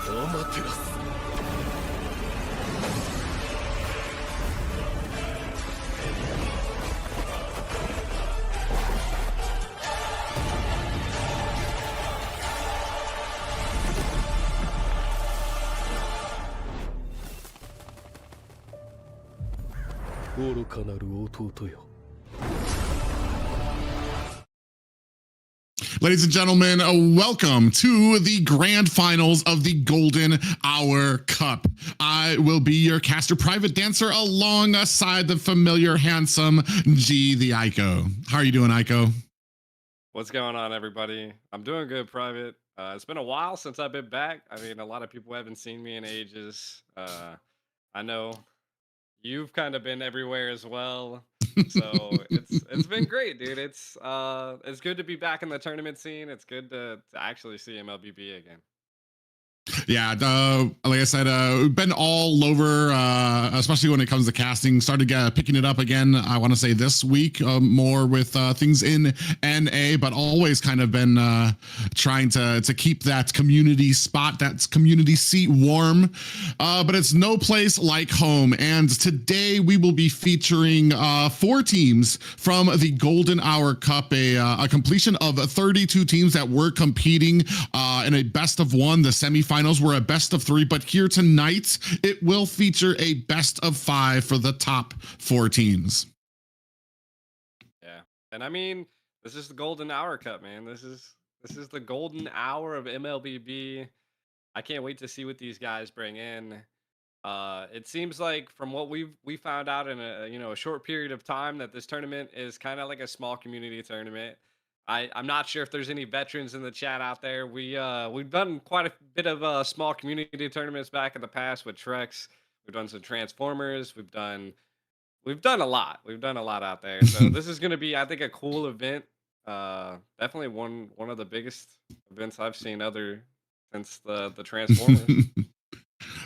アマテラス。愚かなる弟よ。Ladies and gentlemen, welcome to the grand finals of the Golden Hour Cup. I will be your caster private dancer alongside the familiar handsome G the Ico. How are you doing, Ico? What's going on, everybody? I'm doing good, Private. It's been a while since I've been back. I mean, a lot of people haven't seen me in ages. I know you've kind of been everywhere as well, so it's been great, dude. It's good to be back in the tournament scene. It's good to actually see MLBB again. Yeah, like I said, we've been all over, especially when it comes to casting. Started picking it up again, I want to say this week, more with things in NA, but always kind of been trying to keep that community spot, that community seat warm. But it's no place like home. And today we will be featuring 4 teams from the Golden Hour Cup, a completion of 32 teams that were competing in a best of 1. The semifinals were a best of 3, but here tonight it will feature a best of 5 for the top 4 teams. Yeah, and I mean, this is the Golden Hour Cup, man. This is the golden hour of MLBB. I can't wait to see what these guys bring in. It seems like from what we found out in a short period of time that this tournament is kind of like a small community tournament. I'm not sure if there's any veterans in the chat out there. We've done quite a bit of small community tournaments back in the past with Trex. We've done some Transformers. We've done a lot. We've done a lot out there. So this is going to be, I think, a cool event. Definitely one of the biggest events I've seen other since the Transformers.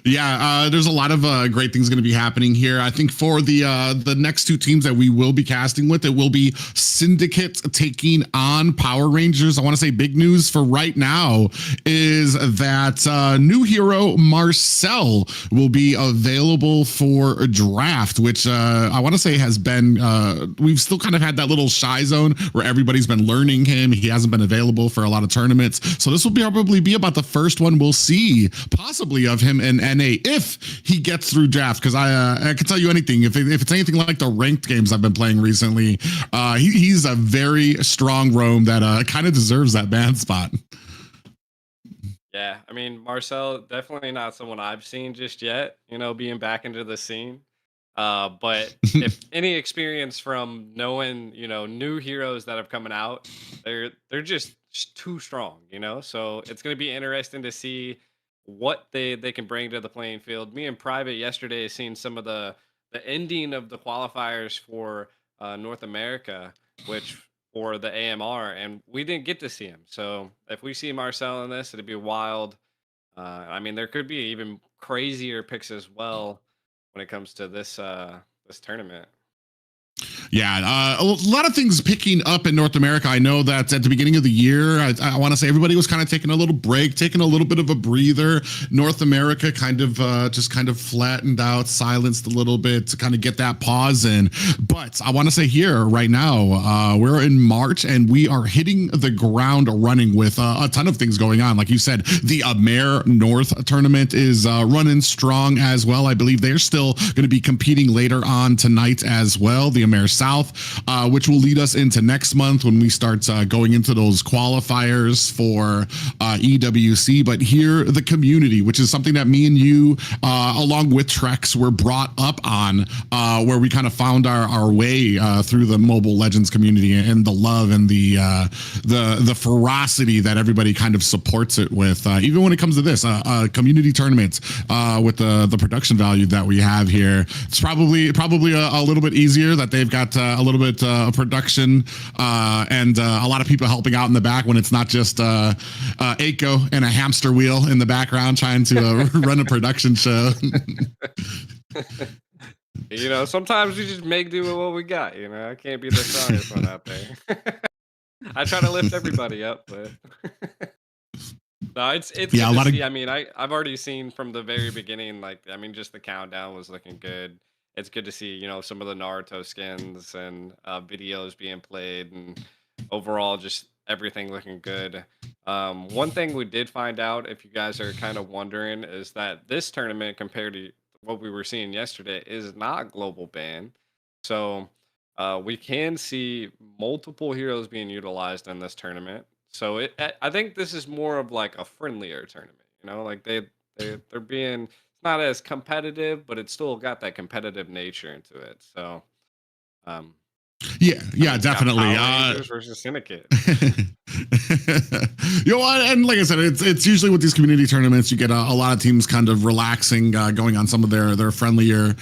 Yeah, there's a lot of great things going to be happening here. I think for the next 2 teams that we will be casting with, it will be Syndicate taking on Power Rangers. I want to say big news for right now is that new hero Marcel will be available for a draft, which I want to say has been, we've still kind of had that little shy zone where everybody's been learning him. He hasn't been available for a lot of tournaments. So this will probably be about the first one we'll see possibly of him in NA if he gets through draft, because I can tell you anything, if it's anything like the ranked games I've been playing recently, he's a very strong roam that kind of deserves that ban spot. Yeah, I mean, Marcel, definitely not someone I've seen just yet, being back into the scene. But if any experience from knowing, new heroes that have coming out, they're just too strong, So it's going to be interesting to see what they can bring to the playing field. Me and Private yesterday seen some of the ending of the qualifiers for North America, which for the AMR, and we didn't get to see him. So if we see Marcel in this, it'd be wild. I mean, there could be even crazier picks as well when it comes to this tournament. Yeah, a lot of things picking up in North America. I know that at the beginning of the year, I want to say everybody was kind of taking a little break, taking a little bit of a breather. North America kind of just kind of flattened out, silenced a little bit to kind of get that pause in. But I want to say here right now, we're in March and we are hitting the ground running with a ton of things going on. Like you said, the Amer North tournament is running strong as well. I believe they're still going to be competing later on tonight as well. The Amer South, which will lead us into next month when we start going into those qualifiers for EWC. But here, the community, which is something that me and you, along with Trex, were brought up on, where we kind of found our way through the Mobile Legends community and the love and the ferocity that everybody kind of supports it with. Even when it comes to this community tournament, with the production value that we have here, it's probably a little bit easier that they've got a little bit of production and a lot of people helping out in the back when it's not just Aiko and a hamster wheel in the background trying to run a production show. Sometimes we just make do with what we got. I can't be the strongest one out there. I try to lift everybody up, but No, it's Yeah, good a to lot of see. I mean, I've already seen from the very beginning, like I mean, just the countdown was looking good. It's good to see, some of the Naruto skins and videos being played, and overall just everything looking good. One thing we did find out, if you guys are kind of wondering, is that this tournament compared to what we were seeing yesterday is not global ban. So we can see multiple heroes being utilized in this tournament. So I think this is more of like a friendlier tournament. Like they're being it's not as competitive, but it's still got that competitive nature into it. So, um, yeah, I yeah, mean, you got definitely. Power Rangers versus Syndicate. And like I said, it's usually with these community tournaments, you get a lot of teams kind of relaxing, going on some of their friendlier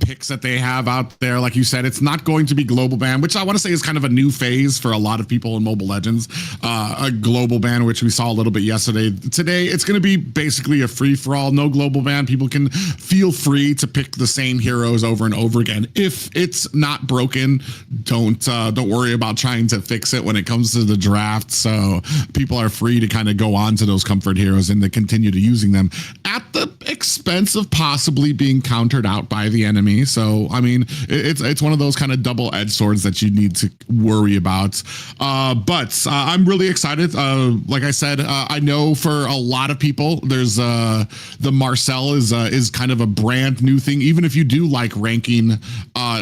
picks that they have out there. Like you said, it's not going to be global ban, which I want to say is kind of a new phase for a lot of people in Mobile Legends. A global ban, which we saw a little bit yesterday. Today, it's going to be basically a free for all, no global ban. People can feel free to pick the same heroes over and over again. If it's not broken, don't worry about trying to fix it when it comes to the draft. So people are free to kind of go on to those comfort heroes and to continue to using them at the expense of possibly being countered out by the enemy. So I mean, it's one of those kind of double-edged swords that you need to worry about. But I'm really excited. Like I said, I know for a lot of people, there's the Marcel is kind of a brand new thing. Even if you do like ranking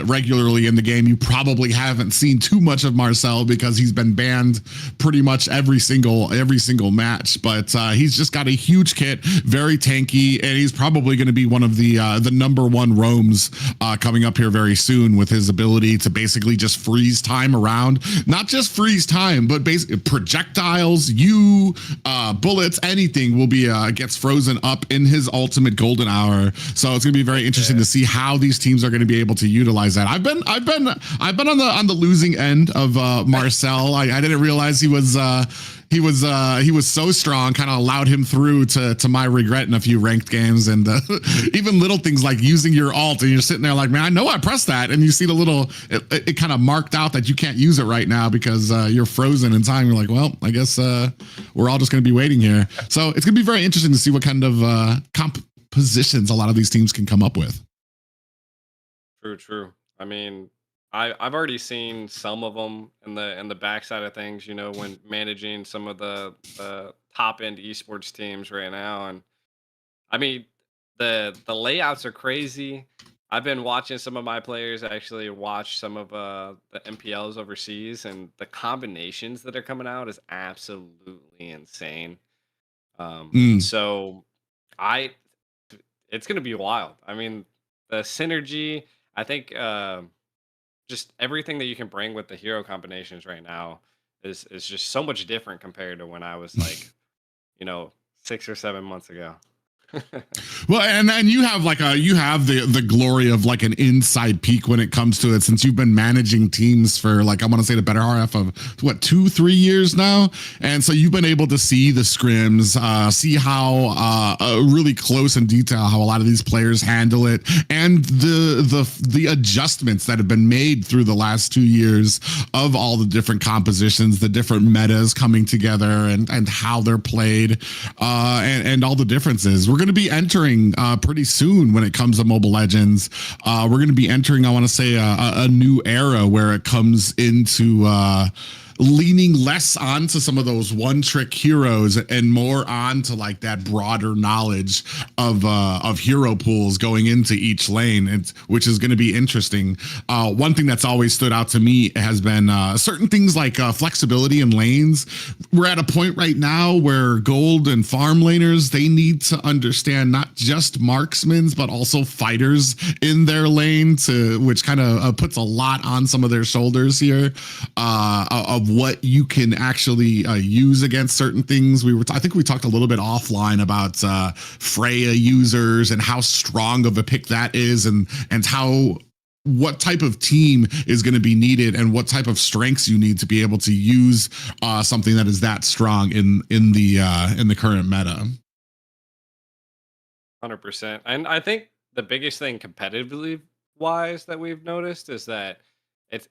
regularly in the game, you probably haven't seen too much of Marcel because he's been banned pretty much every single match. But he's just got a huge kit, very tanky, and he's probably going to be one of the number one roams coming up here very soon, with his ability to basically just freeze time around. Not just freeze time, but basically projectiles, bullets, anything will be gets frozen up in his ultimate golden hour. So it's going to be very interesting to see how these teams are going to be able to utilize that. I've been on the losing end of Marcel. I didn't realize he was so strong, kind of allowed him through to my regret in a few ranked games. And even little things like using your alt, and you're sitting there like, man, I know I pressed that, and you see the little it kind of marked out that you can't use it right now because you're frozen in time. You're like, well, I guess we're all just going to be waiting here. So it's going to be very interesting to see what kind of compositions a lot of these teams can come up with. True. I mean, I've already seen some of them in the backside of things. When managing some of the top end esports teams right now, and I mean, the layouts are crazy. I've been watching some of my players actually watch some of the MPLs overseas, and the combinations that are coming out is absolutely insane. Mm. So I it's gonna be wild. I mean, the synergy. I think just everything that you can bring with the hero combinations right now is just so much different compared to when I was like, 6 or 7 months ago. Well, and then you have the glory of like an inside peak when it comes to it, since you've been managing teams for like, I want to say the better half of what, 2-3 years now. And so you've been able to see the scrims, see how really close in detail how a lot of these players handle it, and the adjustments that have been made through the last 2 years of all the different compositions, the different metas coming together, and how they're played, and all the differences. We're going to be entering pretty soon when it comes to Mobile Legends. We're going to be entering, I want to say, a new era where it comes into leaning less onto some of those one-trick heroes and more onto like that broader knowledge of hero pools going into each lane, which is going to be interesting. One thing that's always stood out to me has been certain things like flexibility in lanes. We're at a point right now where gold and farm laners, they need to understand not just marksmen, but also fighters in their lane, which kind of puts a lot on some of their shoulders here, of what you can actually use against certain things. I think we talked a little bit offline about Freya users and how strong of a pick that is, and what type of team is going to be needed and what type of strengths you need to be able to use something that is that strong in the current meta. 100%. And I think the biggest thing competitively wise that we've noticed is that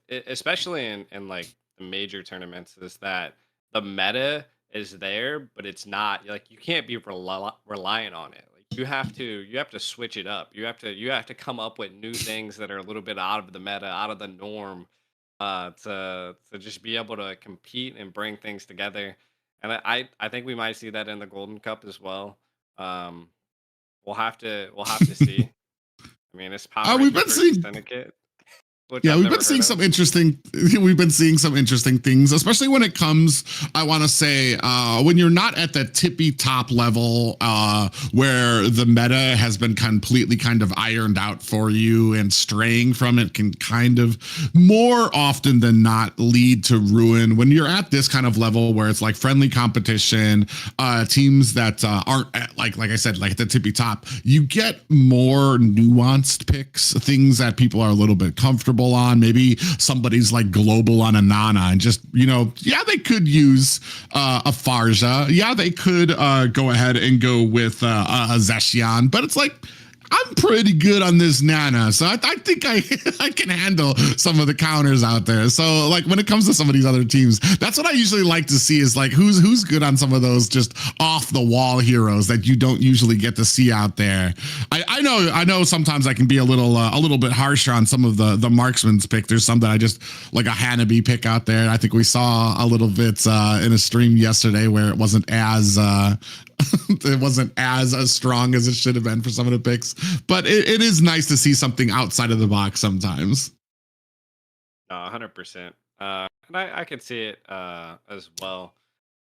especially in like the major tournaments, is that the meta is there, but it's not like you can't be reliant on it. Like you have to switch it up. You have to come up with new things that are a little bit out of the meta, out of the norm, to just be able to compete and bring things together. And I think we might see that in the Golden Cup as well. Um, we'll have to see. I mean, it's power We've rankings been versus seeing syndicate, which Yeah, I've we've been never heard seeing of. some interesting. We've been seeing some interesting things, especially when it comes. I want to say when you're not at the tippy top level, where the meta has been completely kind of ironed out for you, and straying from it can kind of more often than not lead to ruin. When you're at this kind of level where it's like friendly competition, teams that aren't at, like I said, like at the tippy top, you get more nuanced picks, things that people are a little bit comfortable on. Maybe somebody's like global on a Nana and just, yeah, they could use a Farja. Yeah, they could go ahead and go with a Zeshian, but it's like, I'm pretty good on this Nana, so I think I I can handle some of the counters out there. So like when it comes to some of these other teams, that's what I usually like to see is like who's good on some of those just off the wall heroes that you don't usually get to see out there. I know sometimes I can be a little bit harsher on some of the marksman's pick. There's some that I just like a Hanabi pick out there. I think we saw a little bit in a stream yesterday where it wasn't as it wasn't as strong as it should have been for some of the picks, but it is nice to see something outside of the box sometimes. No, 100%. And I could see it as well.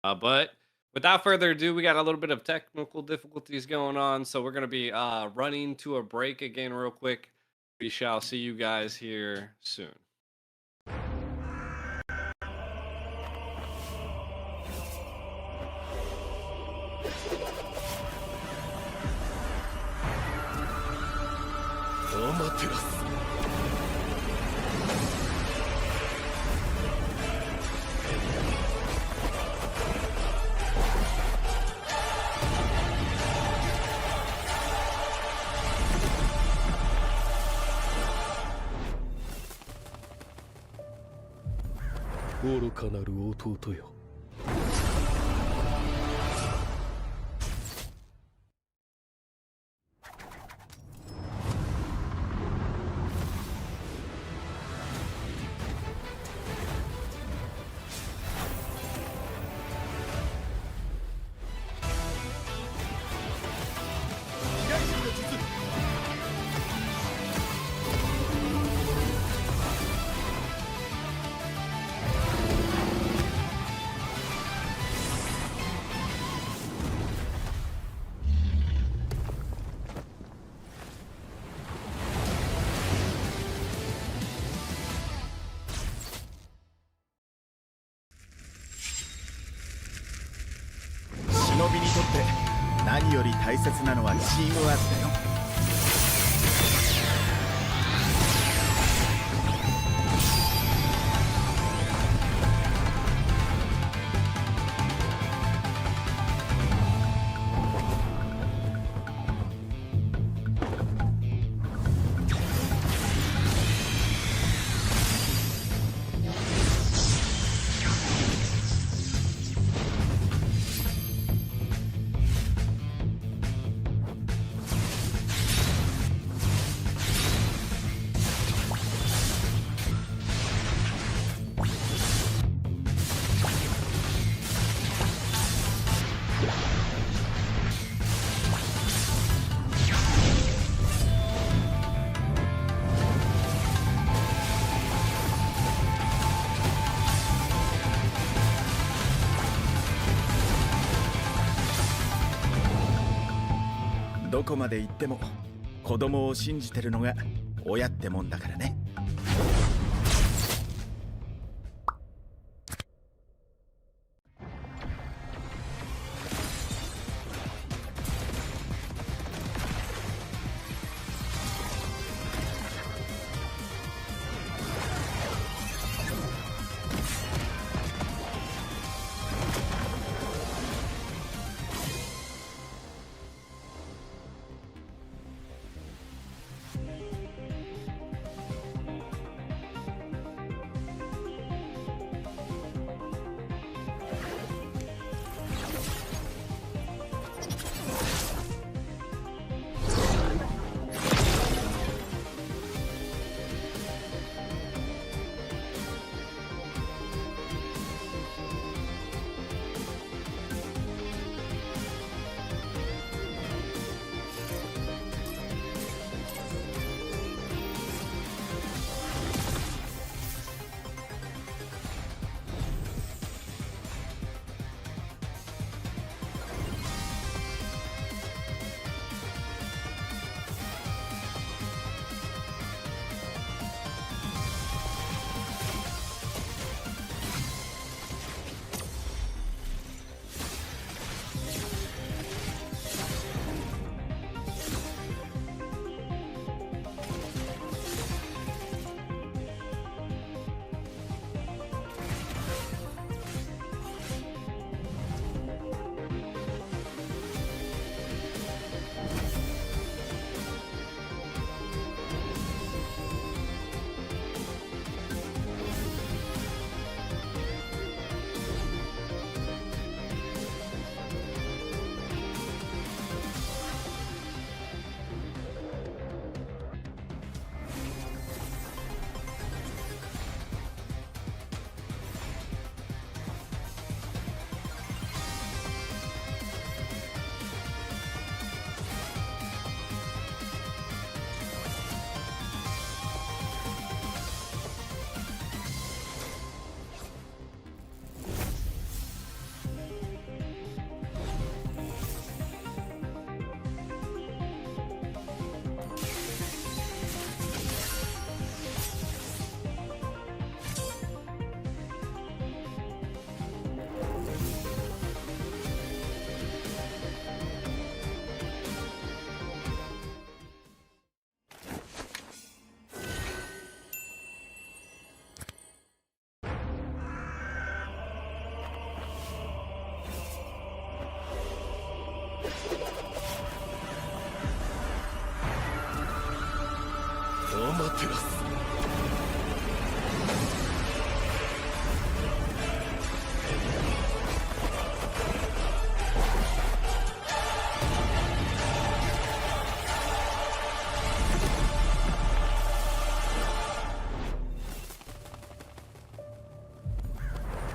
But without further ado, we got a little bit of technical difficulties going on, so we're gonna be running to a break again real quick. We shall see you guys here soon. Amaterasu. 愚かなる弟よ。忍びにとって何より大切なのはチームワークだよ。どこまで行っても子供を信じてるのが親ってもんだからね。アマテラス。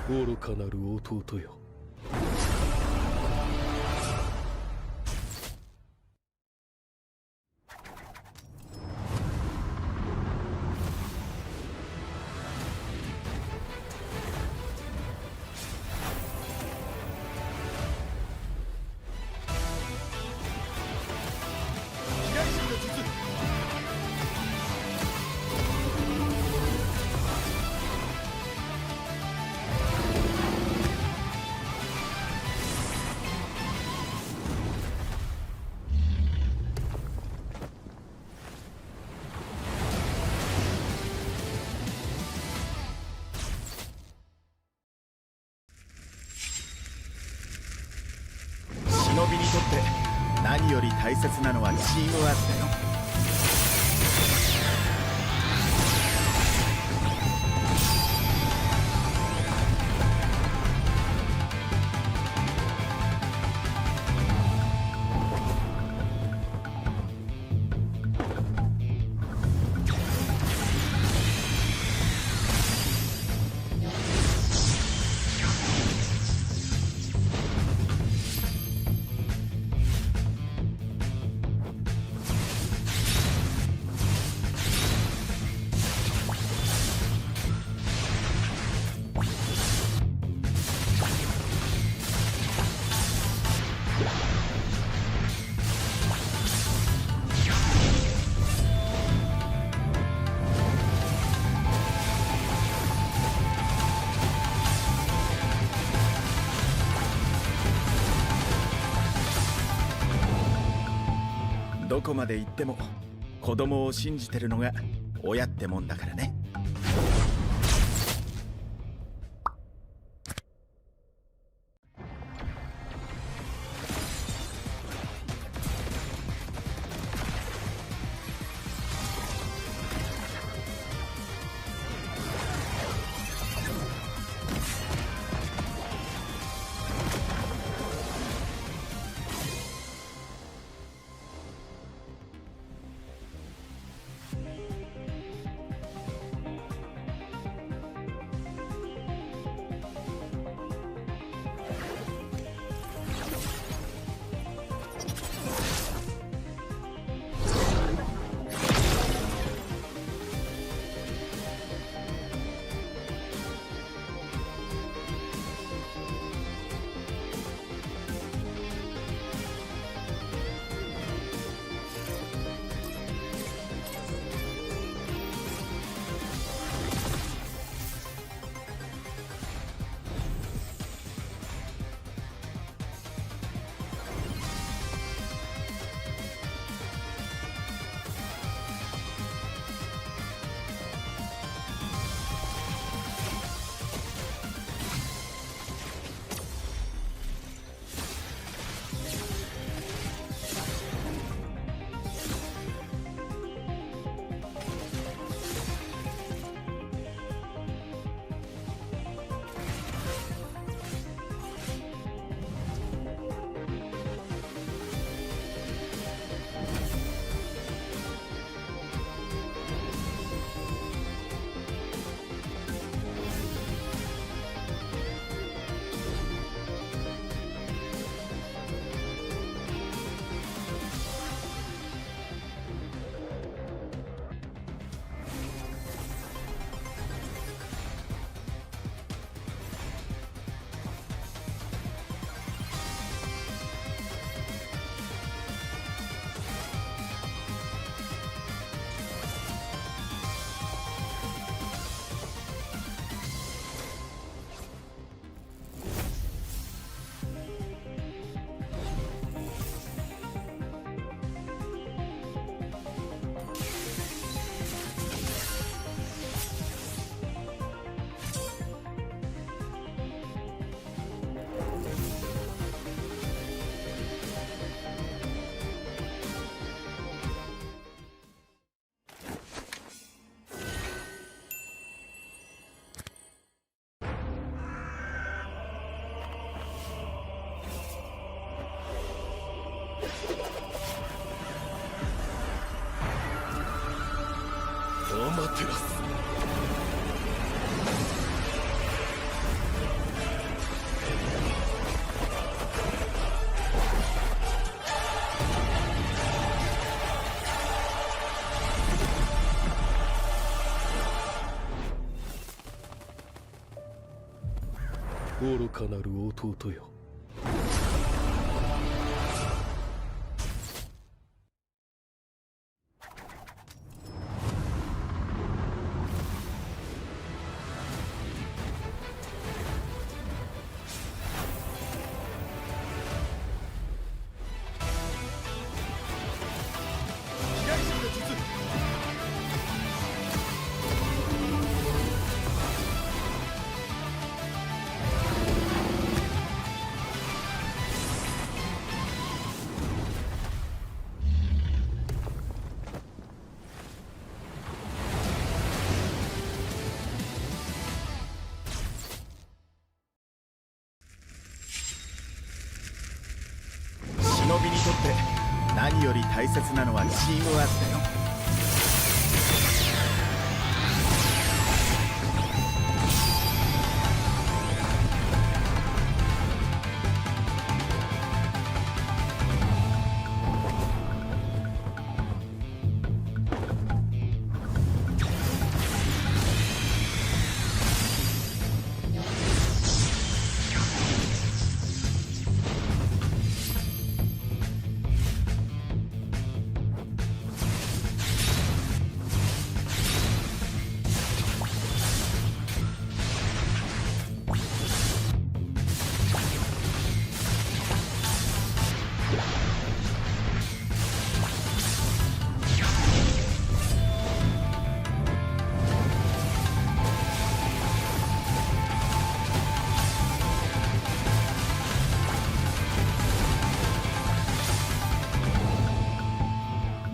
愚かなる弟よ。忍びにとって何より大切なのはチームワークだよ。どこまで行っても子供を信じてるのが親ってもんだからね。マテラス。愚かなる弟よ。忍びにとって何より大切なのはチームワークだよ。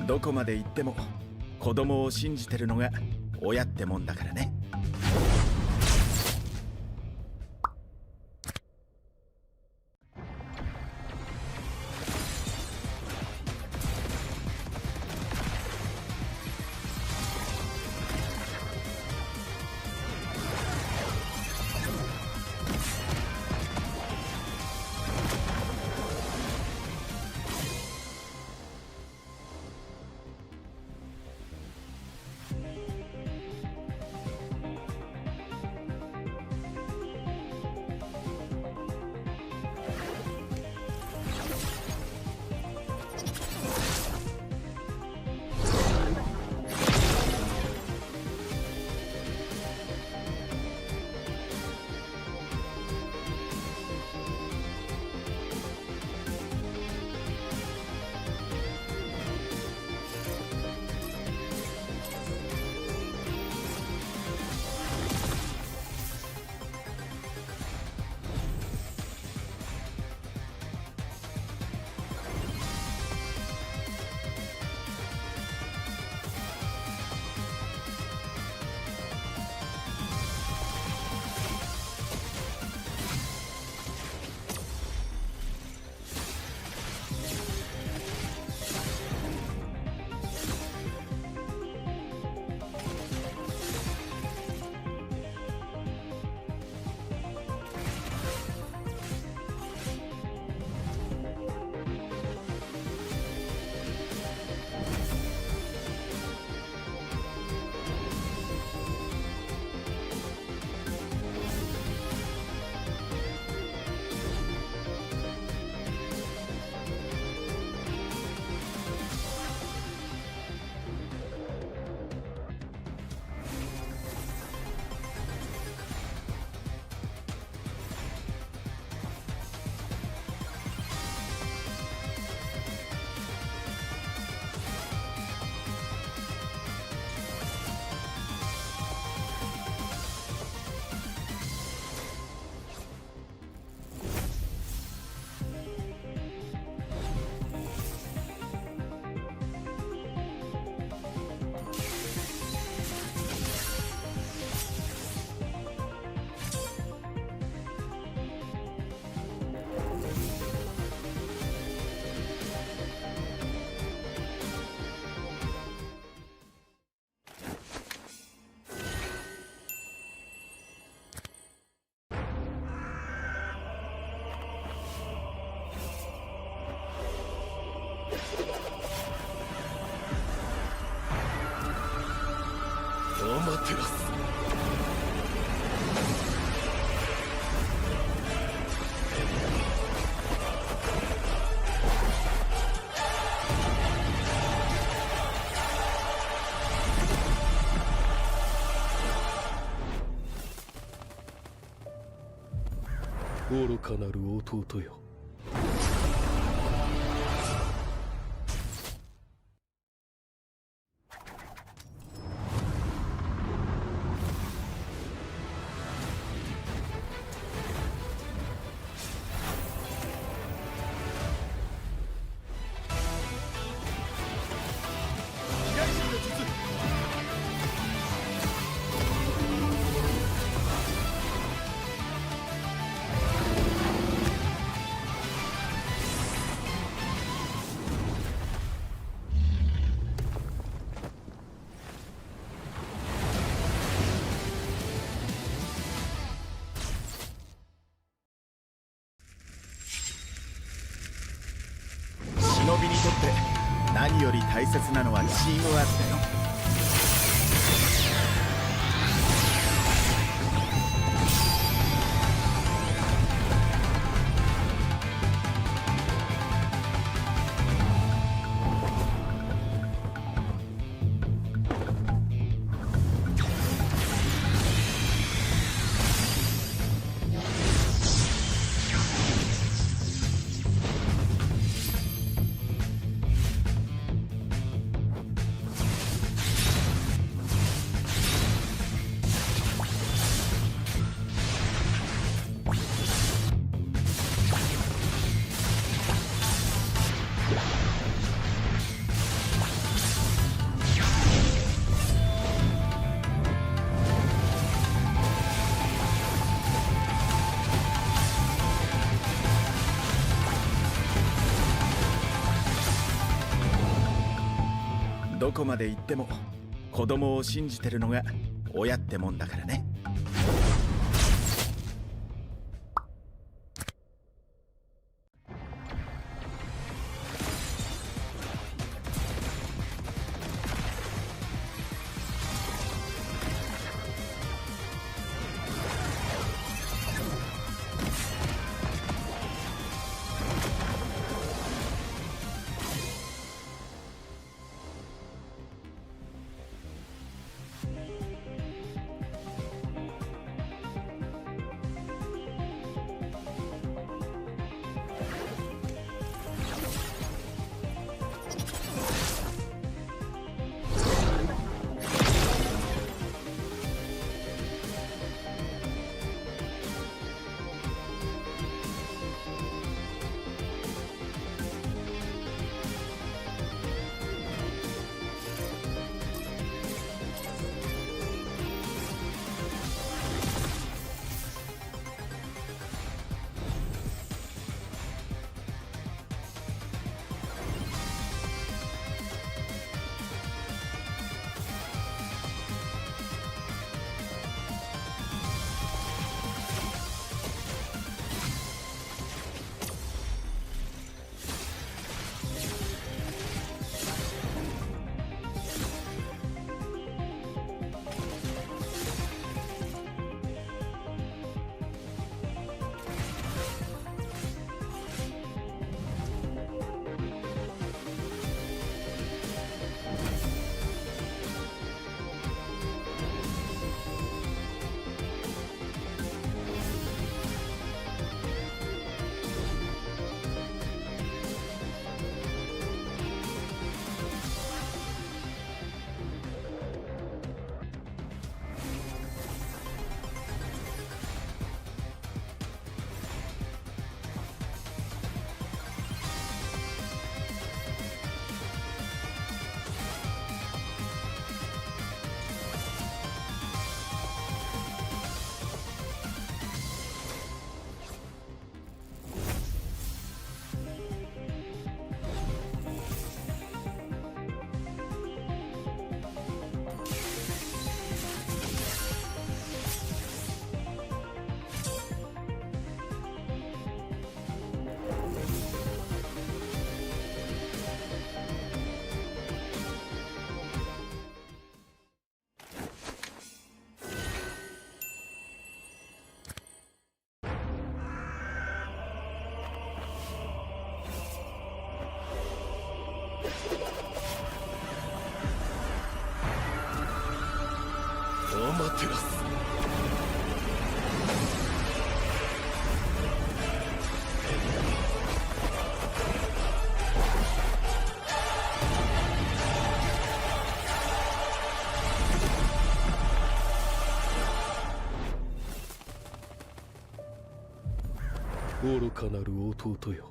どこまで行っても子供を信じてるのが親ってもんだからね。マテラス。愚かなる弟よ。忍びにとって何より大切なのはチームワークだよ。どこまで行っても子供を信じてるのが親ってもんだからね。テラス。愚かなる弟よ。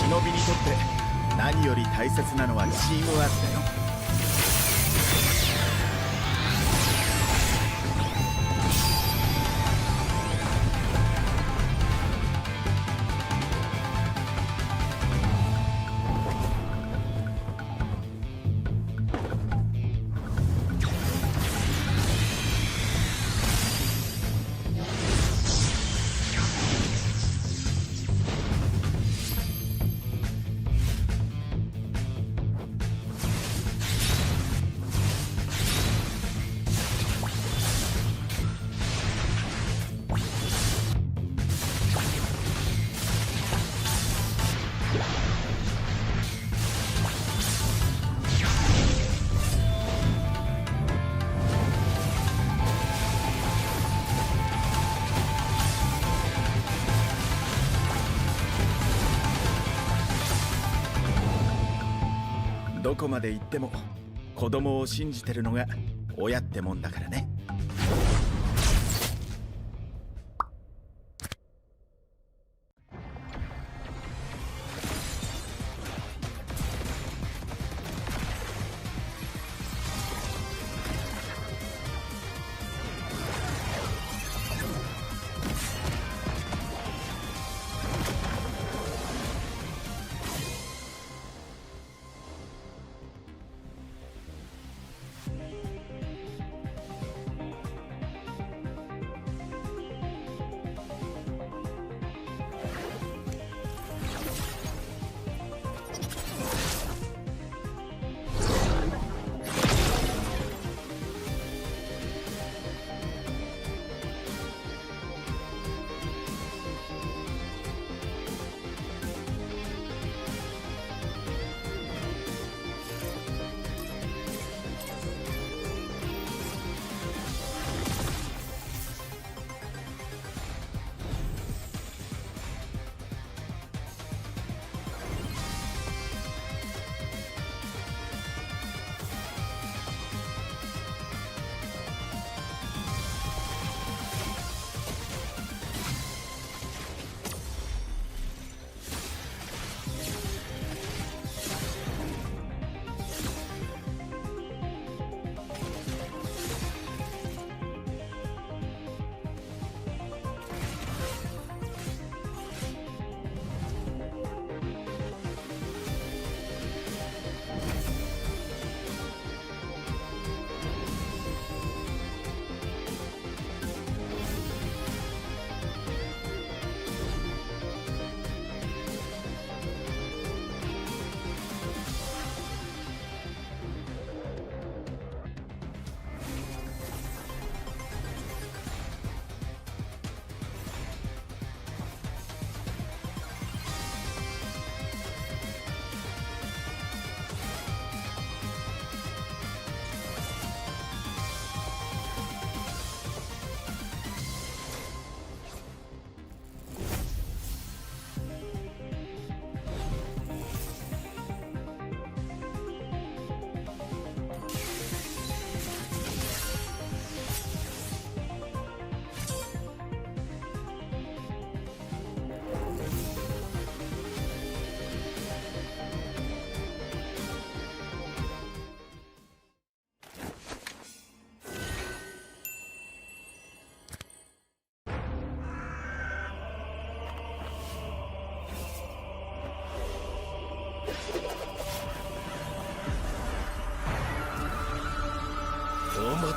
忍びにとって何より大切なのはチームワークだよ。どこまで行っても子供を信じてるのが親ってもんだからね。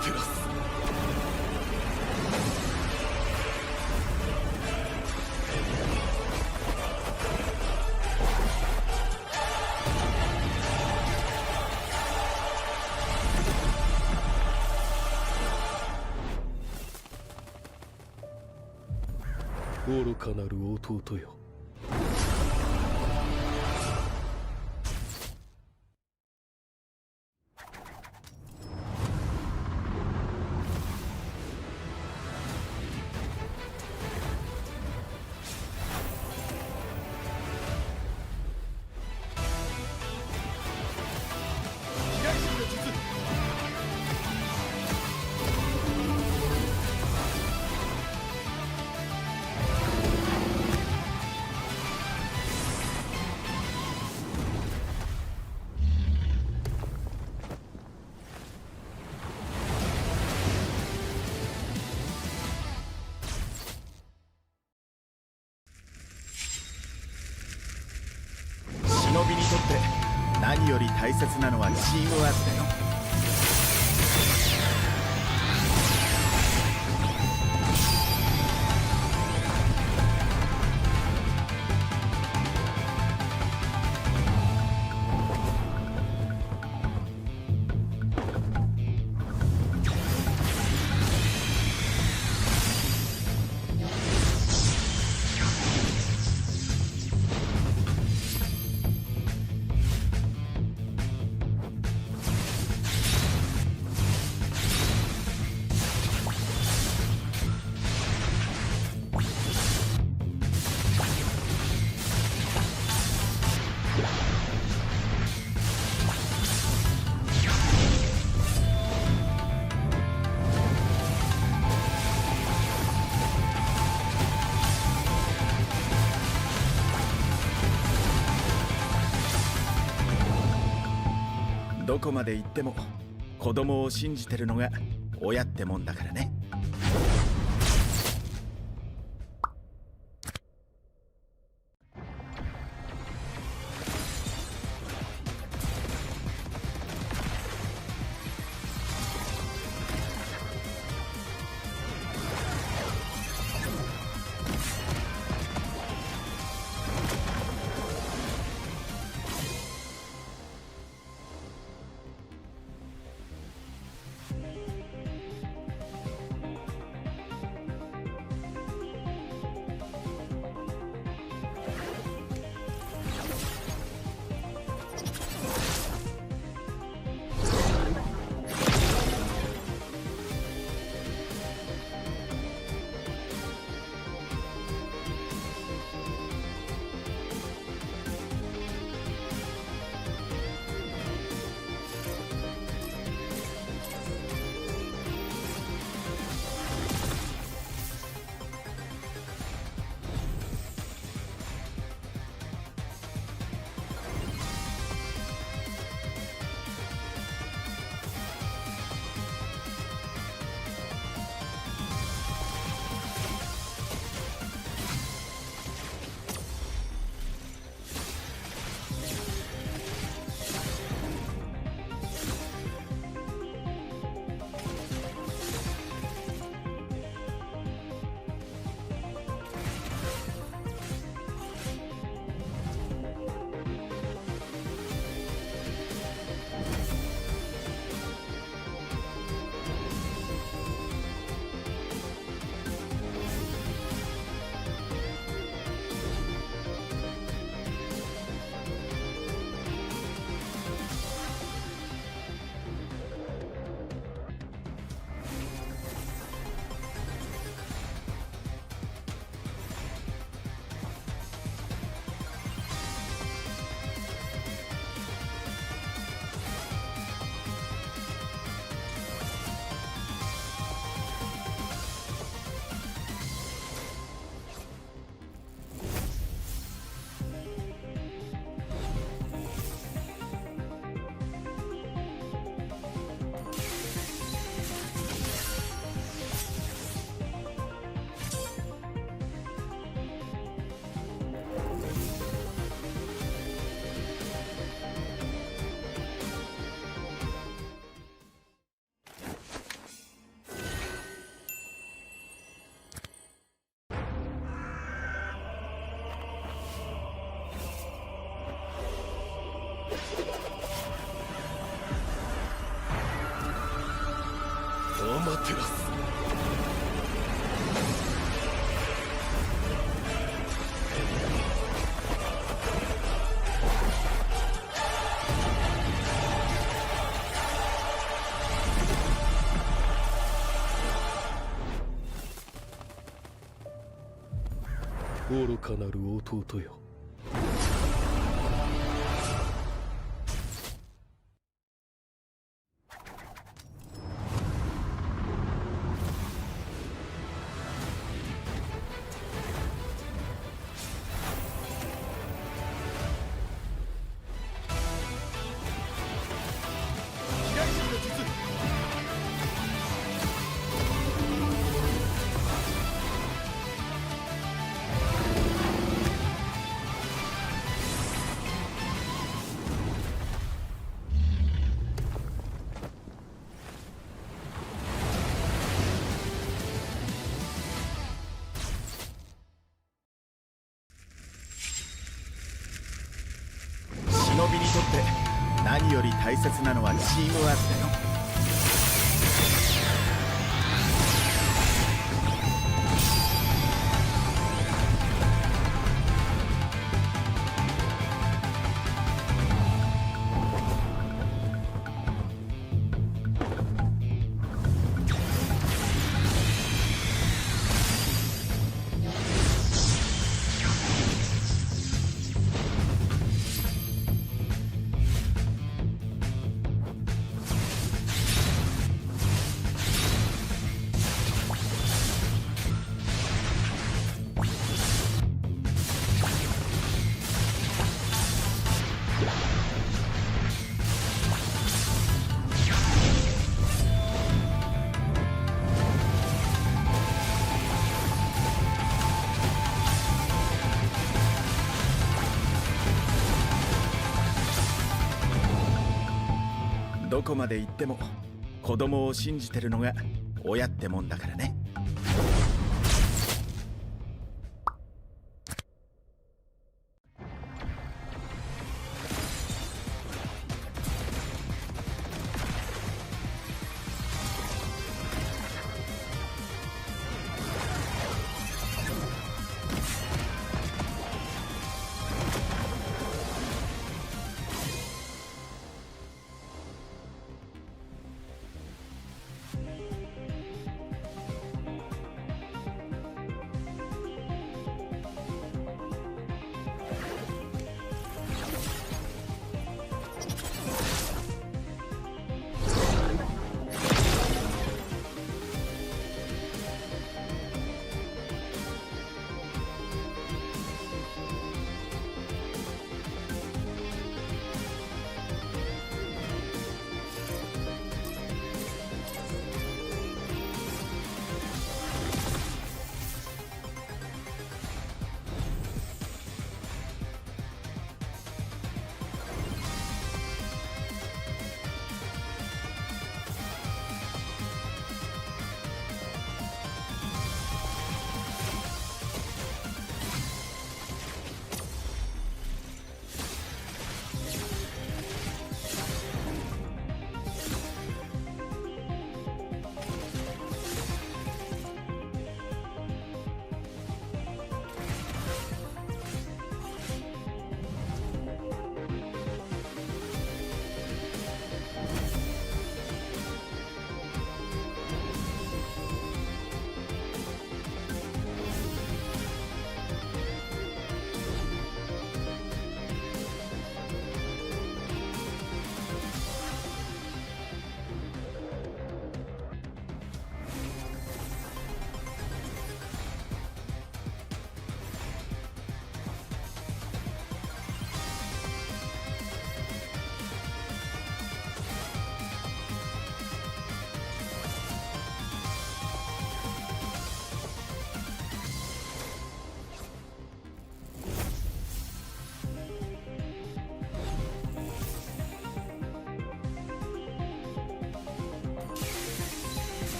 照らす。愚かなる弟よ。忍びにとって何より大切なのはチームワークだよ。どこまで行っても子供を信じてるのが親ってもんだからね。アマテラス。愚かなる弟よ。忍びにとって何より大切なのはチームワークだよ。どこまで行っても子供を信じてるのが親ってもんだからね。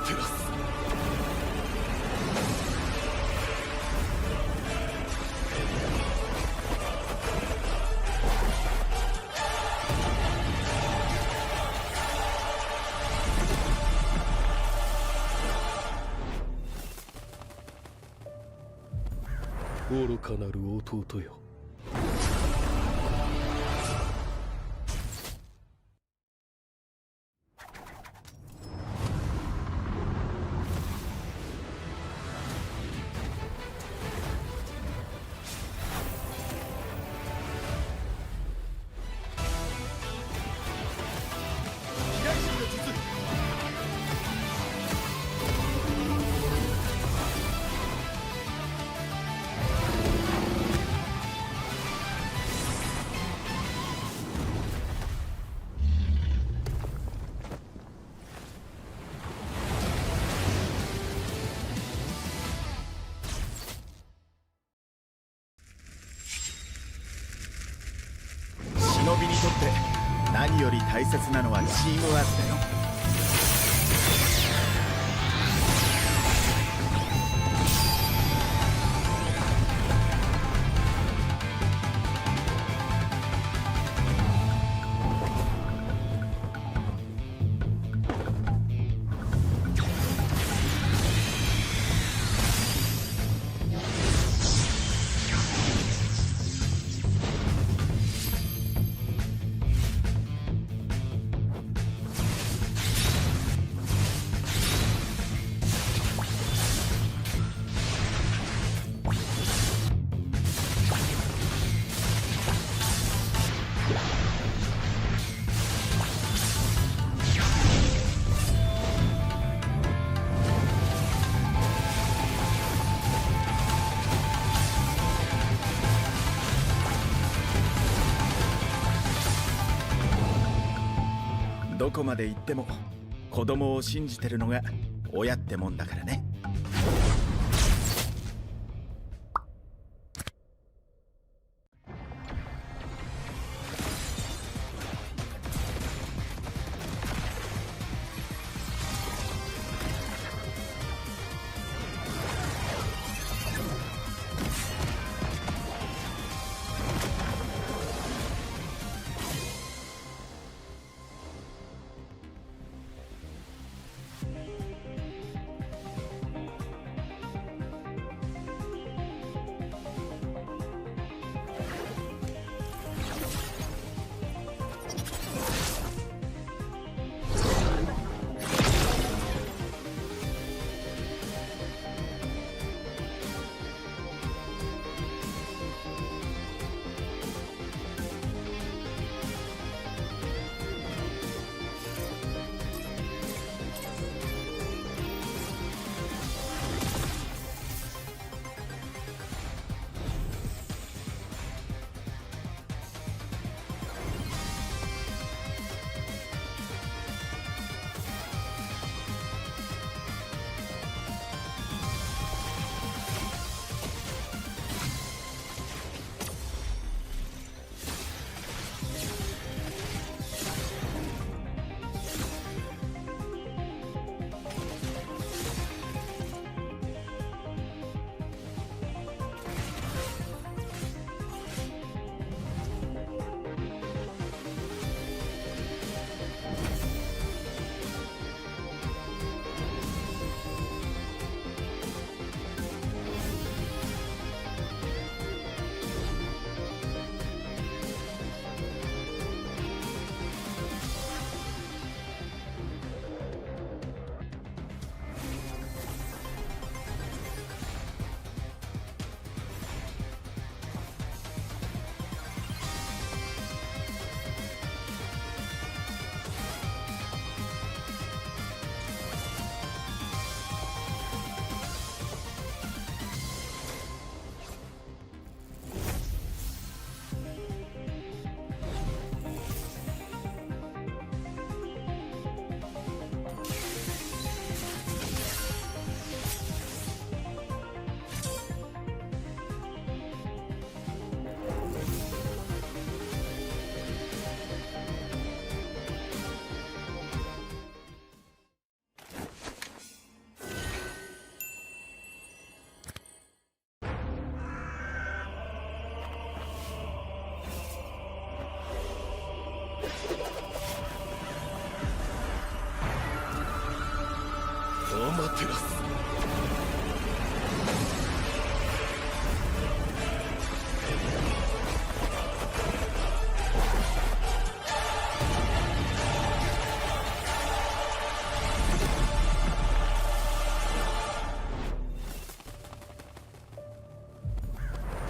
照らす。愚かなる弟よ。忍びにとって何より大切なのはチームワークだよ。どこまで行っても子供を信じてるのが親ってもんだからね。照らす。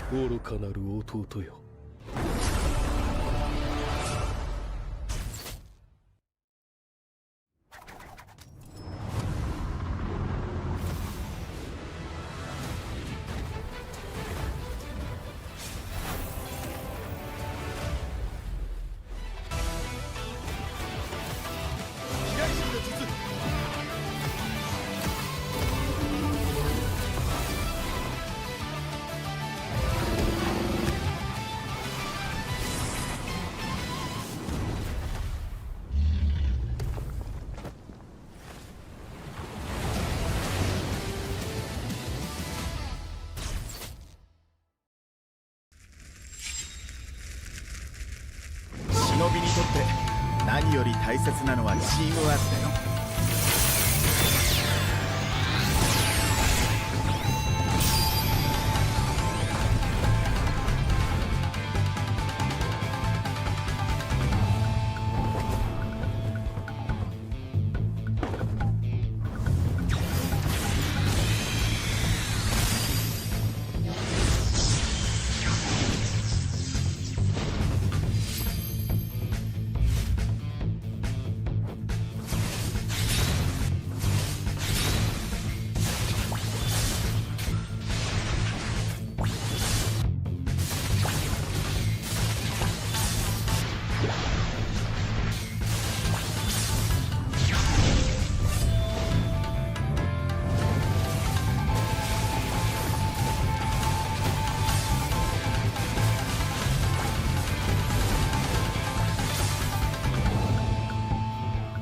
愚かなる弟よ。忍びにとって何より大切なのはチームワークだよ。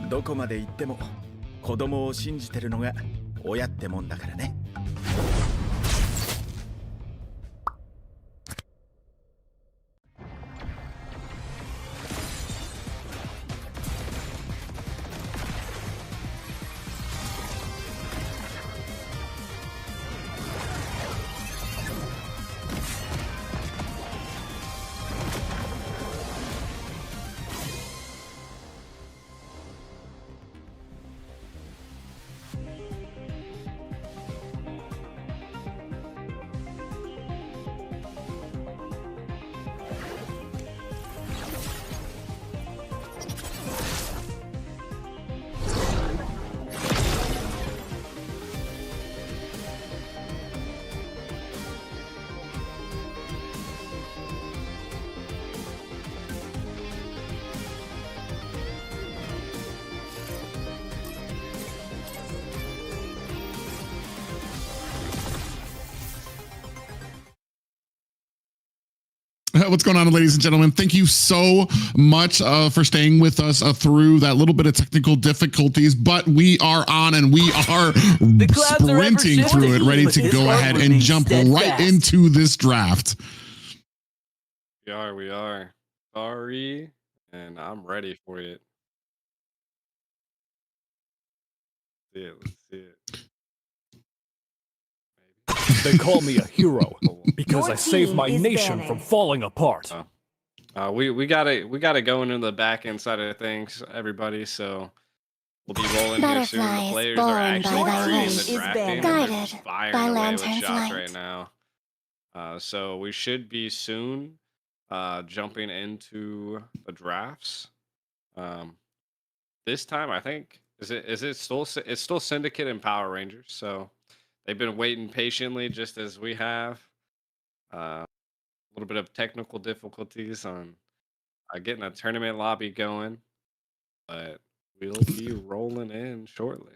どこまで行っても子供を信じてるのが親ってもんだからね。What's going on, ladies and gentlemen? Thank you so much for staying with us through that little bit of technical difficulties, but we are on and we are sprinting through it, ready to go ahead and jump right into this draft. We are. Sorry, and I'm ready for it. Let's see it. They call me a hero because Your I saved team my is nation banning. from falling apart. We gotta go into the back end side of things, everybody. So we'll be rolling here soon. The Butterflies players are born actually by thy already in wing the is drafting and they're guided just firing by away with lantern's shots light. right now. So we should be soon jumping into the drafts. This time I think is it still it's still Syndicate and Power Rangers. So they've been waiting patiently just as we have. A little bit of technical difficulties on getting a tournament lobby going, but we'll be rolling in shortly.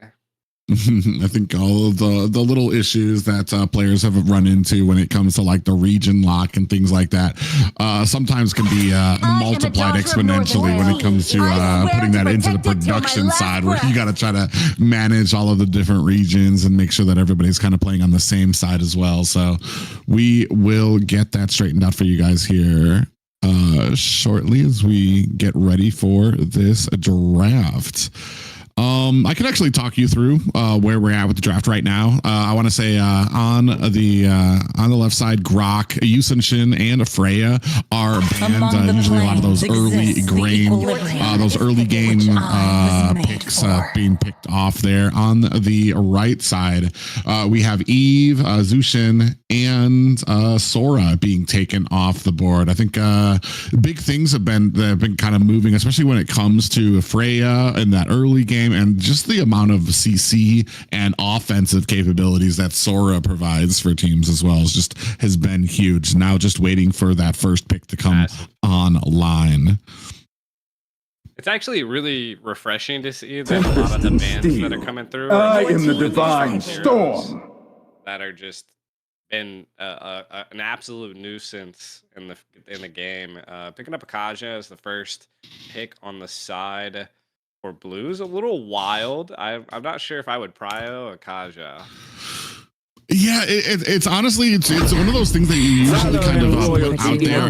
I think all of the little issues that players have run into when it comes to like the region lock and things like that sometimes can be multiplied exponentially when it comes to putting that into the production side, where you got to try to manage all of the different regions and make sure that everybody's kind of playing on the same side as well. So we will get that straightened out for you guys here shortly as we get ready for this draft. I can actually talk you through where we're at with the draft right now. I want to say on the left side, Grok, Yusun Shin, and Freya are banned. Usually a lot of those early game picks being picked off there. On the right side, we have Eve, Zushin, and Sora being taken off the board. I think big things have been kind of moving, especially when it comes to Freya in that early game, and just the amount of CC and offensive capabilities that Sora provides for teams as well has been huge. Now just waiting for that first pick to come online. It's actually really refreshing to see that a lot of the bans that are coming through. I am the divine storm. That are just been an absolute nuisance in the game. Picking up Akaja as the first pick on the side for Blues, a little wild. I'm not sure if I would prio Akaja. Yeah, it's honestly it's one of those things that you usually kind of put out there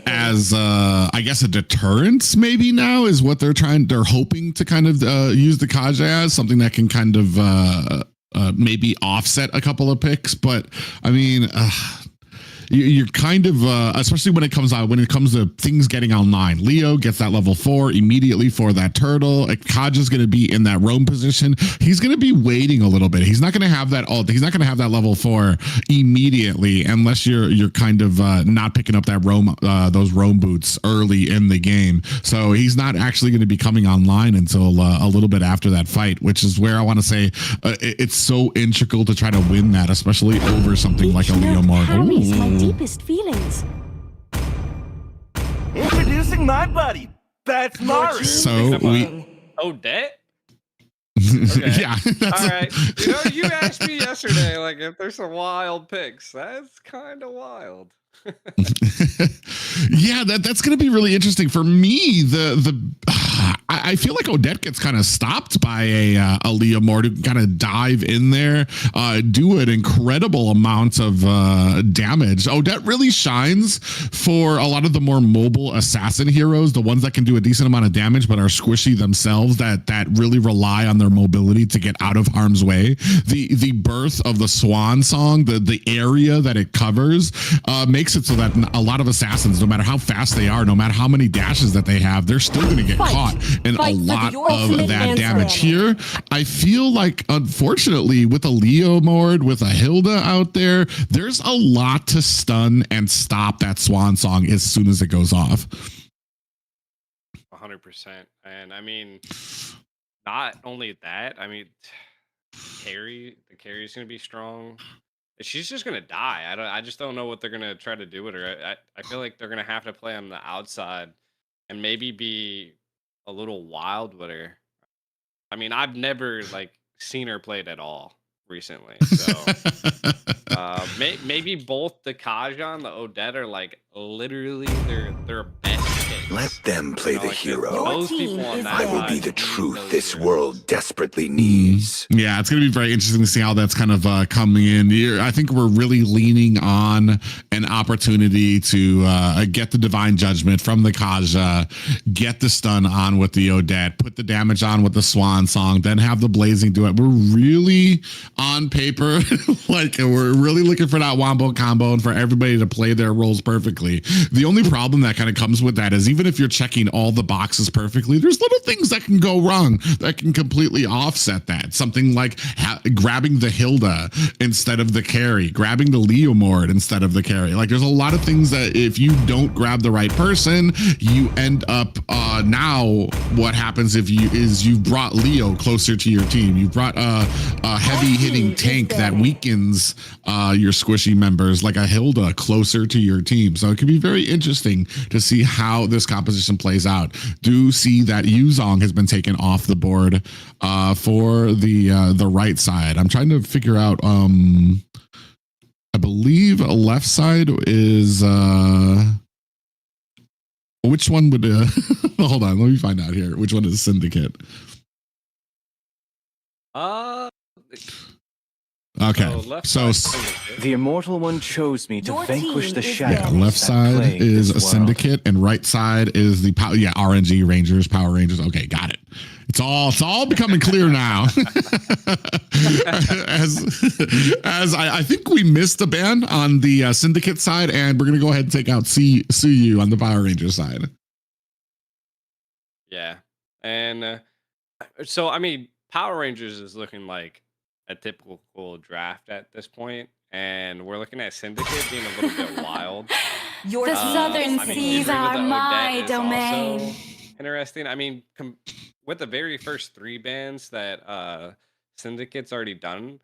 as I guess a deterrence. Maybe now is what they're hoping to kind of use the Kaja as something that can kind of maybe offset a couple of picks. But I mean, you're kind of especially when it comes to things getting online. Leo gets that level 4 immediately for that turtle. Kaja's going to be in that roam position. He's going to be waiting a little bit. He's not going to have that ult. He's not going to have that level 4 immediately unless you're kind of not picking up that those roam boots early in the game. So he's not actually going to be coming online until a little bit after that fight, which is where I want to say it's so integral to try to win that, especially over something like a Leo Morg. Deepest feelings. Introducing my buddy. That's Mari. So Odette? Okay. Yeah. All right. You asked me yesterday, like, if there's some wild picks. That's kind of wild. Yeah, that's going to be really interesting for me. I feel like Odette gets kind of stopped by a Leo Mord who can kind of dive in there, do an incredible amount of damage. Odette really shines for a lot of the more mobile assassin heroes, the ones that can do a decent amount of damage but are squishy themselves, that really rely on their mobility to get out of harm's way. The birth of the Swan Song, the area that it covers, makes it so that a lot of assassins, no matter how fast they are, no matter how many dashes that they have, they're still going to get caught in a lot of that damage. Here, I feel like, unfortunately, with a Leo Mord, with a Hilda out there, there's a lot to stun and stop that Swan Song as soon as it goes off. 100%. And I mean, not only that, I mean, the carry's going to be strong. She's just gonna die. I just don't know what they're gonna try to do with her. I feel like they're gonna have to play on the outside and maybe be a little wild with her. I mean, I've never seen her played at all recently. So maybe both the Kaja and the Odette are literally their best picks. Let them play the hero. Those people on that I will side be the need truth those this heroes. world desperately needs. Yeah, it's going to be very interesting to see how that's kind of coming in. I think we're really leaning on an opportunity to get the Divine Judgment from the Kaja, get the stun on with the Odette, put the damage on with the Swan Song, then have the Blazing do it. We're really on paper, we're really looking for that wombo combo and for everybody to play their roles perfectly. The only problem that kind of comes with that is even if you're checking all the boxes perfectly, there's little things that can go wrong that can completely offset that. Something like grabbing the Hilda instead of the carry, grabbing the Leo Mord instead of the carry. There's a lot of things that if you don't grab the right person, you end up now what happens you've brought Leo closer to your team. You've brought a heavy hitting tank that weakens your squishy members like a Hilda closer to your team. So it could be very interesting to see how this composition plays out. Do see that Yuzong has been taken off the board for the right side. I'm trying to figure out I believe a left side is which one would hold on, let me find out here. Which one is Syndicate? Okay, so The Immortal One chose me to Your vanquish team the is shadows. dead. left that side plague is this a world. Syndicate and right side is the RNG Rangers, Power Rangers. Okay, got it. It's all becoming clear now. as I think we missed a ban on the Syndicate side, and we're gonna go ahead and take out Suyu on the Power Ranger side. Yeah, and so I mean, Power Rangers is looking like a typical draft at this point, and we're looking at Syndicate being a little bit wild. The southern seas are my domain. Interesting. I mean, with the very first 3 bans that Syndicate's already done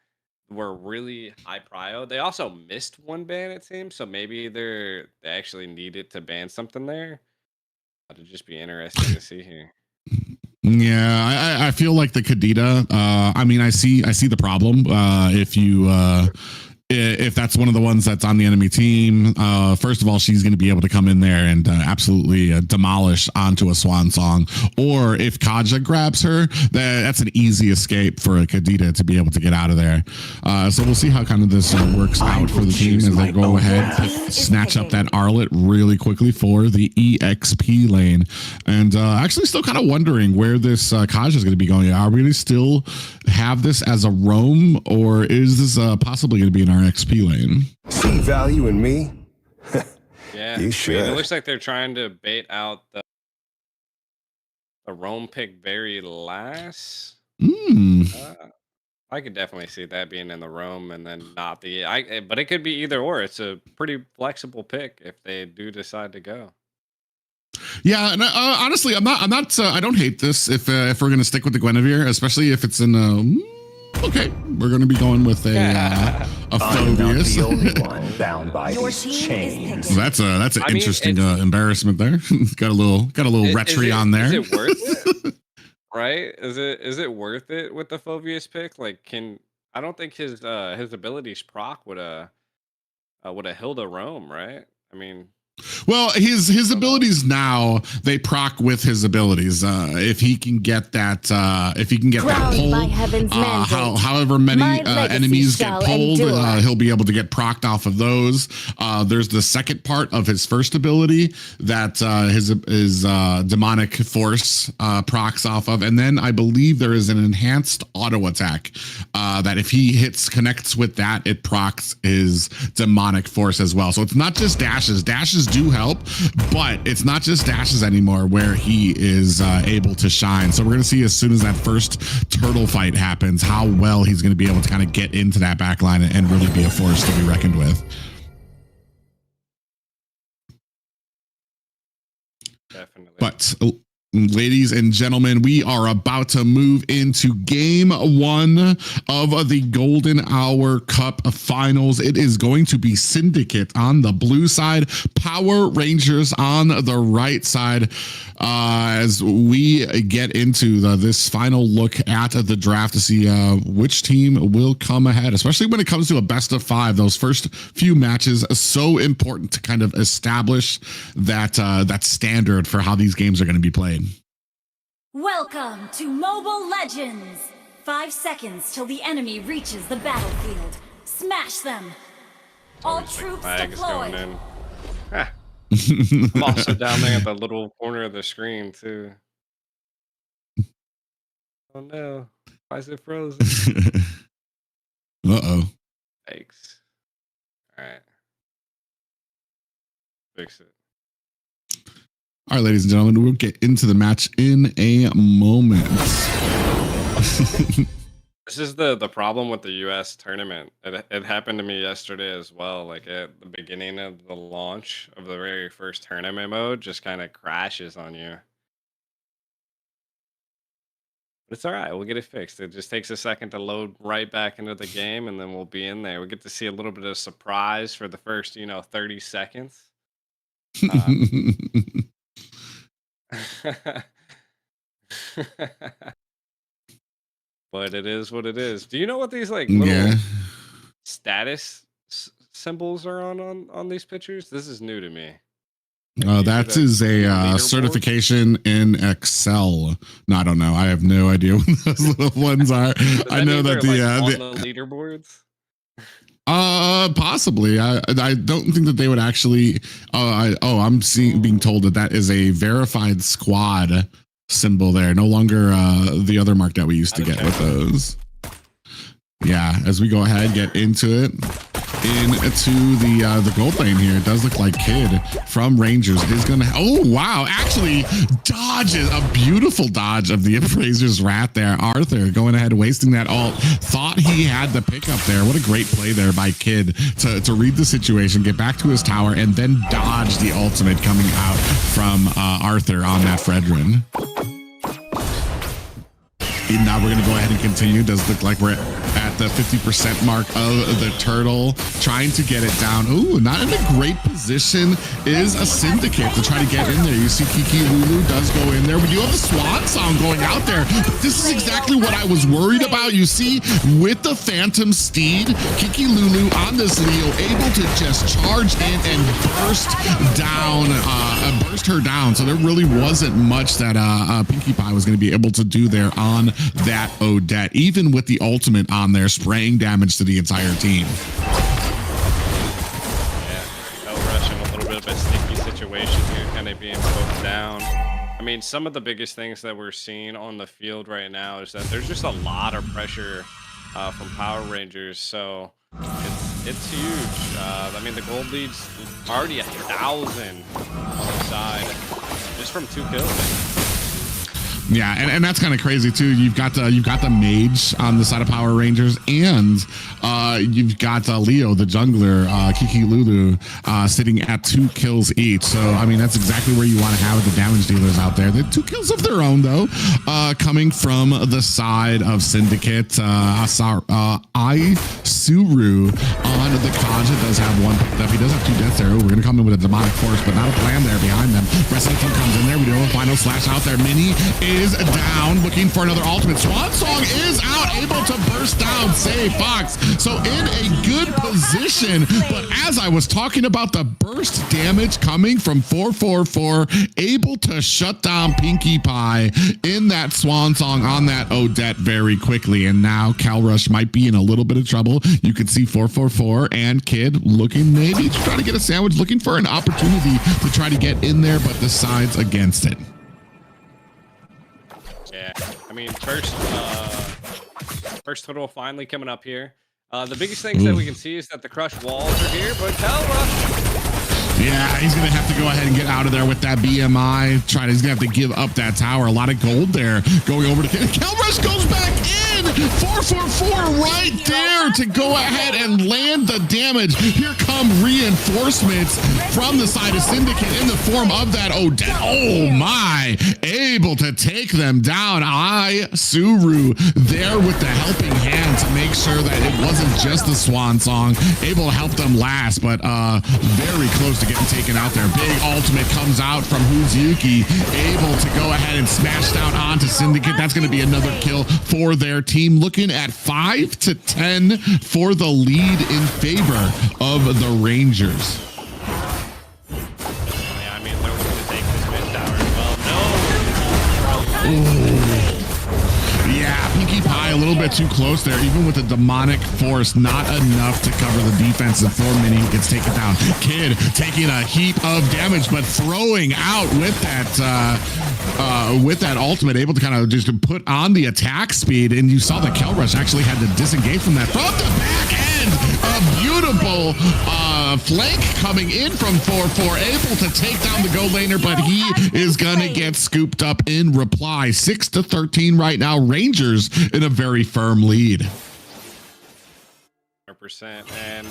were really high prio. They also missed 1 ban, it seems, so maybe they actually needed to ban something there. It'd just be interesting to see here. Yeah, I feel like the Kadita. I mean, I see the problem. If that's one of the ones that's on the enemy team, first of all, she's going to be able to come in there and absolutely demolish onto a swan song. Or if Kaja grabs her, that's an easy escape for a Kadita to be able to get out of there. So we'll see how kind of this works out for the team as they go ahead, snatch up that Arlet really quickly for the EXP lane. And actually still kind of wondering where this Kaja is going to be going. Are we going to still have this as a roam, or is this possibly going to be in our XP lane? See value in me? Yeah, You I should. mean, it looks like they're trying to bait out the roam pick very last. I could definitely see that being in the roam and then not the. But it could be either or. It's a pretty flexible pick if they do decide to go. Yeah, and honestly, I'm not. I don't hate this if we're gonna stick with the Guinevere, especially if it's in okay, we're gonna be going with a Phobius. The only one bound by Your these team chains. is That's an I mean, interesting embarrassment there. got a little retry on there. Is it worth it? Right? Is it worth it with the Phobius pick? Like, I don't think his abilities proc would have Hilda roam, right? I mean, Well, his abilities now, they proc with his abilities. If he can get that, Crowned by heaven's pull, mandate, however many my legacy enemies get shall pulled, endure. he'll be able to get procced off of those. There's the second part of his first ability that his demonic force procs off of, and then I believe there is an enhanced auto attack that if he connects with that, it procs his demonic force as well. So it's not just dashes. Dashes do help, but it's not just dashes anymore where he is able to shine. So we're going to see as soon as that first turtle fight happens, how well he's going to be able to kind of get into that back line and really be a force to be reckoned with. definitely. But ladies and gentlemen, we are about to move into game 1 of the Golden Hour Cup finals. It is going to be Syndicate on the blue side, Power Rangers on the right side. As we get into this final look at the draft to see which team will come ahead, especially when it comes to a best of 5. Those first few matches are so important to kind of establish that standard for how these games are going to be played. Welcome to Mobile Legends! 5 seconds till the enemy reaches the battlefield. Smash them! All troops Flag is going deployed! in. Ah. I'm also down there at the little corner of the screen too. Oh no! Why is it frozen? Uh-oh. Thanks. All right. Fix it. All right, ladies and gentlemen, we'll get into the match in a moment. This is the problem with the U.S. tournament. It happened to me yesterday as well. Like at the beginning of the launch of the very first tournament mode, just kind of crashes on you. But it's all right. We'll get it fixed. It just takes a second to load right back into the game, and then we'll be in there. We get to see a little bit of surprise for the first, 30 seconds. But it is what it is. Do you know what these little status symbols are on these pictures? This is new to me. That is a leaderboard? certification in Excel. No, I don't know. I have no idea what those little ones are. I know that on the leaderboards. Possibly. I don't think that they would actually. I'm being told that is a verified squad symbol there. No longer the other mark that we used to get with those. Yeah, as we go ahead, get into it. Into the gold lane here. It does look like Kid from Rangers is gonna. Oh wow! Actually, dodges a beautiful dodge of the Appraiser's Wrath there. Arthur going ahead, wasting that ult. Thought he had the pickup there. What a great play there by Kid to read the situation, get back to his tower, and then dodge the ultimate coming out from Arthur on that Fredrin. Now we're gonna go ahead and continue. Does look like we're at the 50% mark of the turtle, trying to get it down. Ooh, not in a great position is a Syndicate to try to get in there. You see Kiki Lulu does go in there. We do have a Swan Song going out there. But this is exactly what I was worried about. You see, with the Phantom Steed, Kiki Lulu on this Leo, able to just charge in and burst her down. So there really wasn't much that Pinkie Pie was going to be able to do there on that Odette, even with the ultimate on there, spraying damage to the entire team. Yeah, no rushing, a little bit of a sticky situation here, kind of being poked down. I mean, some of the biggest things that we're seeing on the field right now is that there's just a lot of pressure from Power Rangers, so it's huge. I mean, the gold lead's already 1,000 on the side, just from 2 kills. Yeah, and that's kind of crazy too. You've got the mage on the side of Power Rangers, and you've got Leo, the jungler, Kiki Lulu, sitting at 2 kills each. So I mean, that's exactly where you want to have the damage dealers out there. They're 2 kills of their own though, coming from the side of Syndicate. Suru on the Kaja does have 1 picked up. He does have 2 deaths there. Ooh, we're gonna come in with a demonic force, but not a plan there behind them. Resident comes in there. We do have a final slash out there. Mini is down, looking for another ultimate. Swan Song is out, able to burst down, save Fox. So in a good position, but as I was talking about the burst damage coming from 444, able to shut down Pinkie Pie in that Swan Song on that Odette very quickly. And now Calrush might be in a little bit of trouble. You can see 444 and Kid looking maybe to try to get a sandwich, looking for an opportunity to try to get in there, but the side's against it. Yeah, I mean, first total finally coming up here. The biggest things that we can see is that the crush walls are here, but yeah, he's going to have to go ahead and get out of there with that BMI. He's going to have to give up that tower. A lot of gold there going over to Kid. Calrush goes back in. 444 right there to go ahead and land the damage. Here come reinforcements from the side of Syndicate in the form of that Odette. Oh my, able to take them down. Suru there with the helping hand to make sure that it wasn't just the Swan Song, able to help them last, but very close to getting taken out there. Big ultimate comes out from Huzuki, able to go ahead and smash down onto Syndicate. That's going to be another kill for their team, looking at 5-10 for the lead in favor of the Rangers. yeah, I mean, they're going to take this mid tower as well. No. Ooh. Yeah, Pinkie Pie a little bit too close there, even with the demonic force, not enough to cover the defense. And 4 Mini gets taken down. Kid taking a heap of damage, but throwing out with that ultimate, able to kind of just put on the attack speed. And you saw that Calrush actually had to disengage from that from the back end. A beautiful flank coming in from 4-4, able to take down the gold laner, but he is gonna get scooped up in reply. 6-13 right now. Rangers in a very firm lead. 100%. And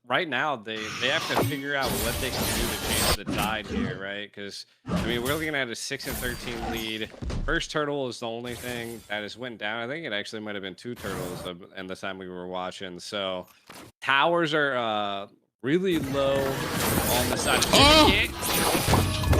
right now they have to figure out what they can do to change the tide here, right? Because I mean, we're looking at a 6-13 lead. First turtle is the only thing that has went down. I think it actually might have been 2 turtles in the time we were watching. So towers are really low on the side of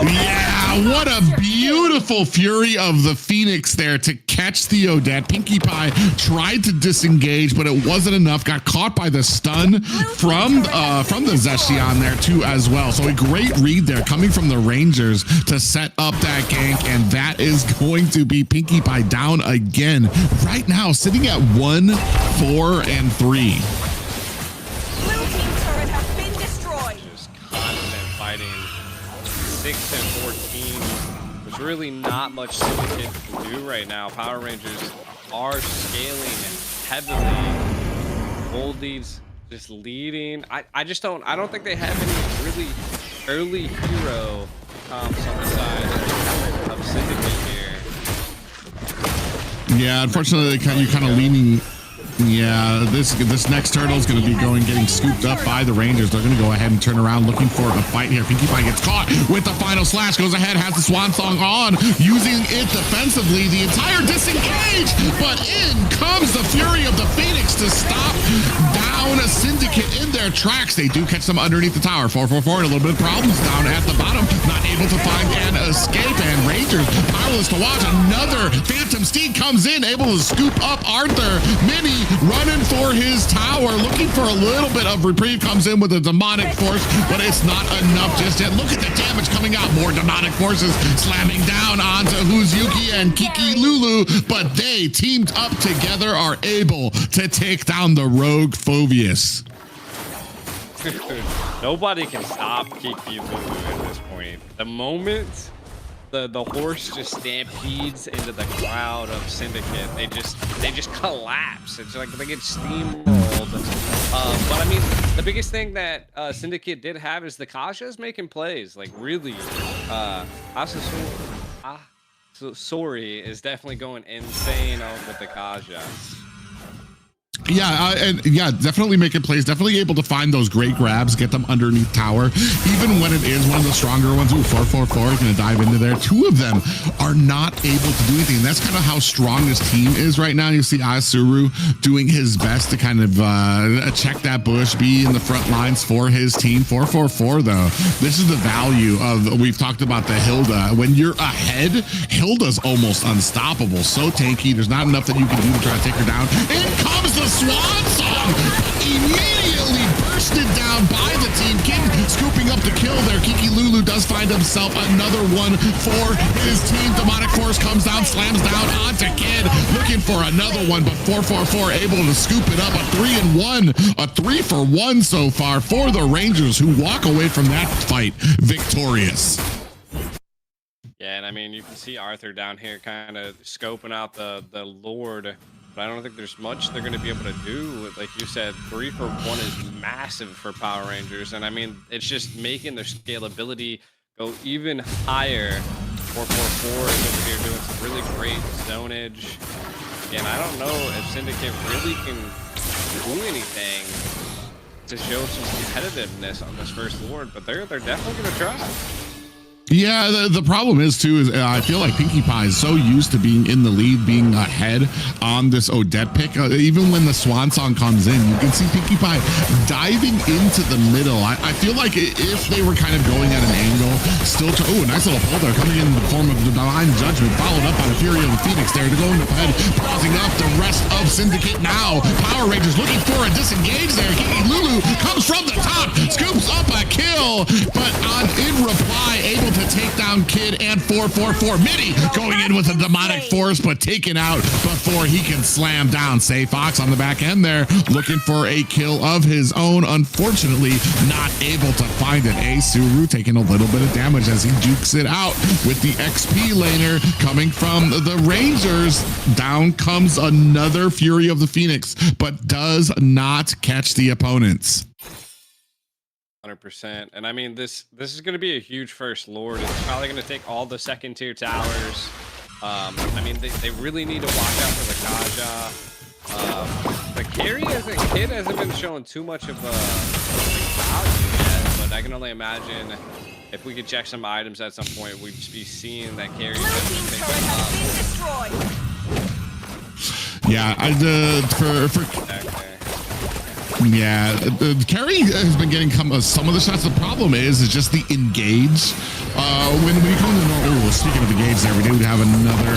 yeah, what a beautiful fury of the Phoenix there to catch the Odette. Pinkie Pie tried to disengage, but it wasn't enough. Got caught by the stun from the Zeshion there too as well. So a great read there coming from the Rangers to set up that gank, and that is going to be Pinkie Pie down again. Right now, sitting at 1-4-3. fighting 6-14, which there's really not much Syndicate can do right now. Power Rangers are scaling heavily. Goldie's just leading. I don't think they have any really early hero comps on the side of Syndicate here. Yeah, unfortunately, you're kind of leaning. Yeah, this next turtle is going to be getting scooped up by the Rangers. They're going to go ahead and turn around looking for a fight here. Pinkie Pie gets caught with the final slash, goes ahead, has the swan song on, using it defensively. The entire disengage, but in comes the Fury of the Phoenix to stop down a Syndicate in their tracks. They do catch them underneath the tower. 444 and a little bit of problems down at the bottom. Not able to find an escape, and Rangers powerless to watch. Another Phantom Steed comes in, able to scoop up Arthur. Mini running for his tower, looking for a little bit of reprieve, comes in with a demonic force, but it's not enough just yet. Look at the damage coming out. More demonic forces slamming down onto Yuki and Kiki Lulu, but they teamed up together, are able to take down the rogue Phoveus. Nobody can stop Kiki Lulu at this point. The moment the horse just stampedes into the crowd of Syndicate, they just collapse. It's like they get steamrolled. But I mean, the biggest thing that Syndicate did have is the Kaja's making plays. Like really, Sori is definitely going insane with the Kaja. Yeah, definitely making plays, definitely able to find those great grabs, get them underneath tower, even when it is one of the stronger ones. Ooh, 444 is going to dive into there. Two of them are not able to do anything. And that's kind of how strong this team is right now. You see Asuru doing his best to kind of check that bush, be in the front lines for his team. 444, though, this is the value of, we've talked about the Hilda. When you're ahead, Hilda's almost unstoppable. So tanky, there's not enough that you can do to try to take her down. In comes the swan song, immediately bursted down by the team. Kid scooping up the kill there. Kiki Lulu does find himself another one for his team. Demonic Force comes down, slams down onto Kid, looking for another one, but 444 able to scoop it up. A 3-1, a 3-for-1 so far for the Rangers, who walk away from that fight victorious. Yeah, and I mean, you can see Arthur down here kind of scoping out the Lord. But I don't think there's much they're going to be able to do. Like you said, 3-for-1 is massive for Power Rangers. And I mean, it's just making their scalability go even higher. 444 is over here doing some really great zonage. And I don't know if Syndicate really can do anything to show some competitiveness on this first Lord, but they're definitely going to try. Yeah, the problem is, too, is I feel like Pinkie Pie is so used to being in the lead, being ahead on this Odette pick. Even when the Swan Song comes in, you can see Pinkie Pie diving into the middle. I feel like if they were kind of going at an angle, still to, oh, a nice little pull there, coming in the form of the Divine Judgment, followed up by the Fury of the Phoenix there to go into ahead, pausing up the rest of Syndicate now. Power Rangers looking for a disengage there. Kiki Lulu comes from the top, scoops up a kill, but in reply, able to take down Kid and 444. Mini going in with a demonic force, but taken out before he can slam down. Say Fox on the back end there, looking for a kill of his own. Unfortunately, not able to find it. Asuru taking a little bit of damage as he jukes it out with the XP laner coming from the Rangers. Down comes another Fury of the Phoenix, but does not catch the opponents. 100%. And I mean, this is going to be a huge first Lord. It's probably going to take all the second tier towers. I mean, they really need to watch out for the Kaja. The carry as a Kid hasn't been showing too much of a value yet, but I can only imagine if we could check some items at some point, we'd just be seeing that carry. Yeah, yeah, Carrie has been getting some of the shots. The problem is just the engage. When you come to normal, speaking of engage there, we do have another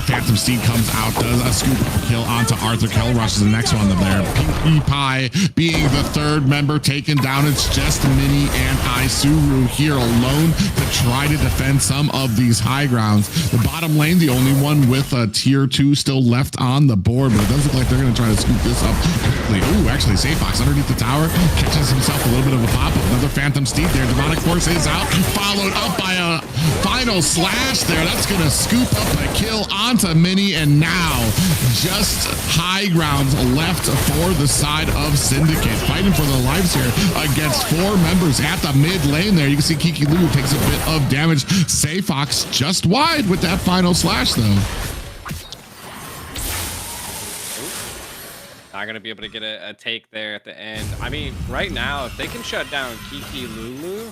Phantom Steed comes out, does a scoop kill onto Arthur. Kell rushes the next one there. Pinkie Pie being the third member taken down. It's just Mini and Isuru here alone to try to defend some of these high grounds. The bottom lane, the only one with a tier 2 still left on the board, but it does look like they're going to try to scoop this up quickly. Ooh, actually, Fox underneath the tower catches himself a little bit of a pop. Another Phantom Steed there. Demonic Force is out, followed up by a final slash there. That's going to scoop up a kill onto Mini, and now just high grounds left for the side of Syndicate, fighting for their lives here against 4 members at the mid lane there. You can see Kiki Lulu takes a bit of damage. Sayfox just wide with that final slash though. Not going to be able to get a take there at the end. I mean, right now, if they can shut down Kiki Lulu,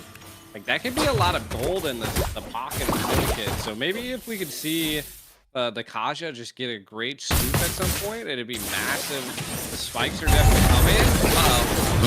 like that could be a lot of gold in the pocket of Syndicate. So maybe if we could see the Kaja just get a great scoop at some point, it'd be massive. The spikes are definitely coming.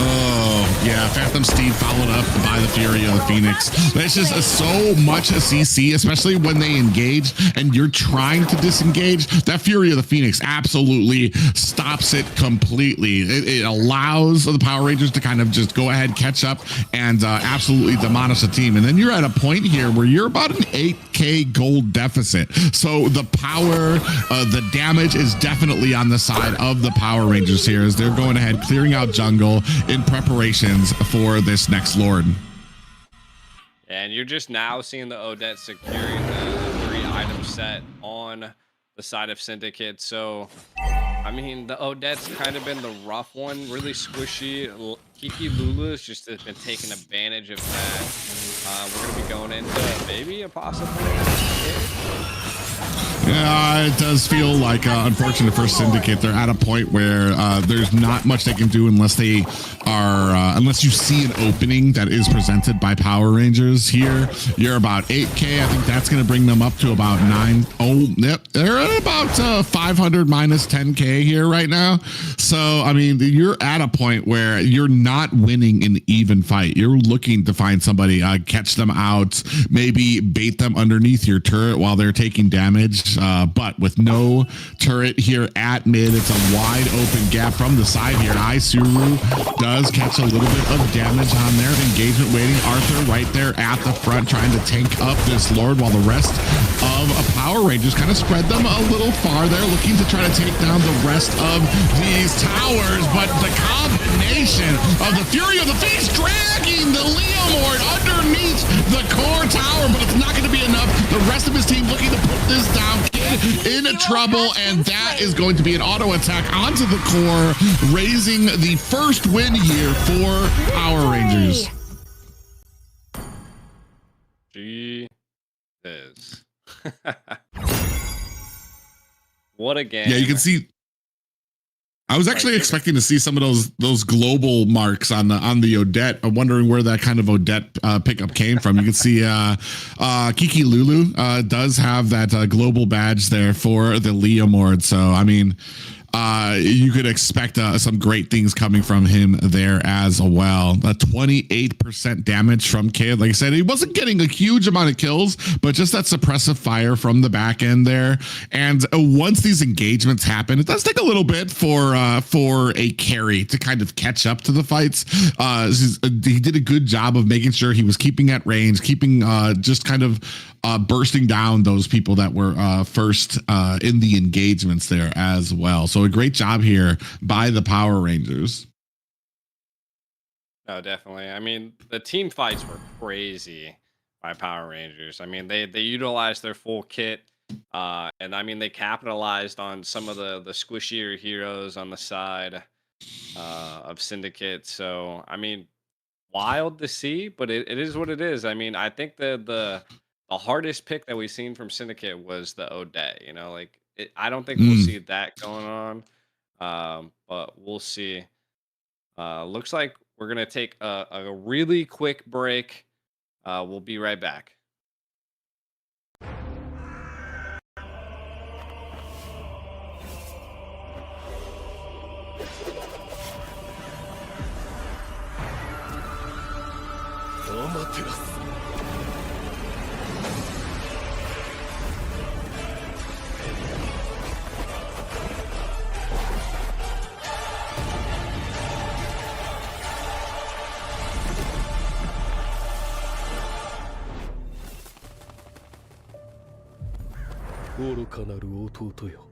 Oh, yeah. Phantom Steed followed up by the Fury of the Phoenix. That's just so much CC, especially when they engage and you're trying to disengage. That Fury of the Phoenix absolutely stops it completely. It allows the Power Rangers to kind of just go ahead, catch up, and absolutely demolish the team. And then you're at a point here where you're about an 8K gold deficit. So the power, the damage is definitely on the side of the Power Rangers here as they're going ahead, clearing out jungle in preparations for this next Lord. And you're just now seeing the Odette securing the 3 item set on the side of Syndicate. So, I mean, the Odette's kind of been the rough one, really squishy. Kiki Lulu has just been taking advantage of that. We're going to be going into maybe a possible Yeah, it does feel like unfortunate for Syndicate. They're at a point where there's not much they can do unless they are, unless you see an opening that is presented by Power Rangers here. You're about 8K. I think that's going to bring them up to about 9. Oh, yep. They're at about 500 minus 10K here right now. So, I mean, you're at a point where you're not winning an even fight. You're looking to find somebody, catch them out, maybe bait them underneath your turret while they're taking damage. But with no turret here at mid, it's a wide open gap from the side here. Isuru does catch a little bit of damage on there. Engagement waiting. Arthur right there at the front trying to tank up this Lord while the rest of Power Rangers kind of spread them a little farther, looking to try to take down the rest of these towers. But the combination of the Fury of the Phoenix dragging the Leomord underneath the core tower, but it's not going to be enough. The rest of his team looking to put this down. Kid in trouble, and that is going to be an auto attack onto the core, raising the first win here for Power Rangers. She is. What a game. Yeah, you can see. I was actually expecting to see some of those global marks on the Odette. I'm wondering where that kind of Odette pickup came from. You can see Kiki Lulu does have that global badge there for the Leomord. So, I mean, you could expect some great things coming from him there as well. 28% damage from Kid. Like I said, he wasn't getting a huge amount of kills, but just that suppressive fire from the back end there. And once these engagements happen, it does take a little bit for a carry to kind of catch up to the fights. He did a good job of making sure he was keeping at range, keeping just kind of bursting down those people that were first in the engagements there as well. So a great job here by the Power Rangers. No, definitely. I mean, the team fights were crazy by Power Rangers. I mean, they utilized their full kit, and I mean, they capitalized on some of the squishier heroes on the side of Syndicate. So, I mean, wild to see, but it is what it is. I mean, I think the hardest pick that we've seen from Syndicate was the Odette. You know, like I don't think we'll see that going on, but we'll see. Looks like we're gonna take a really quick break. We'll be right back.愚かなる弟よ。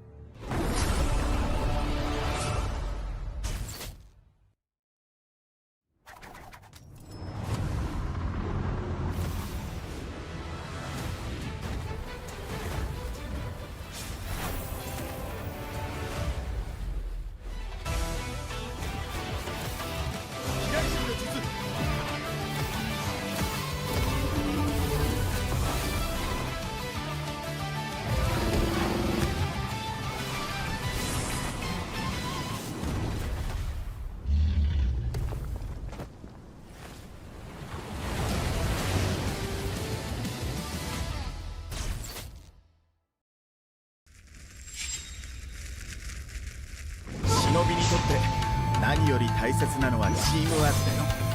って何より大切なのはチームワークだよ。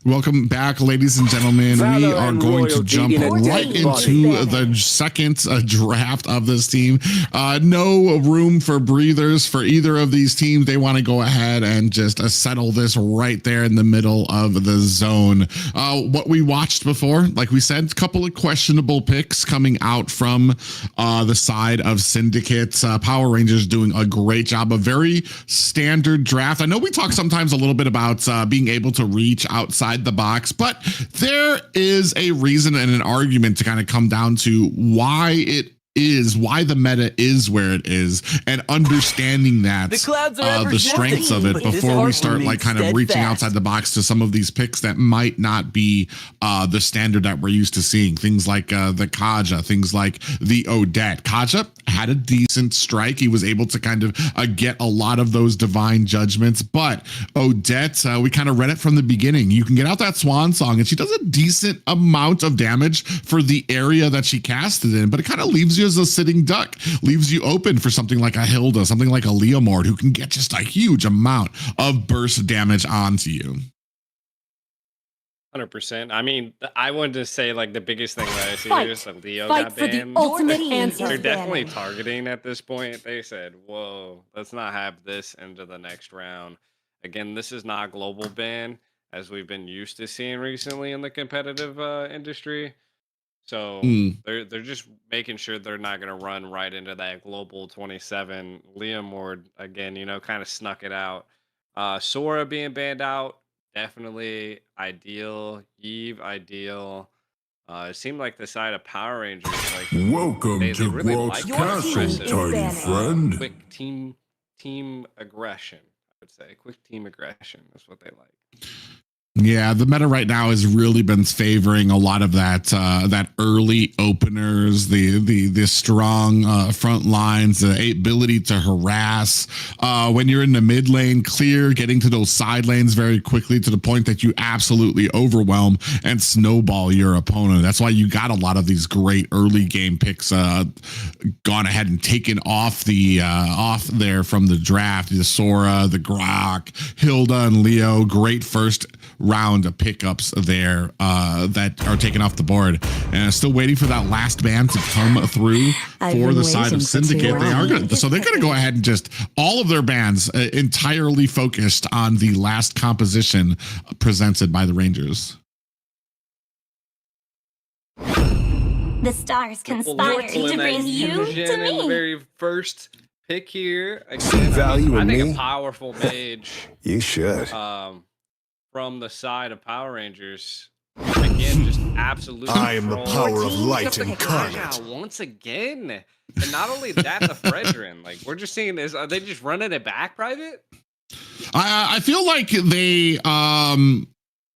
Welcome back, ladies and gentlemen. We Valor are and going to loyalty jump in a right dead body. into the second draft of this team. No room for breathers for either of these teams. They want to go ahead and just settle this right there in the middle of the zone. What we watched before, like we said, a couple of questionable picks coming out from the side of Syndicate. Power Rangers doing a great job. A very standard draft. I know we talk sometimes a little bit about being able to reach outside the box, but there is a reason and an argument to kind of come down to why the meta is where it is, and understanding that The clouds are the strengths of it but this before we heart start like kind of reaching steadfast. outside the box to some of these picks that might not be the standard that we're used to seeing. Things like the Kaja, things like the Odette. Kaja had a decent strike. He was able to kind of get a lot of those divine judgments, but Odette, we kind of read it from the beginning. You can get out that swan song and she does a decent amount of damage for the area that she casted in, but it kind of leaves you as a sitting duck, leaves you open for something like a Hilda, something like a Leomord, who can get just a huge amount of burst damage onto you. 100%. I mean, I wanted to say like the biggest thing that I see here is that Leo Fight got for the banned. ultimate They're answer. definitely targeting at this point. They said, "Whoa, let's not have this into the next round." Again, this is not a global ban as we've been used to seeing recently in the competitive industry. So they're just making sure they're not going to run right into that global 27. Liam Ward again, kind of snuck it out. Sora being banned out, definitely ideal. Eve ideal. It seemed like the side of Power Rangers, like Welcome they to really Grox like Castle, aggressive, tiny friend. quick team aggression. I would say quick team aggression is what they like. Yeah, the meta right now has really been favoring a lot of that early openers, the strong front lines, the ability to harass. When you're in the mid lane, clear, getting to those side lanes very quickly to the point that you absolutely overwhelm and snowball your opponent. That's why you got a lot of these great early game picks gone ahead and taken off there from the draft. The Sora, the Grok, Hilda, and Leo. Great first round of pickups there that are taken off the board, and still waiting for that last ban to come through for the side of Syndicate. They're gonna go ahead and just all of their bans entirely focused on the last composition presented by the Rangers. The stars conspired to Pulling that bring you fusion to in the me. very first pick here. See Again, value I in think me? a powerful mage. You should. From the side of Power Rangers. Again, just absolute I am the control. power of light Just the incarnate. Kaja once again. And not only that, the Fredrin. Like, we're just seeing this. Are they just running it back, Private? I feel like they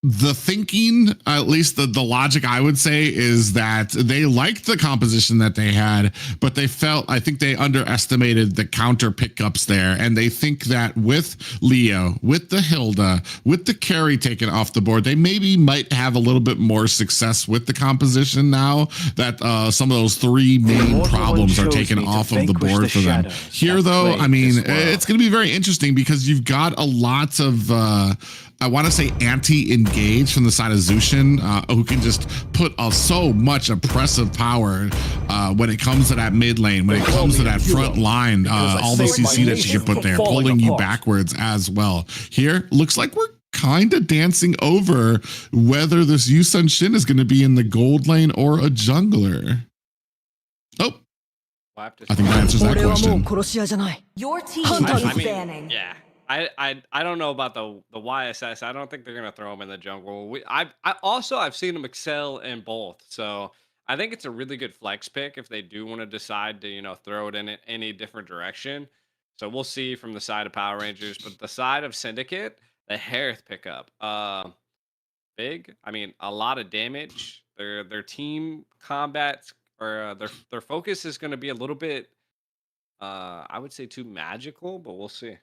the thinking, at least the logic I would say, is that they liked the composition that they had, but I think they underestimated the counter pickups there. And they think that with Leo, with the Hilda, with the carry taken off the board, they maybe might have a little bit more success with the composition now that some of those three main problems are taken off of the board for them. Here, though, I mean, it's going to be very interesting because you've got a lot of I want to say anti-engage from the side of Zushin, who can just put so much oppressive power when it comes to that mid lane, when it comes to that front line, all the CC that she can put there, pulling you backwards as well. Here, looks like we're kind of dancing over whether this Yusun Shin is going to be in the gold lane or a jungler. Oh, I think that answers that question. Your team I is mean, banning. yeah. I don't know about the YSS. I don't think they're gonna throw him in the jungle. I've seen him excel in both, so I think it's a really good flex pick if they do want to decide to throw it in any different direction. So we'll see from the side of Power Rangers, but the side of Syndicate, the Harith pickup. big. I mean, a lot of damage. Their team combat or their focus is going to be a little bit, I would say, too magical, but we'll see.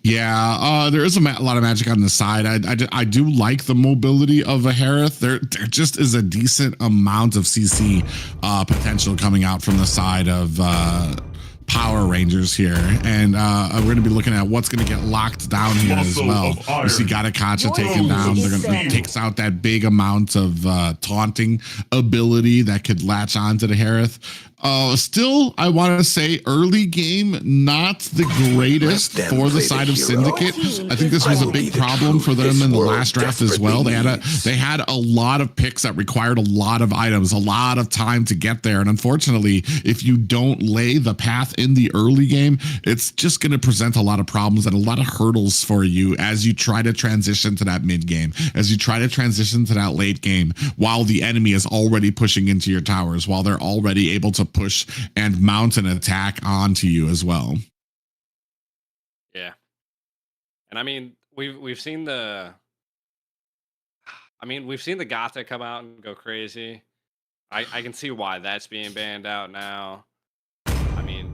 Yeah, there is a lot of magic on the side. I do like the mobility of a Harith. There just is a decent amount of CC potential coming out from the side of Power Rangers here, and we're going to be looking at what's going to get locked down here as well. You see Gatakacha taken down. They're going to takes out that big amount of taunting ability that could latch onto the Harith. Still, I want to say early game, not the greatest for the side of Syndicate. I think this was a big problem for them in the last draft as well. They had a lot of picks that required a lot of items, a lot of time to get there. And unfortunately, if you don't lay the path in the early game, it's just going to present a lot of problems and a lot of hurdles for you as you try to transition to that mid game, as you try to transition to that late game, while the enemy is already pushing into your towers, while they're already able to push and mount an attack onto you as well. Yeah. And I mean, we've seen the Gotha come out and go crazy. I can see why that's being banned out now. I mean,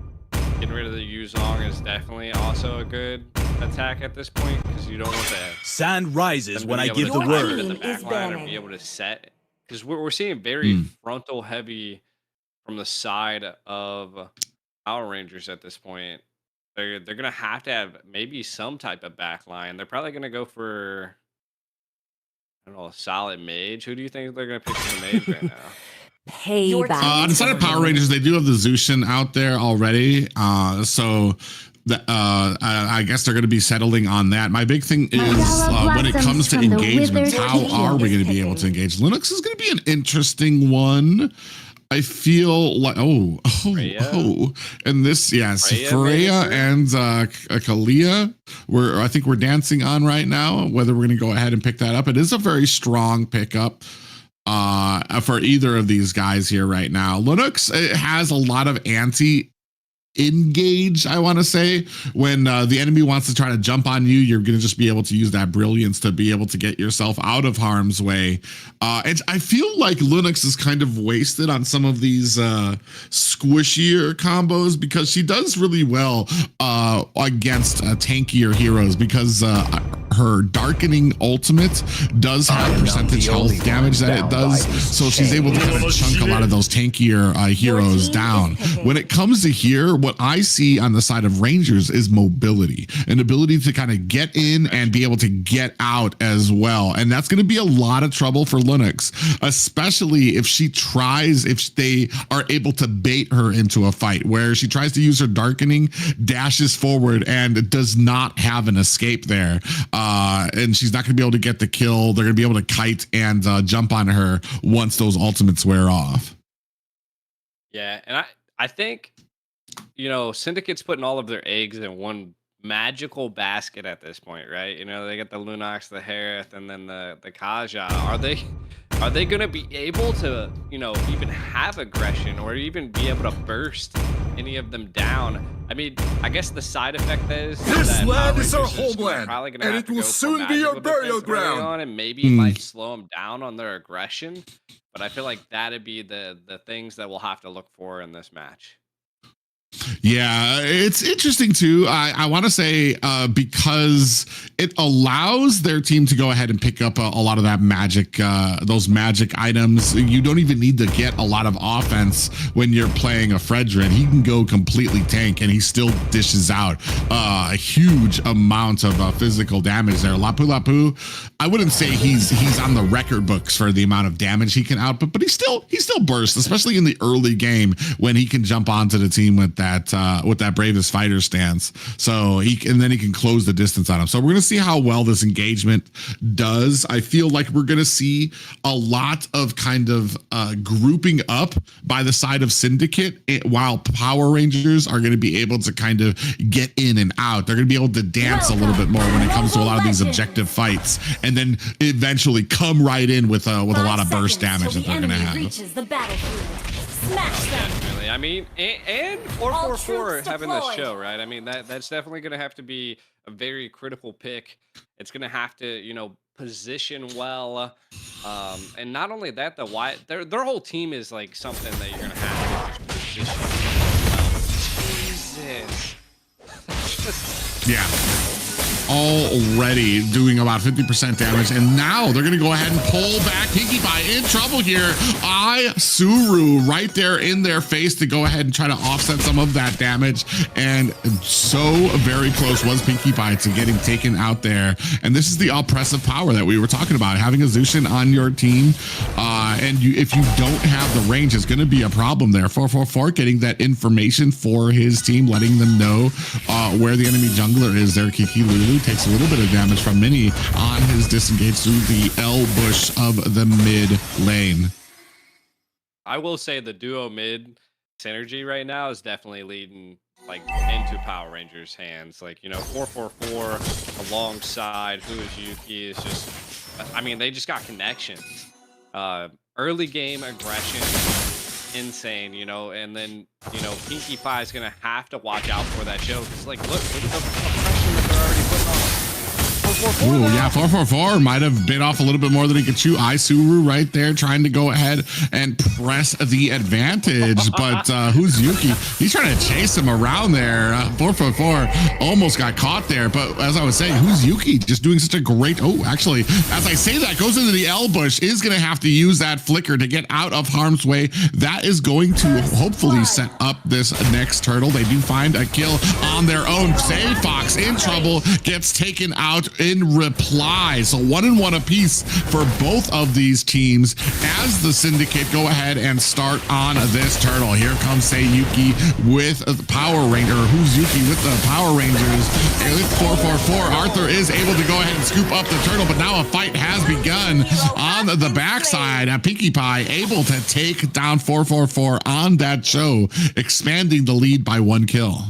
getting rid of the Yuzong is definitely also a good attack at this point, because you don't want the Sun rises when I give the the word. backline or be able to set, because we're seeing very frontal heavy from the side of Power Rangers at this point. They're gonna have to have maybe some type of backline. They're probably gonna go for, I don't know, a solid mage. Who do you think they're gonna pick for the mage right now? Payback. On the side of Power Rangers, they do have the Zushin out there already. So I guess they're going to be settling on that. My big thing is when it comes to engagements, how are we going to be able to engage? Linux is going to be an interesting one. I feel like and this, yes, Freya and Kalia, I think we're dancing on right now. Whether we're going to go ahead and pick that up, it is a very strong pickup for either of these guys here right now. Linux, it has a lot of engage, I want to say. When the enemy wants to try to jump on you, you're going to just be able to use that brilliance to be able to get yourself out of harm's way. And I feel like Linux is kind of wasted on some of these squishier combos, because she does really well against tankier heroes, because her darkening ultimate does have percentage health damage that it does, so she's able to kind of chunk a lot of those tankier heroes down. When it comes to here, what I see on the side of Rangers is mobility, an ability to kind of get in and be able to get out as well. And that's going to be a lot of trouble for Linux, especially if they are able to bait her into a fight where she tries to use her darkening, dashes forward, and does not have an escape there. And she's not going to be able to get the kill. They're going to be able to kite and jump on her once those ultimates wear off. Yeah, and I think, Syndicate's putting all of their eggs in one magical basket at this point, right? They got the Lunox, the Harith, and then the Kaja. Are they going to be able to, even have aggression, or even be able to burst any of them down? I mean, I guess the side effect is This that land Power is our Rangers homeland, probably gonna and have it to will go for soon be your magical burial defense early ground. on, and maybe it might slow them down on their aggression. But I feel like that'd be the things that we'll have to look for in this match. Yeah, it's interesting too. I want to say because it allows their team to go ahead and pick up a lot of that magic, those magic items. You don't even need to get a lot of offense when you're playing a Fredrin. He can go completely tank and he still dishes out a huge amount of physical damage there. Lapu Lapu, I wouldn't say he's on the record books for the amount of damage he can output, but he still bursts, especially in the early game when he can jump onto the team with that bravest fighter stance. So then he can close the distance on him. So we're going to see how well this engagement does. I feel like we're going to see a lot of kind of grouping up by the side of Syndicate, while Power Rangers are going to be able to kind of get in and out. They're going to be able to dance a little bit more when it comes to a lot of these objective fights, and then eventually come right in with a lot of burst damage that they're going to have. Smash them. Definitely. I mean, and 444 troops having this deployed. show, right? I mean, that's definitely going to have to be a very critical pick. It's going to have to, position well. And not only that, their whole team is like something that you're going to have to just position well. Jesus. Yeah. Already doing about 50% damage, and now they're gonna go ahead and pull back. Pinkie Pie in trouble here. Suru right there in their face to go ahead and try to offset some of that damage, and so very close was Pinkie Pie to getting taken out there. And this is the oppressive power that we were talking about, having a Zushin on your team, and if you don't have the range, it's going to be a problem there. 444 getting that information for his team, letting them know where the enemy jungler is there. Kiki Lulu takes a little bit of damage from Mini on his disengage through the L bush of the mid lane. I will say the duo mid synergy right now is definitely leading like into Power Rangers hands. Like, 444 alongside Who is Yuki is just, I mean, they just got connections. Early game aggression, insane, and then, Pinkie Pie is going to have to watch out for that show. Because, like, look at the oppression that they're already putting on. Ooh, yeah, 444 might have bit off a little bit more than he could chew. Suru right there trying to go ahead and press the advantage. But who's Yuki? He's trying to chase him around there. 444 almost got caught there. But as I was saying, who's Yuki? Just doing such a great... Oh, actually, as I say that, goes into the L bush, is going to have to use that flicker to get out of harm's way. That is going to hopefully set up this next turtle. They do find a kill on their own. Say Fox in trouble, gets taken out in reply. So 1-1 apiece for both of these teams as the Syndicate go ahead and start on this turtle. Here comes Seiyuki with the Power Ranger. Who's Yuki with the Power Rangers? And with 444, Arthur is able to go ahead and scoop up the turtle, but now a fight has begun on the backside. Pinkie Pie able to take down 444 on that show, expanding the lead by 1 kill.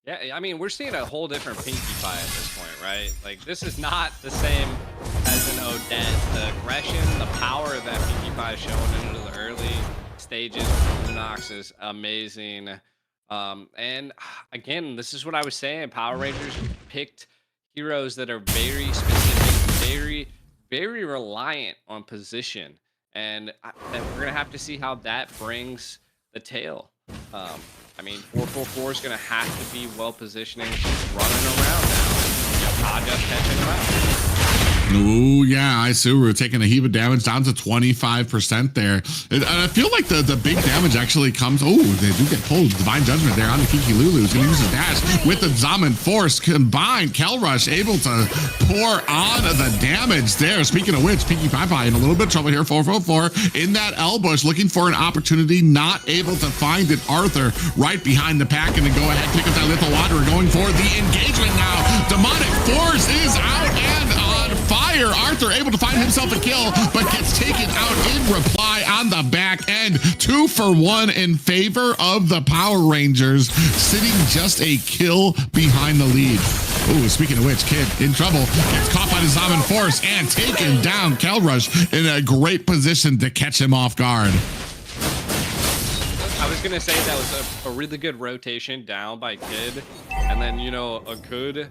Yeah, I mean, we're seeing a whole different Pinkie Pie at this point, right? Like, this is not the same as an Odette. The aggression, the power that Pinkie Pie is showing into the early stages with Lunox is amazing. And again, this is what I was saying. Power Rangers picked heroes that are very specific, very, very reliant on position. And we're going to have to see how that brings the tail. I mean, 444 is going to have to be well positioning, running around now. Kaja's catching him out. Ooh, yeah, Suru taking a heap of damage down to 25% there. And I feel like the big damage actually comes. Oh, they do get pulled. Divine Judgment there on the Kiki Lulu. He's going to use his dash with the Zaman Force combined. Kel Rush able to pour on the damage there. Speaking of which, Pinkie Pie in a little bit of trouble here. 444 in that L bush looking for an opportunity, not able to find it. Arthur right behind the pack and to go ahead pick up that Little Wanderer, going for the engagement now. Demonic Force is out and on fire. Arthur able to find himself a kill, but gets taken out in reply on the back end. 2 for 1 in favor of the Power Rangers, sitting just a kill behind the lead. Oh, speaking of which, Kid in trouble, gets caught by the Zaman Force and taken down. Kel Rush in a great position to catch him off guard. I was gonna say that was a really good rotation down by Kid, and then a good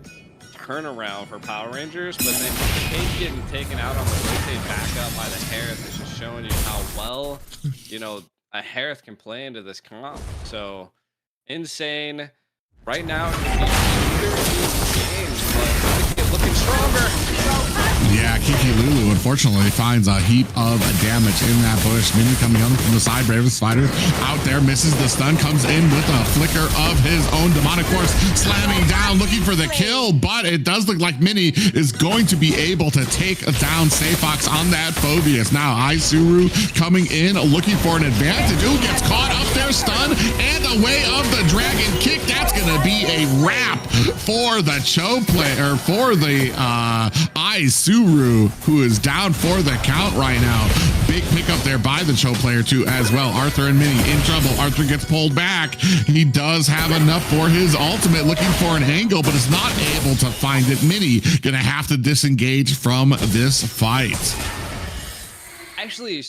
turnaround for Power Rangers, but then Kid getting taken out on the rotate back up by the Harith is just showing you how well a Harith can play into this comp. So insane. Right now, games, but looking stronger. Yeah, Kiki Lulu unfortunately finds a heap of damage in that bush. Mini coming on from the side. Brave Spider out there, misses the stun, comes in with a flicker of his own Demonic Force, slamming down, looking for the kill, but it does look like Mini is going to be able to take down Sayfox on that Phobius. Now, Suru coming in, looking for an advantage. Ooh, gets caught up there, stun, and the way of the Dragon Kick. That's going to be a wrap for the Cho player, for the Suru, who is down for the count right now. Big pickup there by the Cho player too as well. Arthur and Mini in trouble. Arthur gets pulled back. He does have enough for his ultimate, looking for an angle, but is not able to find it. Mini gonna have to disengage from this fight. actually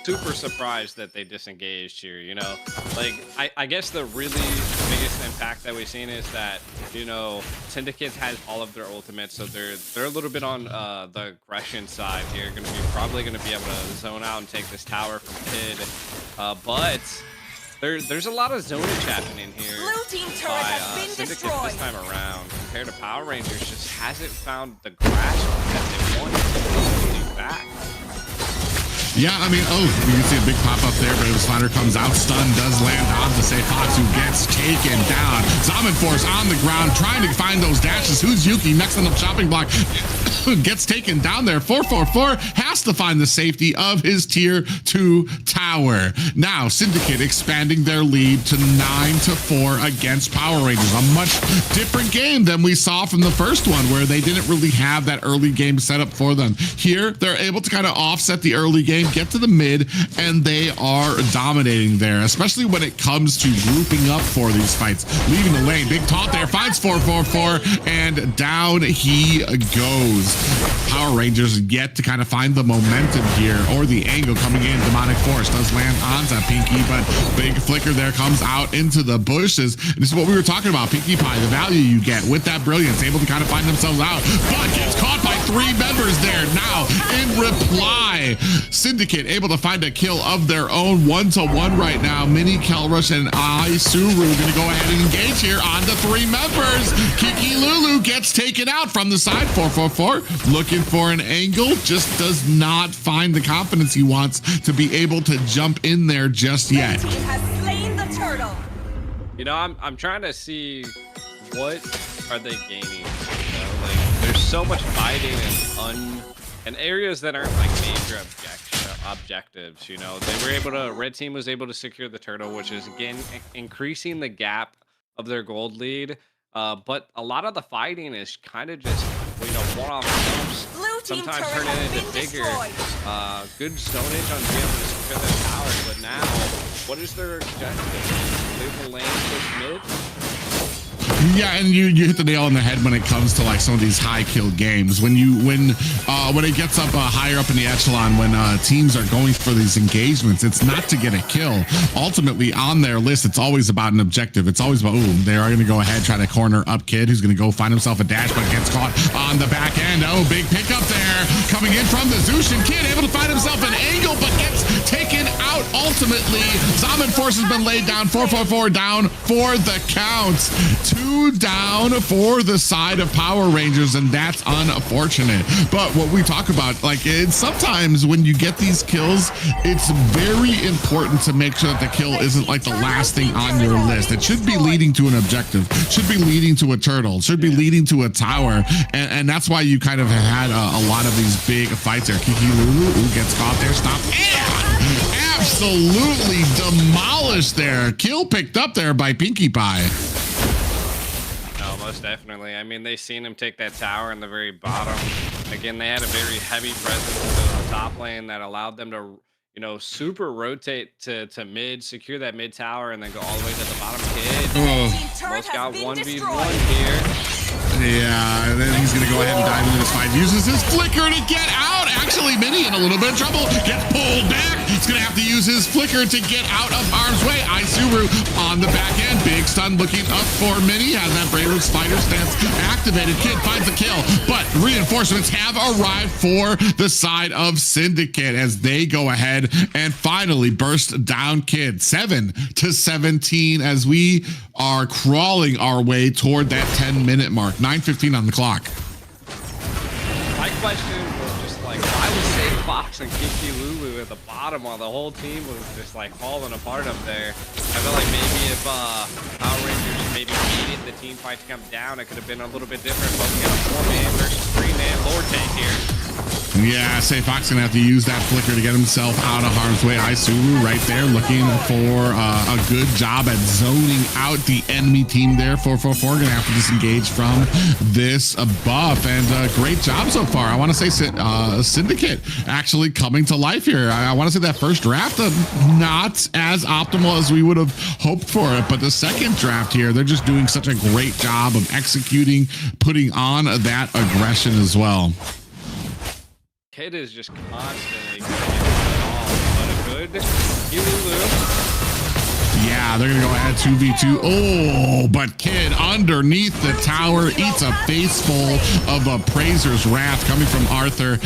super surprised that they disengaged here, you know? Like, I guess the really biggest impact that we've seen is that, you know, Syndicate has all of their ultimates, so they're a little bit on the aggression side here. Probably gonna be able to zone out and take this tower from Kid. But there's a lot of zonage happening here by Syndicate this time around. Compared to Power Rangers, just hasn't found the grasp that they want to back. Yeah, I mean, oh, you can see a big pop up there, but the slider comes out, stun does land on the Say Fox, who gets taken down. Zombie Force on the ground, trying to find those dashes. Who's Yuki next on the chopping block? Gets taken down there. 444 has to find the safety of his tier 2 tower. Now, Syndicate expanding their lead to 9-4 against Power Rangers. A much different game than we saw from the first one, where they didn't really have that early game set up for them. Here, they're able to kind of offset the early game, get to the mid, and they are dominating there, especially when it comes to grouping up for these fights. Leaving the lane, big taunt there, finds 444, and down he goes. Power Rangers yet to kind of find the momentum here, or the angle coming in. Demonic Force does land onto Pinkie, but big flicker there comes out into the bushes. And this is what we were talking about, Pinkie Pie, the value you get with that brilliance, able to kind of find themselves out, but gets caught by 3 members there. Now, in reply, Syndicate able to find a kill of their own, 1-1 right now. Mini Kelrush and Isuru gonna go ahead and engage here on the 3 members. Kiki Lulu gets taken out from the side. 444 looking for an angle, just does not find the confidence he wants to be able to jump in there just yet. Has slain the turtle. You know, I'm trying to see what are they gaining. You know, like, there's so much fighting and areas that aren't like major objectives. You know, they were able to. Red team was able to secure the turtle, which is again increasing the gap of their gold lead. But a lot of the fighting is kind of just, you know, one-off jumps. Sometimes turn it into bigger. Good zonage on being able to secure the towers, but now, what is their objective? Leave the lane push mid? Yeah, and you hit the nail on the head when it comes to like some of these high kill games. When it gets up higher up in the echelon, when teams are going for these engagements, it's not to get a kill. Ultimately, on their list, it's always about an objective. It's always about, ooh, they are going to go ahead, try to corner up Kid, who's going to go find himself a dash, but gets caught on the back end. Oh, big pickup there, coming in from the Zushin. Kid able to find himself an angle, but gets taken out ultimately. Zombie Force has been laid down. 444 down for the count. 2 down for the side of Power Rangers, and that's unfortunate. But what we talk about, like, it's sometimes when you get these kills, it's very important to make sure that the kill isn't like the last thing on your list. It should be leading to an objective, should be leading to a turtle, should be leading to a tower, and that's why you kind of had a lot of these big fights there. Kiki Lulu gets caught there, stopped, and absolutely demolished there. Kill picked up there by Pinkie Pie. Most definitely. I mean, they seen him take that tower in the very bottom. Again, they had a very heavy presence in the top lane that allowed them to, you know, super rotate to mid, secure that mid tower, and then go all the way to the bottom. Kid almost got 1v1 here. Yeah, and then he's going to go ahead and dive into this fight. Uses his flicker to get out. Actually, Mini in a little bit of trouble. Gets pulled back. He's going to have to use his flicker to get out of harm's way. Isuru on the back end. Big stun looking up for Mini. Has that Brave Spider stance activated. Kid finds the kill, but reinforcements have arrived for the side of Syndicate as they go ahead and finally burst down Kid. 7-17 as we are crawling our way toward that 10-minute mark. 9:15 on the clock. My question was just like, why was Say Fox and Kiki Lulu at the bottom while the whole team was just like falling apart up there? I feel like maybe if Power Rangers maybe needed the team fight to come down, it could have been a little bit different. But we got a 4-man versus 3-man Lord Tank here. Yeah, Say Fox gonna have to use that flicker to get himself out of harm's way. Isuru right there looking for a good job at zoning out the enemy team there. 444 gonna have to disengage from this buff, and great job so far. I want to say Syndicate actually coming to life here. I want to say that first draft not as optimal as we would have hoped for it, but the second draft here, they're just doing such a great job of executing, putting on that aggression as well. Kid is just constantly Good. Lulu. Yeah, they're gonna go ahead 2v2. Oh, but Kid underneath the tower eats a face full of a Praiser's Wrath coming from Arthur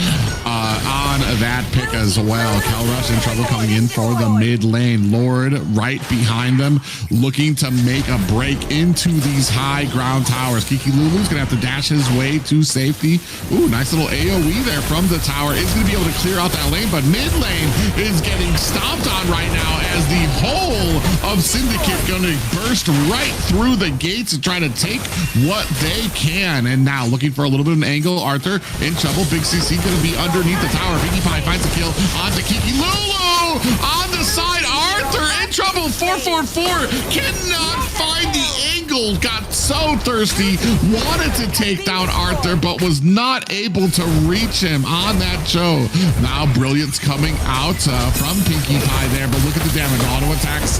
on that pick as well. Kelrush in trouble coming in for the mid lane. Lord right behind them, looking to make a break into these high ground towers. Kiki Lulu's gonna have to dash his way to safety. Ooh, nice little AoE there from the tower. Is gonna be able to clear out that lane, but mid lane is getting stomped on right now as the whole of Syndicate gonna burst right through the gates and try to take what they can. And now looking for a little bit of an angle. Arthur in trouble. Big CC gonna be underneath the tower. Pinkie Pie finds a kill onto Kiki Lulu on the side. Arthur in trouble. 444 cannot find the angle. Got so thirsty, wanted to take down Arthur, but was not able to reach him on that show. Now Brilliance coming out from Pinkie Pie there, but look at the damage. Auto attacks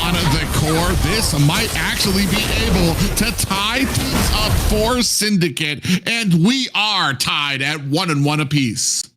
on the core. This might actually be able to tie things up for Syndicate, and we are tied at 1-1 apiece.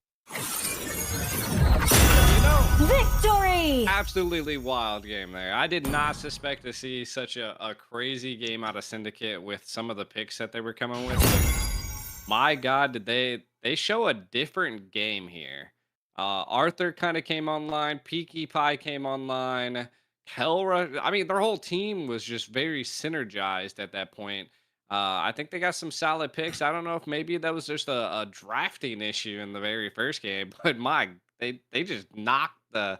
Victory! Absolutely wild game there. I did not suspect to see such a crazy game out of Syndicate with some of the picks that they were coming with. My God, did they show a different game here. Arthur kind of came online. Pinkie Pie came online. Kelra, I mean, their whole team was just very synergized at that point. I think they got some solid picks. I don't know if maybe that was just a drafting issue in the very first game, but they just knocked the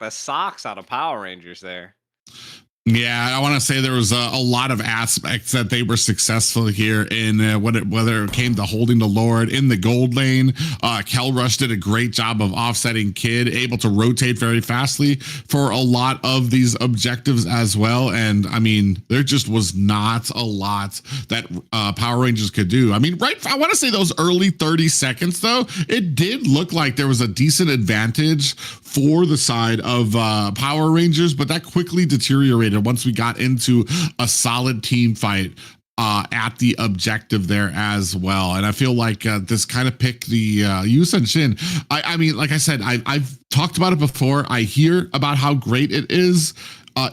socks out of Power Rangers there. Yeah, I want to say there was a lot of aspects that they were successful here in whether it came to holding the Lord in the gold lane. Kelrush did a great job of offsetting Kid, able to rotate very fastly for a lot of these objectives as well. And I mean, there just was not a lot that Power Rangers could do. I mean, right, I want to say those early 30 seconds though, it did look like there was a decent advantage for the side of Power Rangers, but that quickly deteriorated once we got into a solid team fight at the objective there as well. And I feel like this kind of pick the Yusen Shin. I mean, like I said, I've talked about it before. I hear about how great it is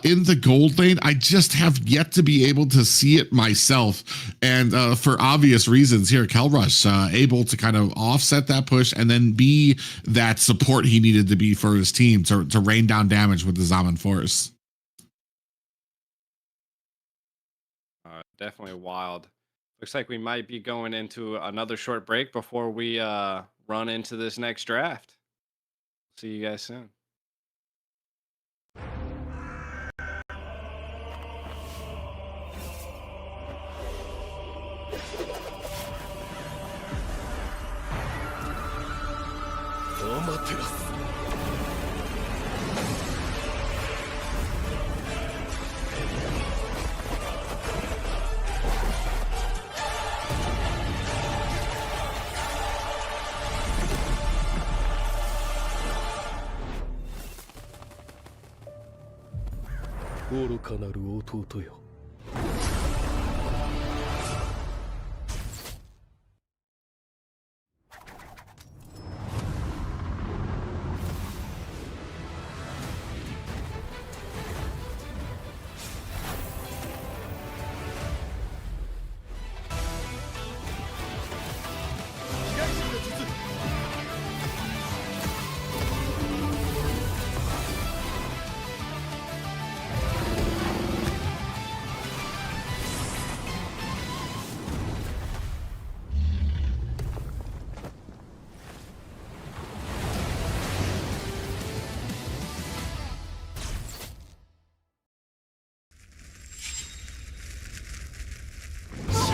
in the gold lane. I just have yet to be able to see it myself. And for obvious reasons here, Kelrush able to kind of offset that push and then be that support he needed to be for his team to rain down damage with the Zaman Force. Definitely wild. Looks like we might be going into another short break before we run into this next draft. See you guys soon.愚かなる弟よ。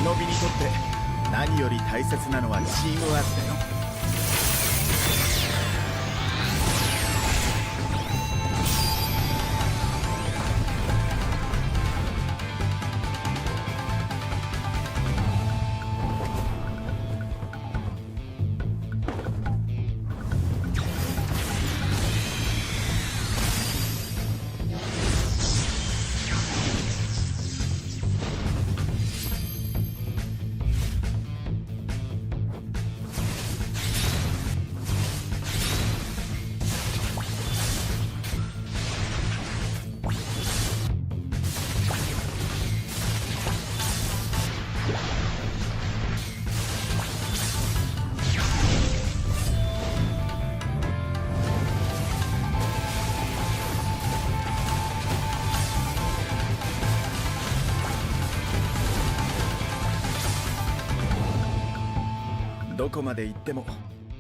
忍びにとって何より大切なのはチームワークだよ。どこまで行っても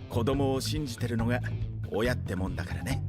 子供を信じてるのが親ってもんだからね。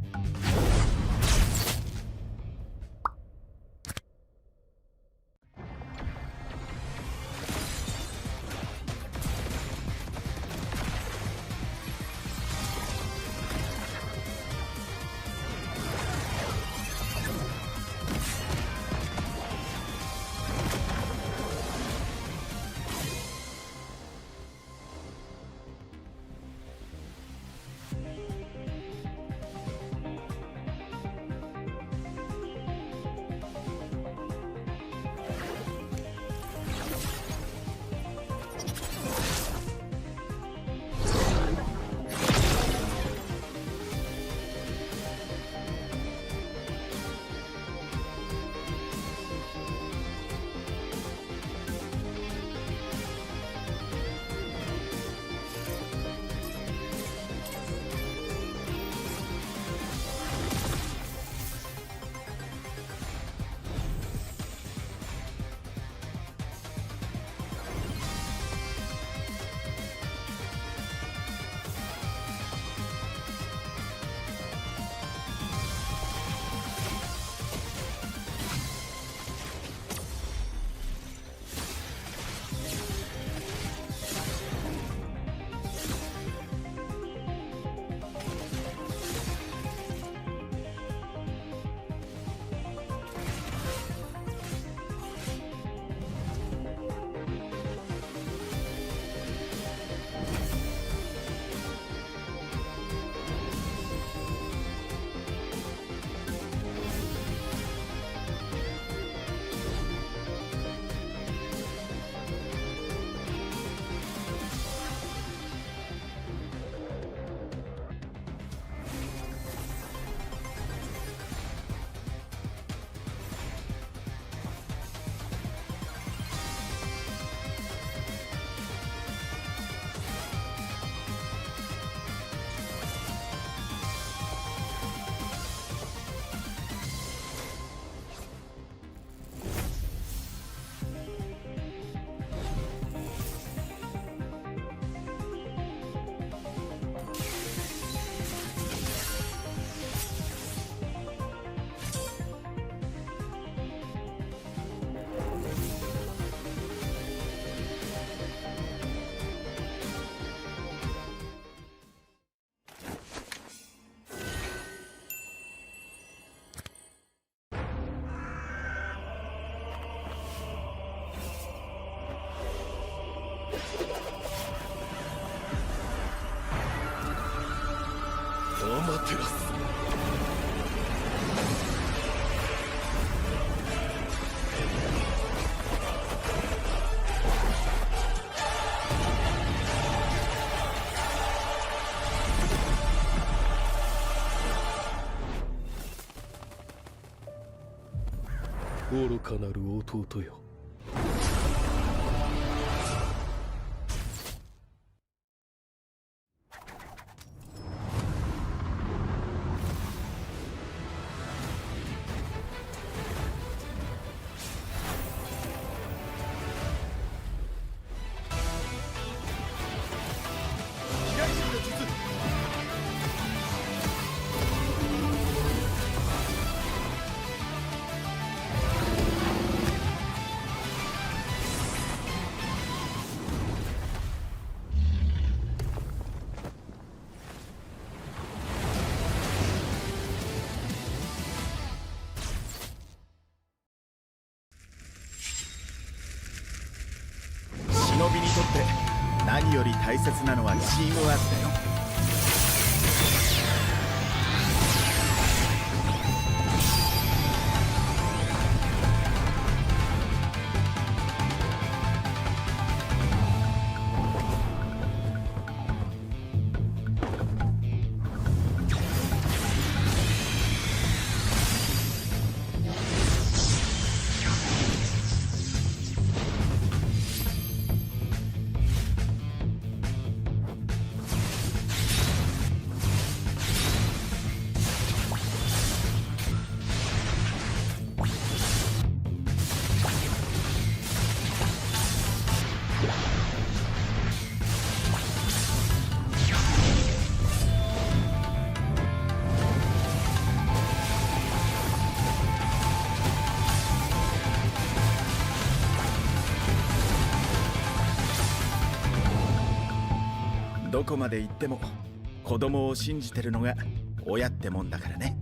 アマテラス。愚かなる弟よ。忍びにとって何より大切なのはチームワークだよ。どこまで行っても子供を信じてるのが親ってもんだからね。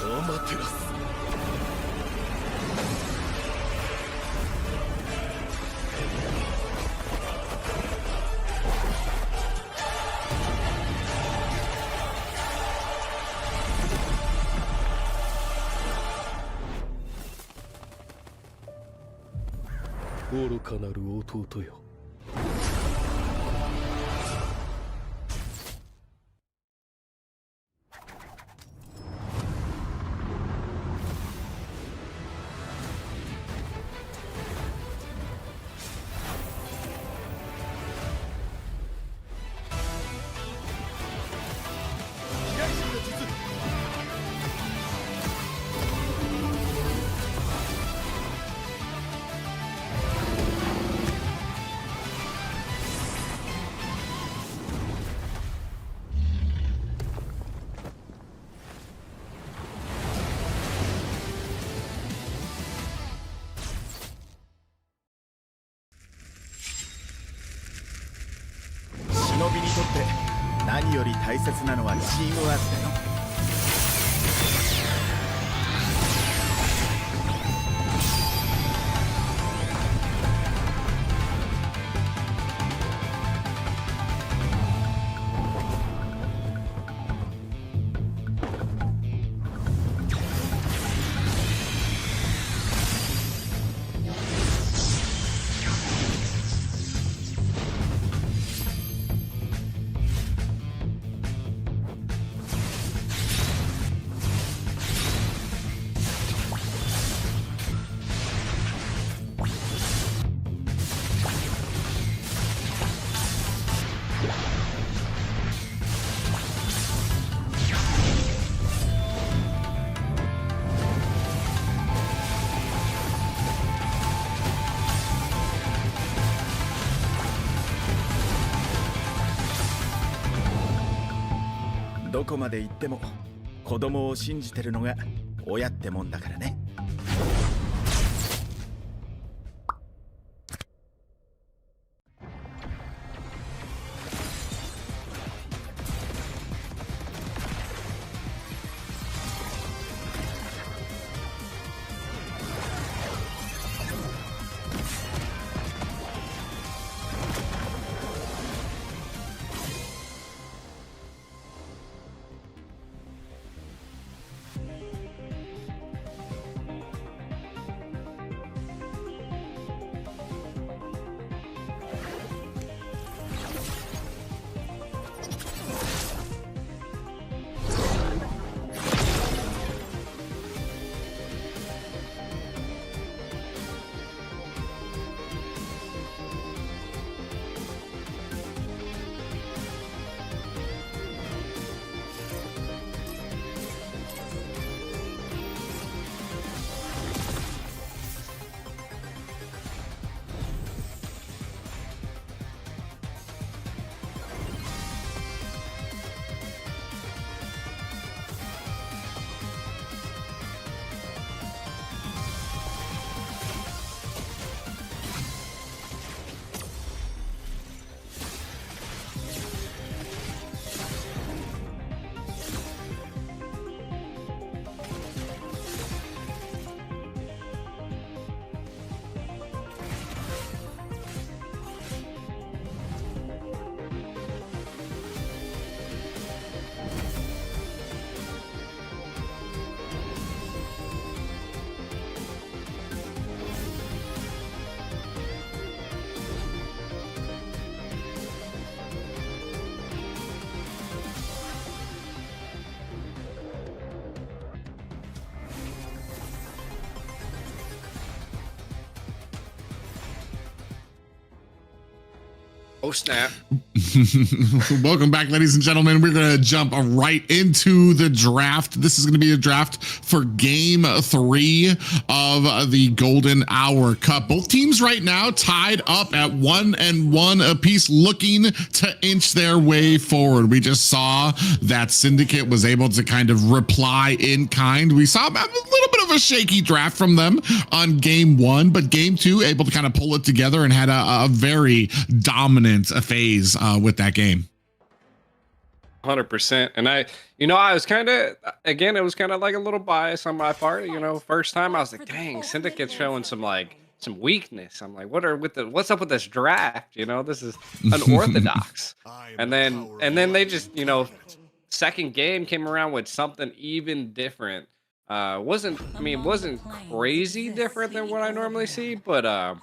アマテラス。愚かなる弟よ。忍びにとって何より大切なのはチームワークだよ。どこまで行っても子供を信じてるのが親ってもんだからね。Oh snap. Welcome back, ladies and gentlemen. We're going to jump right into the draft. This is going to be a draft for game 3 of the Golden Hour Cup. Both teams right now tied up at 1-1 apiece, looking to inch their way forward. We just saw that Syndicate was able to kind of reply in kind. We saw a little bit of a shaky draft from them on game 1, but game 2 able to kind of pull it together and had a very dominant phase with that game. 100%. And I was kind of, again, it was kind of like a little bias on my part. First time I was like, dang, Syndicate's showing some weakness. I'm like, what's up with this draft? This is unorthodox. and then they just, second game came around with something even different. Wasn't crazy different than what I normally see, but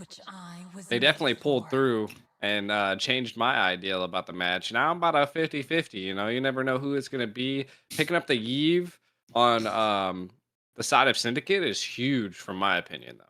they definitely pulled through and changed my ideal about the match. Now I'm about a 50-50. You never know who it's going to be. Picking up the Yve on the side of Syndicate is huge, from my opinion, though.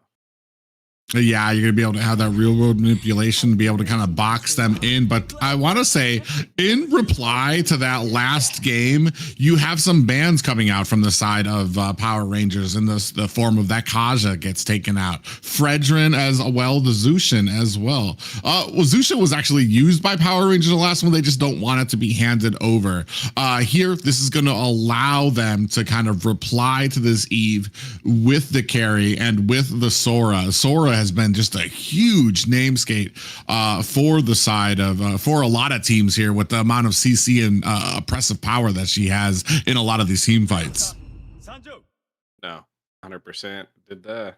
Yeah, you're going to be able to have that real world manipulation, be able to kind of box them in. But I want to say, in reply to that last game, you have some bans coming out from the side of Power Rangers in the form of that Kaja gets taken out. Fredrin as well, the Zushin as well. Zushin was actually used by Power Rangers in the last one. They just don't want it to be handed over. Here, this is going to allow them to kind of reply to this Eve with the carry and with the Sora. Sora has been just a huge namescape for the side of for a lot of teams here, with the amount of CC and oppressive power that she has in a lot of these team fights. No, 100%. Did the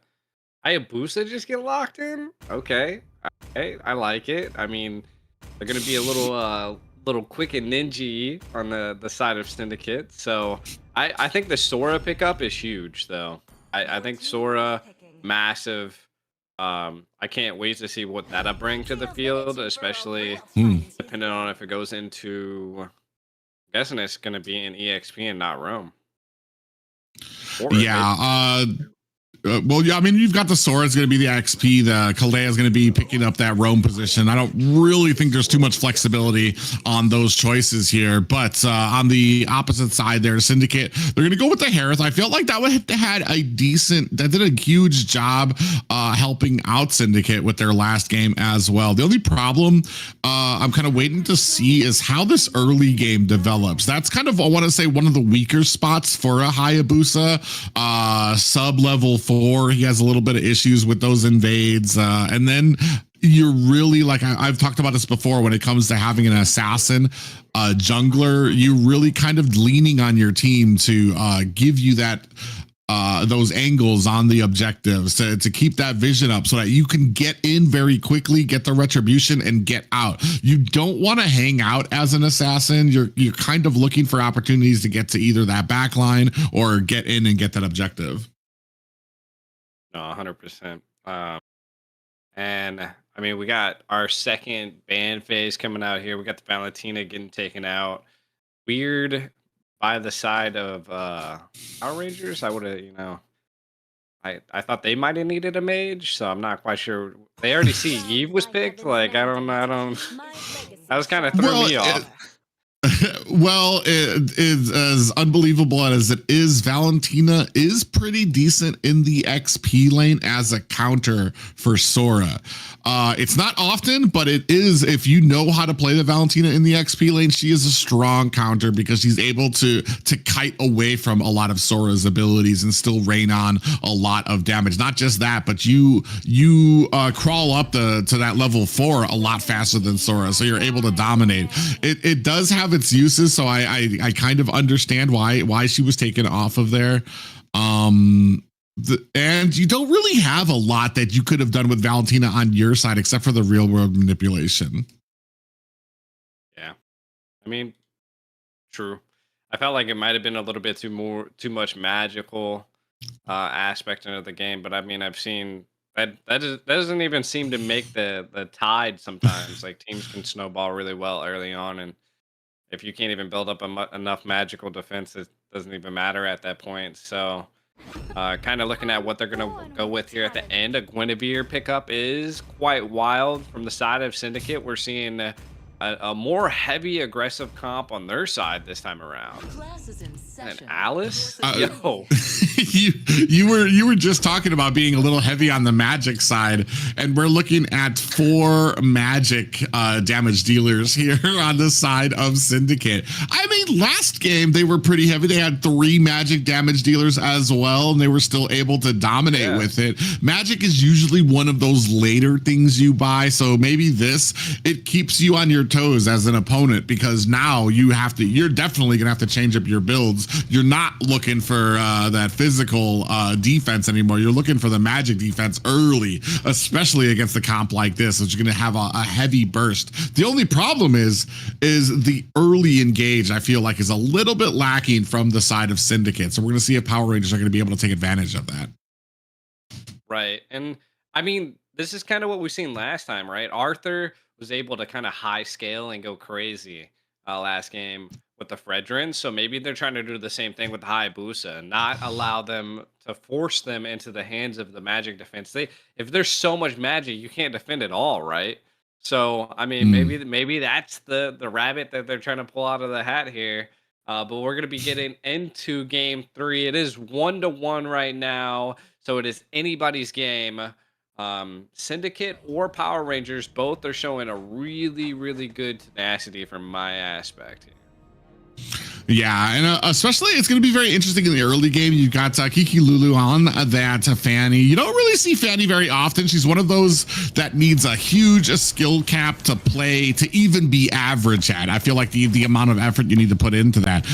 Hayabusa just get locked in? Okay, I like it. I mean, they're gonna be a little quick and ninja on the side of Syndicate. So I think the Sora pickup is huge, though. I think Sora, massive. I can't wait to see what that'll bring to the field, especially depending on if it goes into. I'm guessing it's going to be in EXP and not Rome. Yeah. Well, yeah, I mean, you've got the Sora is going to be the XP. The Kalea is going to be picking up that roam position. I don't really think there's too much flexibility on those choices here. But on the opposite side there, Syndicate, they're going to go with the Harris. I felt like that did a huge job helping out Syndicate with their last game as well. The only problem I'm kind of waiting to see is how this early game develops. That's kind of, I want to say, one of the weaker spots for a Hayabusa. Sub level 4, he has a little bit of issues with those invades, and then you're really like I've talked about this before when it comes to having an assassin jungler, you really kind of leaning on your team to give you that those angles on the objectives to keep that vision up so that you can get in very quickly, get the retribution, and get out. You don't want to hang out as an assassin. You're kind of looking for opportunities to get to either that back line or get in and get that objective. No, 100%. And I mean, we got our second ban phase coming out here. We got the Valentina getting taken out. Weird by the side of Power Rangers. I would have, I thought they might have needed a mage, so I'm not quite sure. They already see Eve was picked. Like, I don't. That was kind of threw me off. Well, it is as unbelievable as it is. Valentina is pretty decent in the XP lane as a counter for Sora. It's not often, but it is. If you know how to play the Valentina in the XP lane, she is a strong counter because she's able to kite away from a lot of Sora's abilities and still rain on a lot of damage. Not just that, but you crawl up to that level 4 a lot faster than Sora, so you're able to dominate. It does have its uses, so I kind of understand why she was taken off of there. And you don't really have a lot that you could have done with Valentina on your side except for the real world manipulation. Yeah, I mean, true. I felt like it might have been a little bit too much magical aspect into the game, but I mean, I've seen that doesn't even seem to make the tide sometimes. Like, teams can snowball really well early on, and if you can't even build up enough magical defense, it doesn't even matter at that point. So kind of looking at what they're going to go with here at the end, a Guinevere pickup is quite wild. From the side of Syndicate, we're seeing a more heavy aggressive comp on their side this time around. And Alice? Yo. you were just talking about being a little heavy on the magic side, and we're looking at 4 magic damage dealers here on the side of Syndicate. I mean, last game they were pretty heavy. They had 3 magic damage dealers as well, and they were still able to dominate with it. Magic is usually one of those later things you buy, so maybe it keeps you on your toes as an opponent, because now you're definitely gonna have to change up your builds. You're not looking for that physical defense anymore. You're looking for the magic defense early, especially against a comp like this, which you're gonna have a heavy burst. The only problem is the early engage, I feel like, is a little bit lacking from the side of Syndicate. So we're gonna see if Power Rangers are gonna be able to take advantage of that. Right. And I mean, this is kind of what we've seen last time, right? Arthur was able to kind of high scale and go crazy last game with the Fredrin. So maybe they're trying to do the same thing with the Hayabusa, not allow them to force them into the hands of the magic defense. If there's so much magic, you can't defend it all, right? So I mean, maybe that's the rabbit that they're trying to pull out of the hat here. But we're gonna be getting into game 3. It is 1-1 right now, so it is anybody's game. Syndicate or Power Rangers, both are showing a really, really good tenacity from my aspect here. Yeah, and especially it's going to be very interesting in the early game. You've got Kiki Lulu on that Fanny. You don't really see Fanny very often. She's one of those that needs a huge skill cap to play to even be average at. I feel like the amount of effort you need to put into that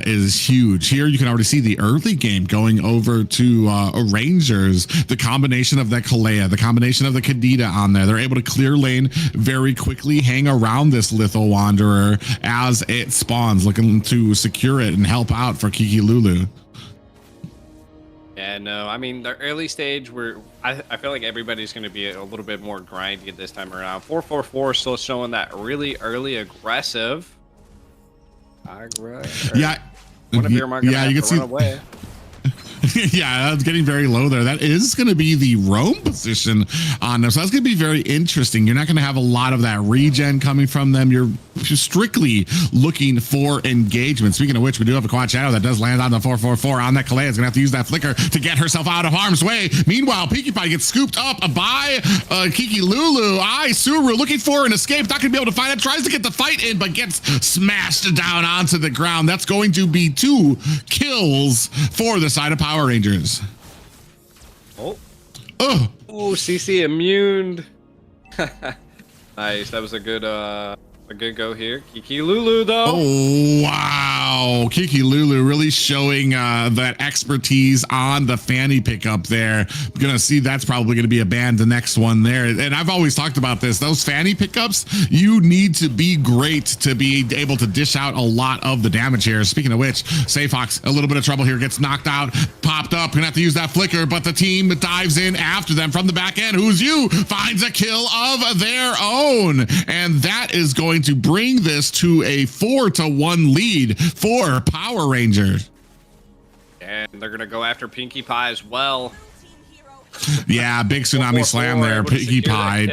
is huge. Here you can already see the early game going over to Rangers. The combination of that Kalea, the combination of the Kadita on there. They're able to clear lane very quickly, hang around this Litho Wanderer as it spawns, looking to secure it and help out for Kiki Lulu. Yeah, no, I mean, the early stage, I feel like everybody's going to be a little bit more grindy this time around. 444 still showing that really early aggressive. Yeah, One of you can see run away. Yeah, that's getting very low there. That is going to be the roam position on them. So that's going to be very interesting. You're not going to have a lot of that regen coming from them. You're strictly looking for engagement. Speaking of which, we do have a quad shadow that does land on the 444 on that Kalea. Is going to have to use that flicker to get herself out of harm's way. Meanwhile, Pinkie Pie gets scooped up by Kiki Lulu. Suru looking for an escape. Not going to be able to find it. Tries to get the fight in, but gets smashed down onto the ground. That's going to be 2 kills for the side of Power Rangers. Oh. Ooh, CC immune. Nice. That was a good go here. Kiki Lulu though. Oh wow, Kiki Lulu really showing that expertise on the fanny pickup there. I'm gonna see that's probably gonna be a ban the next one there. And I've always talked about this. Those fanny pickups, you need to be great to be able to dish out a lot of the damage here. Speaking of which, Sayfox a little bit of trouble here, gets knocked out, popped up, gonna have to use that flicker, but the team dives in after them from the back end. Who's you? Finds a kill of their own, and that is going to bring this to a 4-1 lead for Power Rangers. And they're going to go after Pinkie Pie as well. Yeah, big tsunami slam there. Pinkie Pie.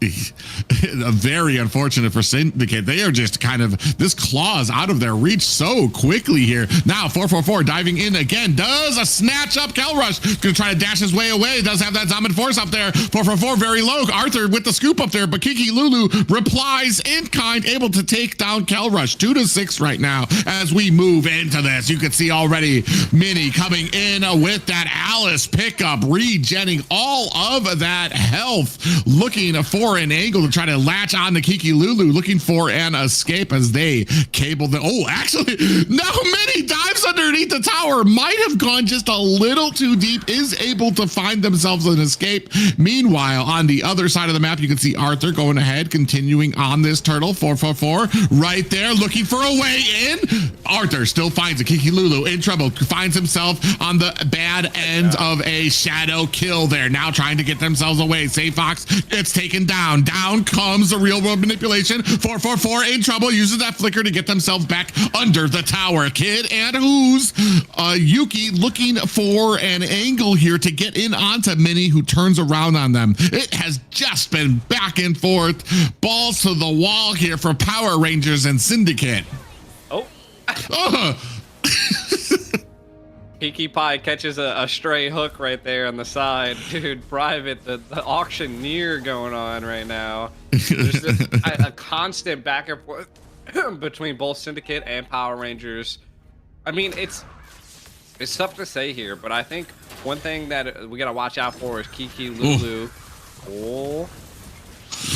Very unfortunate for Syndicate. They are just kind of, this claws out of their reach so quickly here. Now 444 diving in again, does a snatch up. Kelrush gonna try to dash his way away, does have that Zombie Force up there. 444 very low. Arthur with the scoop up there, but Kiki Lulu replies in kind, able to take down Kelrush. 2-6 right now as we move into this. You can see already Minnie coming in with that Alice pickup, regenning all of that health, looking for an angle to try to latch on to Kiki Lulu, looking for an escape as they cable the, oh, actually, now Minnie dives underneath the tower, might have gone just a little too deep, is able to find themselves an escape. Meanwhile, on the other side of the map, you can see Arthur going ahead, continuing on this turtle, 444, right there, looking for a way in. Arthur still finds a Kiki Lulu in trouble, finds himself on the bad end of a shadow kill there, now trying to get themselves away. Sayfox gets taken down. Down comes the real world manipulation. 444 in trouble, uses that flicker to get themselves back under the tower. Kid and who's Yuki looking for an angle here to get in onto Minnie, who turns around on them. It has just been back and forth, balls to the wall here for Power Rangers and Syndicate. Oh. Pinkie Pie catches a stray hook right there on the side. Dude, Private, the auctioneer going on right now. There's a constant back and forth between both Syndicate and Power Rangers. I mean, it's tough to say here, but I think one thing that we got to watch out for is Kiki Lulu. Oh.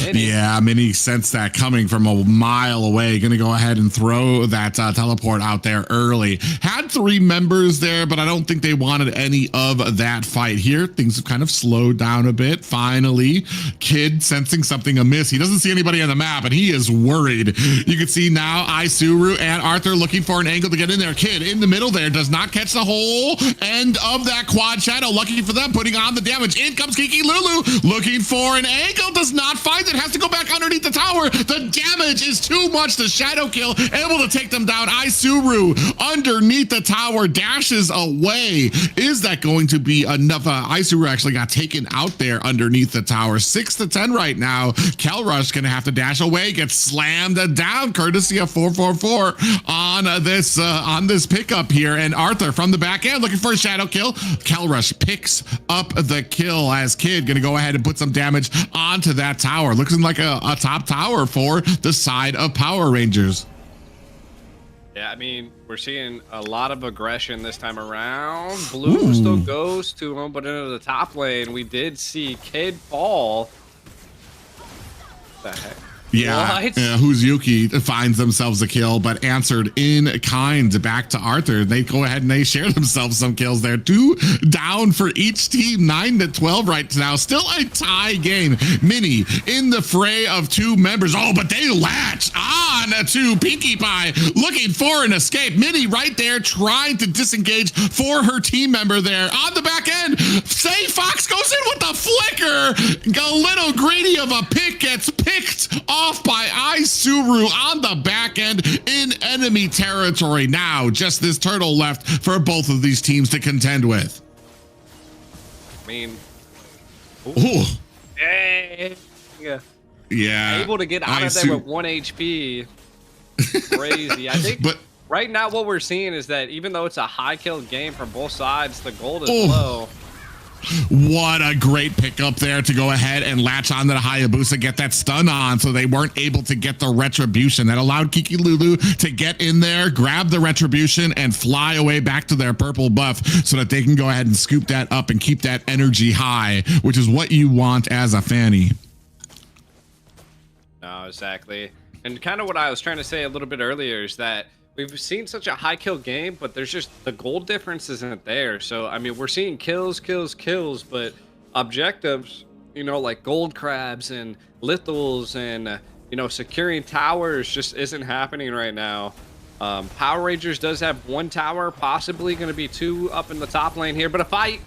Minnie. Yeah, Minnie sensed that coming from a mile away. Gonna go ahead and throw that teleport out there early. Had 3 members there, but I don't think they wanted any of that fight here. Things have kind of slowed down a bit. Finally, Kid sensing something amiss. He doesn't see anybody on the map, and he is worried. You can see now Isuru and Arthur looking for an angle to get in there. Kid in the middle there, does not catch the whole end of that quad shadow. Lucky for them, putting on the damage. In comes Kiki Lulu, looking for an angle, does not find it, has to go back underneath the tower. The damage is too much. The shadow kill, able to take them down. Isuru underneath the tower, dashes away. Is that going to be enough? Isuru actually got taken out there underneath the tower. 6-10 right now. Kelrush gonna have to dash away, gets slammed down, courtesy of 444 on this pickup here. And Arthur from the back end looking for a shadow kill. Kelrush picks up the kill as Kid gonna go ahead and put some damage onto that tower. Looks like a top tower for the side of Power Rangers. Yeah, I mean, we're seeing a lot of aggression this time around. Blue still goes to him, but into the top lane, we did see Kid fall. What the heck? Yeah, who's Yuki finds themselves a kill, but answered in kind back to Arthur. They go ahead and they share themselves some kills there. 2 down for each team, 9-12 right now. Still a tie game. Minnie in the fray of 2 members. Oh, but they latch on to Pinkie Pie, looking for an escape. Minnie right there trying to disengage for her team member there. On the back end, Sayfox goes in with the flicker. A little greedy of a pick, gets picked off off by Isuru on the back end in enemy territory. Now, just this turtle left for both of these teams to contend with. I mean, Ooh. dang. Yeah. Able to get out of there with 1 HP. Crazy. I think right now what we're seeing is that even though it's a high kill game for both sides, the gold is low. What a great pickup there to go ahead and latch on to the Hayabusa, get that stun on so they weren't able to get the retribution. That allowed Kiki Lulu to get in there, grab the retribution, and fly away back to their purple buff so that they can go ahead and scoop that up and keep that energy high, which is what you want as a Fanny. No, exactly. And kind of what I was trying to say a little bit earlier is that we've seen such a high kill game, but there's just the gold difference isn't there. So, I mean, we're seeing kills, but objectives, you know, like gold crabs and lithals and, you know, securing towers just isn't happening right now. Power Rangers does have 1 tower, possibly going to be 2 up in the top lane here, but a fight.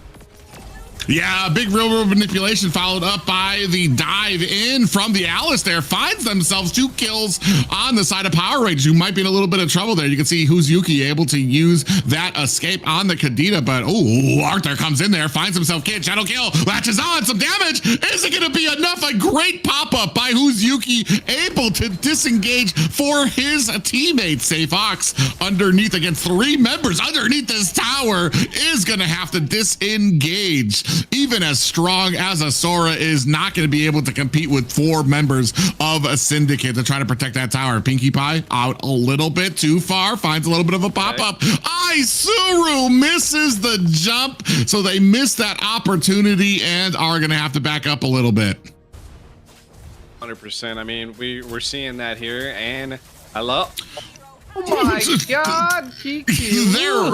Yeah, big real world manipulation followed up by the dive in from the Alistair. Finds themselves 2 kills on the side of Power Rangers, who might be in a little bit of trouble there. You can see who's Yuki able to use that escape on the Kadita, but oh, Arthur comes in there, finds himself Kid, shadow kill, latches on, some damage. Is it gonna be enough? A great pop-up by who's Yuki, able to disengage for his teammate. Safe Ox underneath against 3 members underneath this tower is gonna have to disengage. Even as strong as Asura is not going to be able to compete with 4 members of a syndicate to try to protect that tower. Pinkie Pie out a little bit too far, finds a little bit of a pop-up. Isuru misses the jump, so they miss that opportunity and are going to have to back up a little bit. 100%. I mean, we're seeing that here, and I love... Oh my God, Kiki. There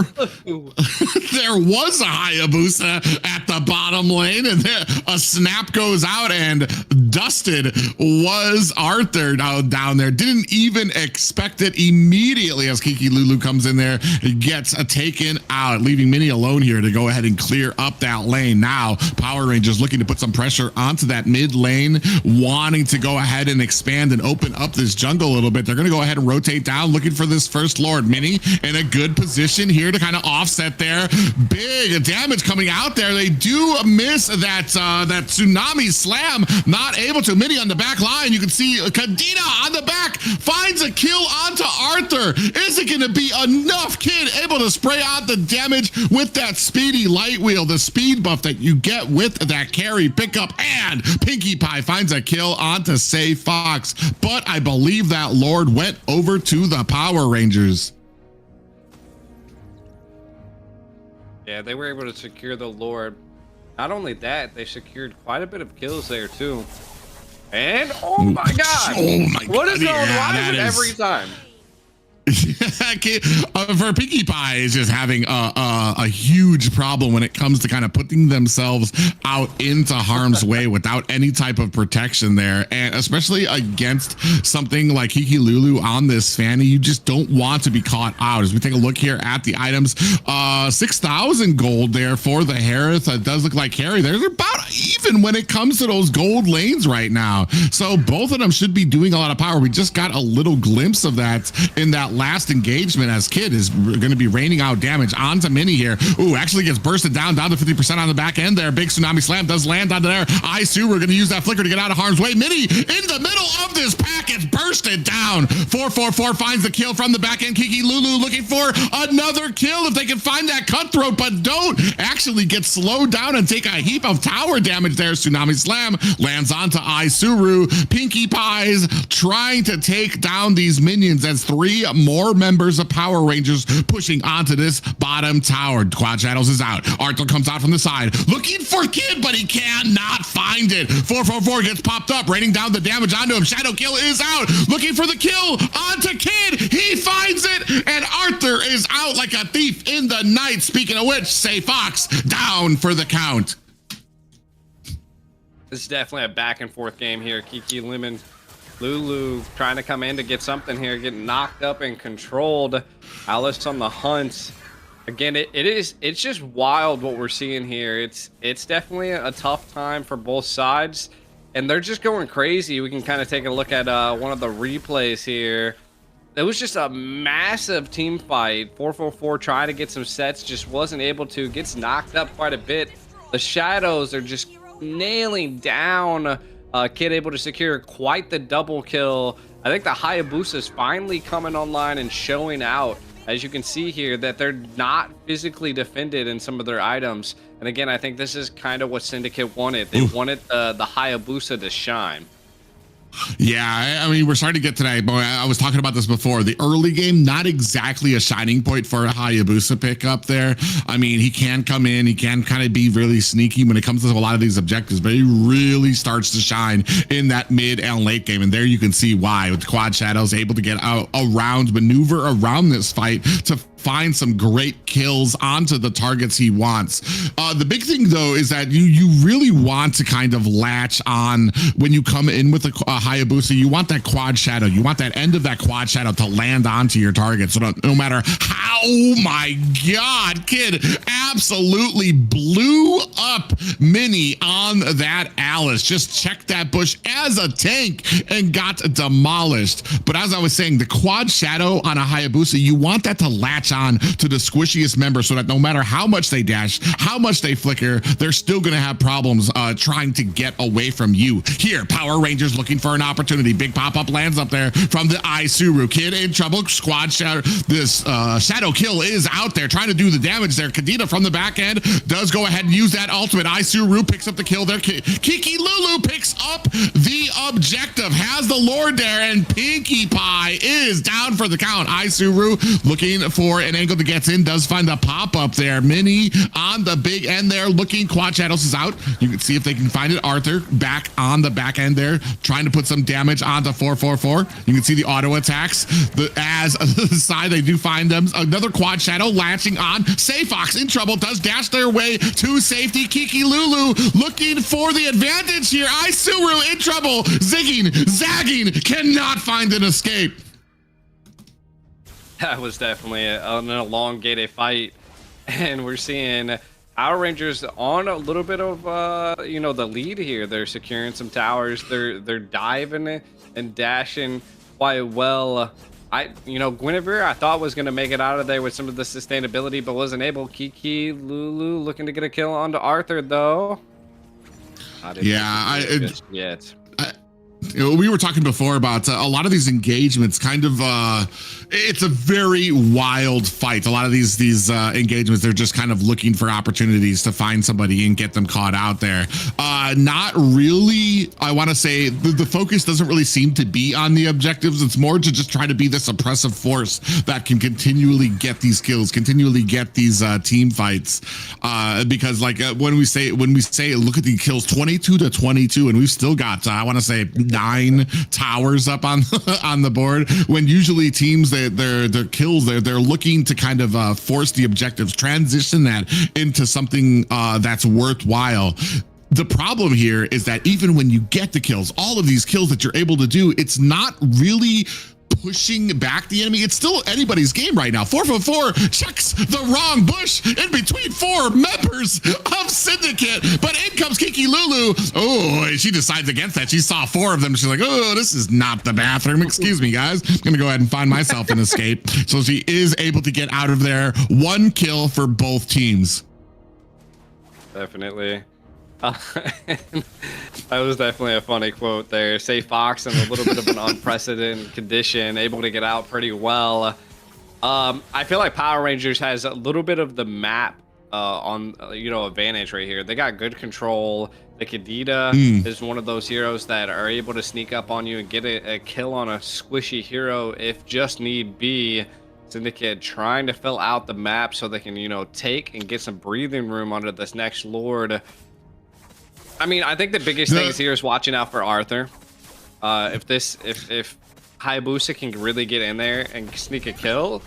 was a Hayabusa at the bottom lane, and a snap goes out, and dusted was Arthur down there. Didn't even expect it immediately as Kiki Lulu comes in there, gets taken out, leaving Minnie alone here to go ahead and clear up that lane. Now, Power Rangers looking to put some pressure onto that mid lane, wanting to go ahead and expand and open up this jungle a little bit. They're going to go ahead and rotate down, looking for this first Lord. Minnie in a good position here to kind of offset there. Big damage coming out there. They do miss that tsunami slam. Not able to. Minnie on the back line. You can see Kadena on the back finds a kill onto Arthur. Is it going to be enough? Kid able to spray out the damage with that speedy light wheel, the speed buff that you get with that carry pickup, and Pinkie Pie finds a kill onto Say Fox. But I believe that Lord went over to the Power Rangers. Yeah, they were able to secure the Lord. Not only that, they secured quite a bit of kills there too. And oh my God! Oh my what God! Is going? Why is it every time? For Pinkie Pie is just having a huge problem when it comes to kind of putting themselves out into harm's way without any type of protection there, and especially against something like Kiki Lulu on this Fanny, you just don't want to be caught out. As we take a look here at the items, 6,000 gold there for the Harris. It does look like Harry. They're about even when it comes to those gold lanes right now. So both of them should be doing a lot of power. We just got a little glimpse of that in that last engagement as Kid is going to be raining out damage onto Minnie here. Ooh, actually gets bursted down to 50% on the back end there. Big tsunami slam does land onto there. Isu, we're going to use that flicker to get out of harm's way. Minnie in the middle of this pack gets bursted down. 444 finds the kill from the back end. Kiki Lulu looking for another kill if they can find that cutthroat, but don't actually get slowed down and take a heap of tower damage there. Tsunami slam lands onto Isuru. Pinkie Pies trying to take down these minions as 3 more members of Power Rangers pushing onto this bottom tower. Quad Shadows is out. Arthur comes out from the side looking for Kid, but he cannot find it. 444 gets popped up, raining down the damage onto him. Shadow Kill is out, looking for the kill onto Kid. He finds it, and Arthur is out like a thief in the night. Speaking of which, Say Fox down for the count. This is definitely a back and forth game here. Kiki Lemon, Lulu trying to come in to get something here, getting knocked up and controlled. Alice on the hunt. Again, it's just wild what we're seeing here. It's definitely a tough time for both sides. and they're just going crazy. We can kind of take a look at one of the replays here. It was just a massive team fight. 444 trying to get some sets, just wasn't able to. Gets knocked up quite a bit. The Shadows are just nailing down. Kid able to secure quite the double kill. I think the Hayabusa is finally coming online and showing out. As you can see here, that they're not physically defended in some of their items. And again, I think this is kind of what Syndicate wanted. They wanted the Hayabusa to shine. Yeah, I mean, we're starting to get to that, but I was talking about this before. The early game, not exactly a shining point for a Hayabusa pick up there. I mean, he can come in, he can kind of be really sneaky when it comes to a lot of these objectives, but he really starts to shine in that mid and late game. And there you can see why, with Quad Shadows able to get out around, maneuver around this fight to find some great kills onto the targets he wants. The big thing though is that you really want to kind of latch on when you come in with a Hayabusa. You want that quad shadow. You want that end of that quad shadow to land onto your target. So no matter how, oh my God, kid absolutely blew up Mini on that Alice. Just checked that bush as a tank and got demolished. But as I was saying, the quad shadow on a Hayabusa, you want that to latch on to the squishiest member so that no matter how much they dash, how much they flicker, they're still going to have problems trying to get away from you. Here, Power Rangers looking for an opportunity. Big pop-up lands up there from the Isuru. Kid in trouble. Squad shadow. This shadow kill is out there trying to do the damage there. Kadena from the back end does go ahead and use that ultimate. Isuru picks up the kill there. Kiki Lulu picks up the objective. Has the Lord there, and Pinkie Pie is down for the count. Isuru looking for an angle that gets in, does find the pop-up there. Mini on the big end there looking. Quad Shadows is out. You can see if they can find it. Arthur back on the back end there, trying to put some damage onto 444. You can see the auto attacks. As the side, they do find them. Another Quad Shadow latching on. Fox in trouble, does dash their way to safety. Kiki Lulu looking for the advantage here. Isuru in trouble. Zigging, zagging, cannot find an escape. That was definitely an elongated fight, and we're seeing Power Rangers on a little bit of the lead here. They're securing some towers. They're diving and dashing quite well. Guinevere I thought was going to make it out of there with some of the sustainability, but wasn't able. Kiki Lulu looking to get a kill onto Arthur though. Yet. We were talking before about a lot of these engagements kind of it's a very wild fight. A lot of these engagements, they're just kind of looking for opportunities to find somebody and get them caught out there. Not really, I want to say the focus doesn't really seem to be on the objectives. It's more to just try to be this oppressive force that can continually get these kills, continually get these team fights. Because like when we say look at the kills, 22 to 22, and we've still got I want to say 9 towers up on on the board, when usually teams their kills they're looking to kind of force the objectives, transition that into something that's worthwhile. The problem here is that even when you get the kills, all of these kills that you're able to do, it's not really pushing back the enemy. It's still anybody's game right now. 444 checks the wrong bush in between 4 members of Syndicate, but in comes Kiki Lulu. Oh, she decides against that. She saw 4 of them. She's like, oh, this is not the bathroom. Excuse me, guys. I'm gonna go ahead and find myself an escape. So she is able to get out of there. 1 kill for both teams. Definitely. That was definitely a funny quote there. Fox in a little bit of an unprecedented condition, able to get out pretty well. I feel like Power Rangers has a little bit of the map on advantage right here. They got good control. The Kadena is one of those heroes that are able to sneak up on you and get a kill on a squishy hero if just need be. Syndicate trying to fill out the map so they can take and get some breathing room under this next Lord. I mean, I think the biggest thing here is watching out for Arthur. If Hayabusa can really get in there and sneak a kill,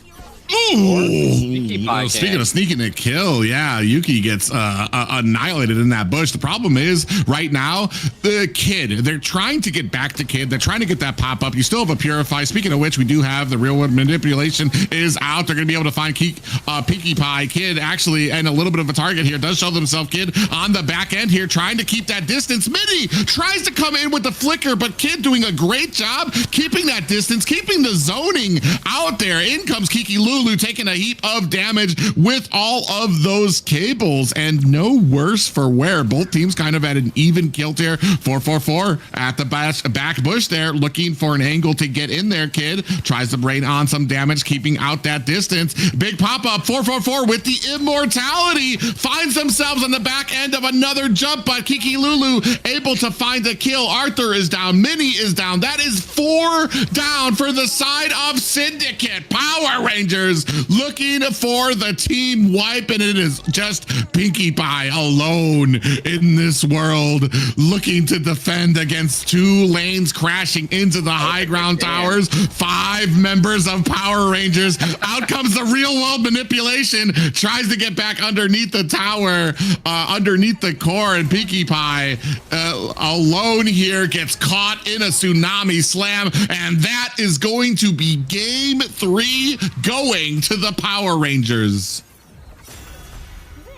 Ooh, speaking of sneaking a kill, yeah, Yuki gets annihilated in that bush. The problem is right now, the Kid, they're trying to get back to Kid. They're trying to get that pop up. You still have a Purify. Speaking of which, we do have the real world manipulation is out. They're going to be able to find Pinkie Pie. Kid actually, and a little bit of a target here, does show themselves. Kid on the back end here, trying to keep that distance. Mini tries to come in with the flicker, but Kid doing a great job keeping that distance, keeping the zoning out there. In comes Kiki Lulu, taking a heap of damage with all of those cables, and no worse for wear. Both teams kind of at an even kill tier. 444 at the back bush there, looking for an angle to get in there. Kid tries to brain on some damage, keeping out that distance. Big pop-up, 444 with the immortality, finds themselves on the back end of another jump, but Kiki Lulu able to find a kill. Arthur is down, Minnie is down. That is 4 down for the side of Syndicate. Power Rangers looking for the team wipe, and it is just Pinkie Pie alone in this world, looking to defend against 2 lanes crashing into the high ground towers. 5 members of Power Rangers. Out comes the real world manipulation, tries to get back underneath the tower, underneath the core, and Pinkie Pie alone here gets caught in a tsunami slam, and that is going to be game 3 going to the Power Rangers.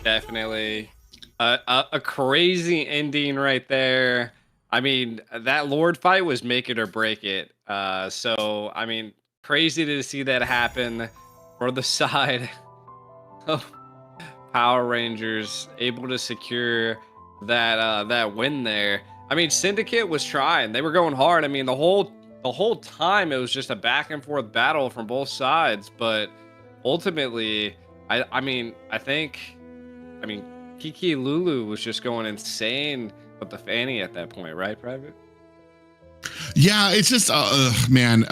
Definitely a crazy ending right there. I mean, that Lord fight was make it or break it. So, I mean, crazy to see that happen for the side of Power Rangers, able to secure that win there. I mean, Syndicate was trying. They were going hard. I mean, the whole time it was just a back and forth battle from both sides, but ultimately, I mean, Kiki Lulu was just going insane with the Fanny at that point, right, Private? Yeah, it's just, man,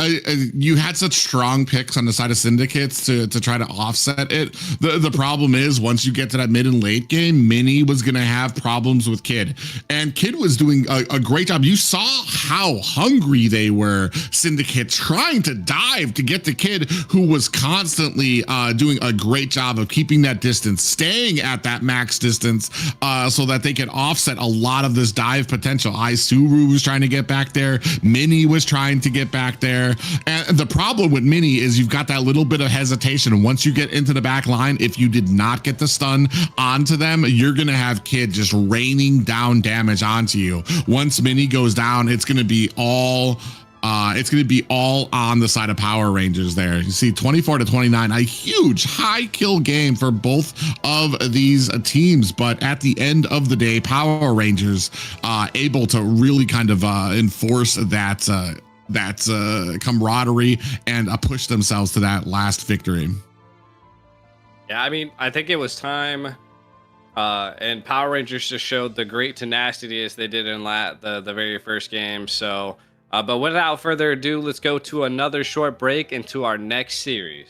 you had such strong picks on the side of Syndicates to try to offset it. The problem is, once you get to that mid and late game, Minnie was going to have problems with Kid. And Kid was doing a great job. You saw how hungry they were, Syndicate, trying to dive to get to Kid, who was constantly doing a great job of keeping that distance, staying at that max distance, so that they could offset a lot of this dive potential. Isuru was trying to get back there. Minnie was trying to get back there. And the problem with Minnie is you've got that little bit of hesitation. Once you get into the back line, if you did not get the stun onto them, you're going to have Kid just raining down damage onto you. Once Minnie goes down, it's going to be all on the side of Power Rangers there. You see 24-29, a huge high kill game for both of these teams. But at the end of the day, Power Rangers able to really kind of enforce that camaraderie and push themselves to that last victory. Yeah, I mean, I think it was time. And Power Rangers just showed the great tenacity as they did in the very first game. So, but without further ado, let's go to another short break into our next series.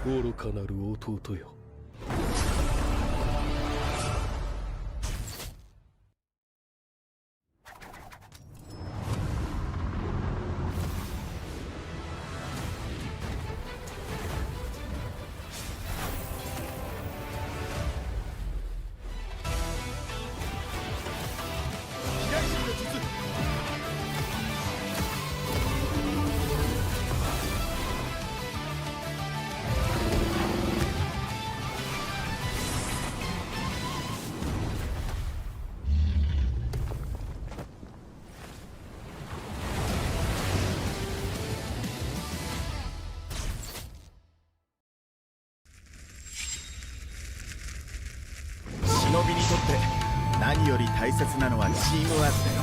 愚かなる弟よ。忍びにとって何より大切なのはチームワークだよ。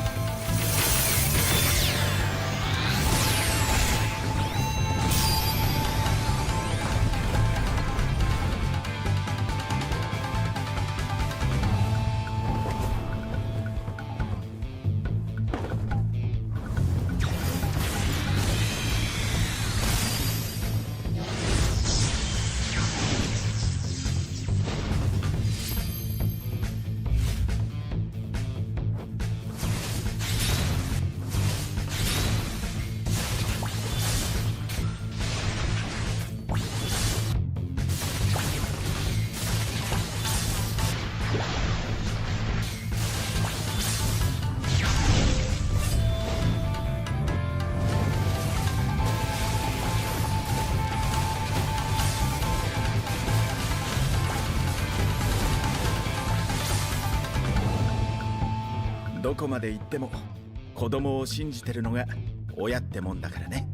どこまで行っても子供を信じてるのが親ってもんだからね。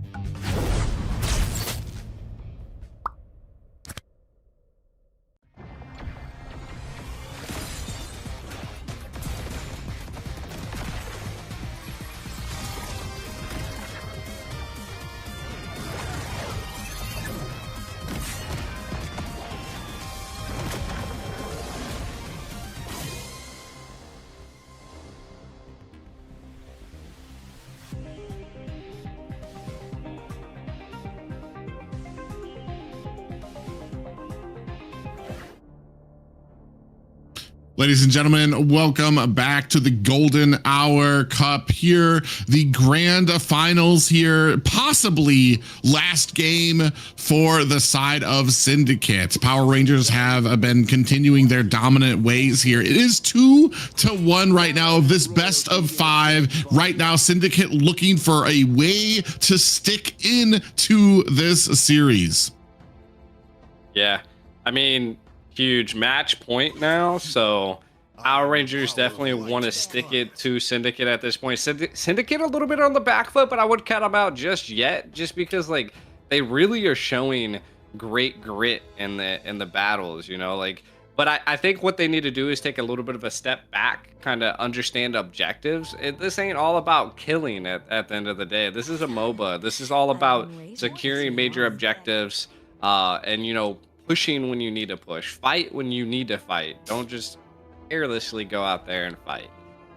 Ladies and gentlemen, welcome back to the Golden Hour Cup here. The grand finals here, possibly last game for the side of Syndicate. Power Rangers have been continuing their dominant ways here. It is 2-1 right now of this best of 5. Right now, Syndicate looking for a way to stick into this series. Yeah, I mean, huge match point now, so Power Rangers definitely want to stick it to Syndicate at this point. Syndicate a little bit on the back foot, but I wouldn't count them out just yet, just because like they really are showing great grit in the battles, you know, like. But I think what they need to do is take a little bit of a step back, kind of understand objectives. This ain't all about killing at the end of the day. This is a MOBA. This is all about securing major objectives, and you know, pushing when you need to push, fight when you need to fight. Don't just carelessly go out there and fight.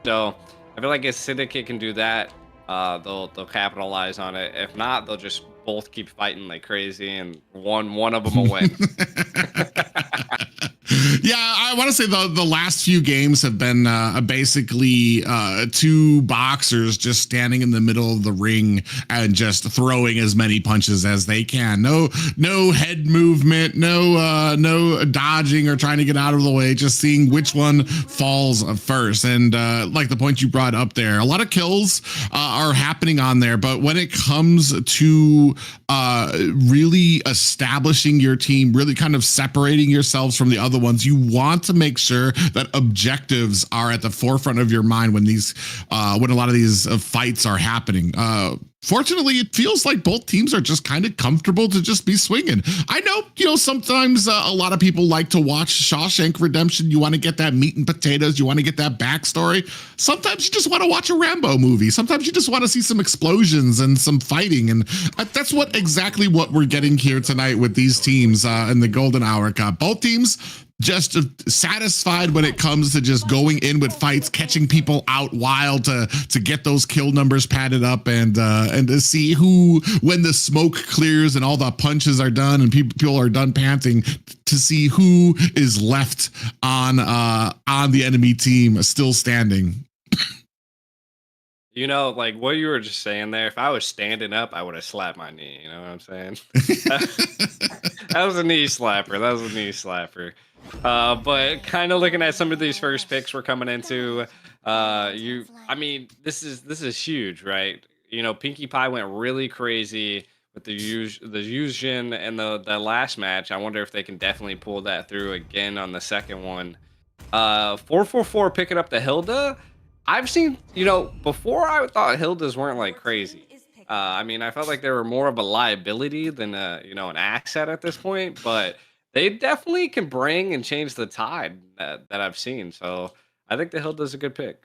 So I feel like if Syndicate can do that, they'll capitalize on it. If not, they'll just both keep fighting like crazy, and one of them will win. Yeah, I want to say the last few games have been basically two boxers just standing in the middle of the ring and just throwing as many punches as they can. No head movement, no dodging or trying to get out of the way. Just seeing which one falls first. And like the point you brought up there, a lot of kills are happening on there. But when it comes to really establishing your team, really kind of separating yourselves from the other ones, you want to make sure that objectives are at the forefront of your mind when when a lot of these fights are happening. Fortunately, it feels like both teams are just kind of comfortable to just be swinging. I know, you know, sometimes a lot of people like to watch Shawshank Redemption. You want to get that meat and potatoes. You want to get that backstory. Sometimes you just want to watch a Rambo movie. Sometimes you just want to see some explosions and some fighting. And that's exactly what we're getting here tonight with these teams in the Golden Hour Cup. Both teams just satisfied when it comes to just going in with fights, catching people out wild to get those kill numbers padded up, and to see who, when the smoke clears and all the punches are done and people are done panting, to see who is left on the enemy team still standing. You know, like what you were just saying there, if I was standing up, I would have slapped my knee. You know what I'm saying? That was a knee slapper. That was a knee slapper. But kind of looking at some of these first picks we're coming into, I mean, this is huge, right? You know, Pinkie Pie went really crazy with the Yuzhin and the last match. I wonder if they can definitely pull that through again on the second one. 444 picking up the Hilda. I've seen, you know, before I thought Hildas weren't like crazy. I mean, I felt like they were more of a liability than you know, an asset at this point, but they definitely can bring and change the tide that I've seen. So I think the Hilda's a good pick.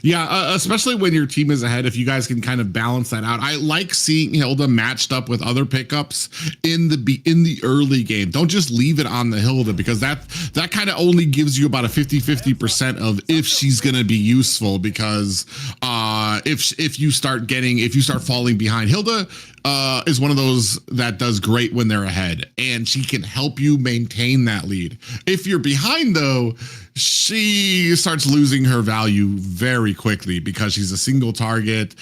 Yeah, especially when your team is ahead, if you guys can kind of balance that out. I like seeing Hilda matched up with other pickups in the early game. Don't just leave it on the Hilda, because that kind of only gives you about a 50% of if she's going to be useful, because if you start falling behind, Hilda is one of those that does great when they're ahead, and she can help you maintain that lead. If you're behind, though, she starts losing her value very quickly, because she's a single target.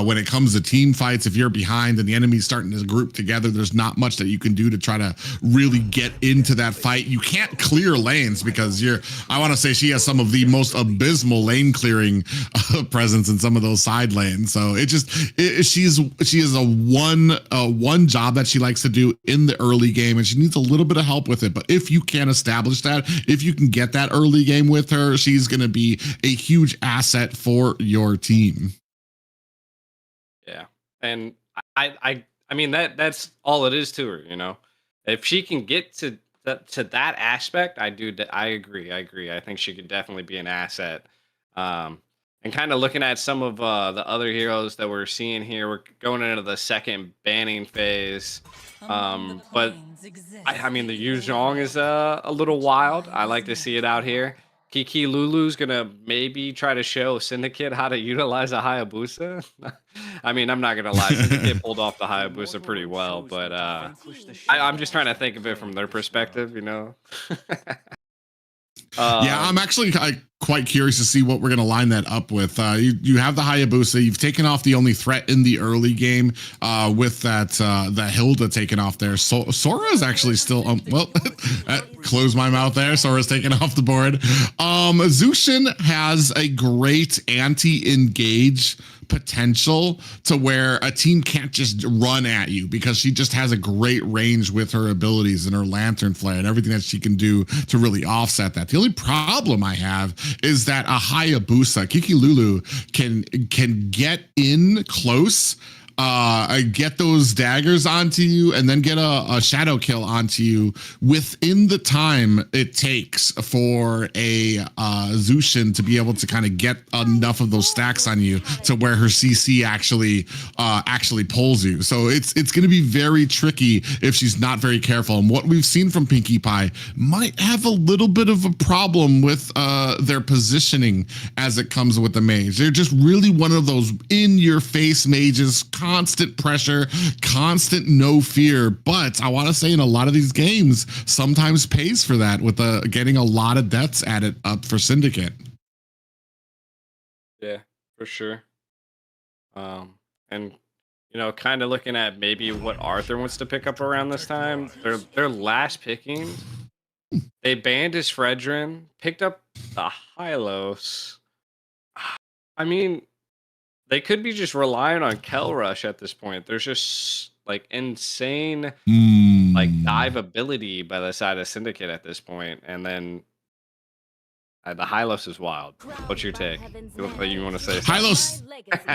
When it comes to team fights, if you're behind and the enemy's starting to group together, there's not much that you can do to try to really get into that fight. You can't clear lanes, because I want to say she has some of the most abysmal lane clearing presence in some of those side lanes. So she is a one job that she likes to do in the early game, and she needs a little bit of help with it. But if you can establish that, if you can get that early game with her, she's going to be a huge asset for your team. Yeah, and I mean that's all it is to her. You know, if she can get to that aspect, I agree. I think she could definitely be an asset. And kind of looking at some of the other heroes that we're seeing here, we're going into the second banning phase. But I mean, the Yu Zhong is a little wild. I like to see it out here. Kiki Lulu's gonna maybe try to show Syndicate how to utilize a Hayabusa. I mean, I'm not gonna lie, Syndicate pulled off the Hayabusa pretty well, but I'm just trying to think of it from their perspective, you know. Yeah, I'm actually quite curious to see what we're going to line that up with. You have the Hayabusa. You've taken off the only threat in the early game with that Hilda taken off there. So Sora is actually still well. Close my mouth there. Sora's taken off the board. Zushin has a great anti-engage potential to where a team can't just run at you, because she just has a great range with her abilities and her lantern flare and everything that she can do to really offset that. The only problem I have is that a Hayabusa, Kiki Lulu, can get in close, get those daggers onto you, and then get a shadow kill onto you within the time it takes for a Zushin to be able to kind of get enough of those stacks on you to where her CC actually pulls you. So it's going to be very tricky if she's not very careful. And what we've seen from Pinkie Pie might have a little bit of a problem with their positioning as it comes with the mage. They're just really one of those in-your-face mages, constant pressure, constant no fear. But I want to say in a lot of these games, sometimes pays for that with getting a lot of deaths added up for Syndicate. Yeah, for sure. And you know, kind of looking at maybe what Arthur wants to pick up around this time. Their last picking, they banned his Fredrin, picked up the Hylos. I mean, they could be just relying on Kel Rush at this point. There's just like insane like dive ability by the side of Syndicate at this point, and then the Hylos is wild. What's your take? You look like you want to say something. Hylos.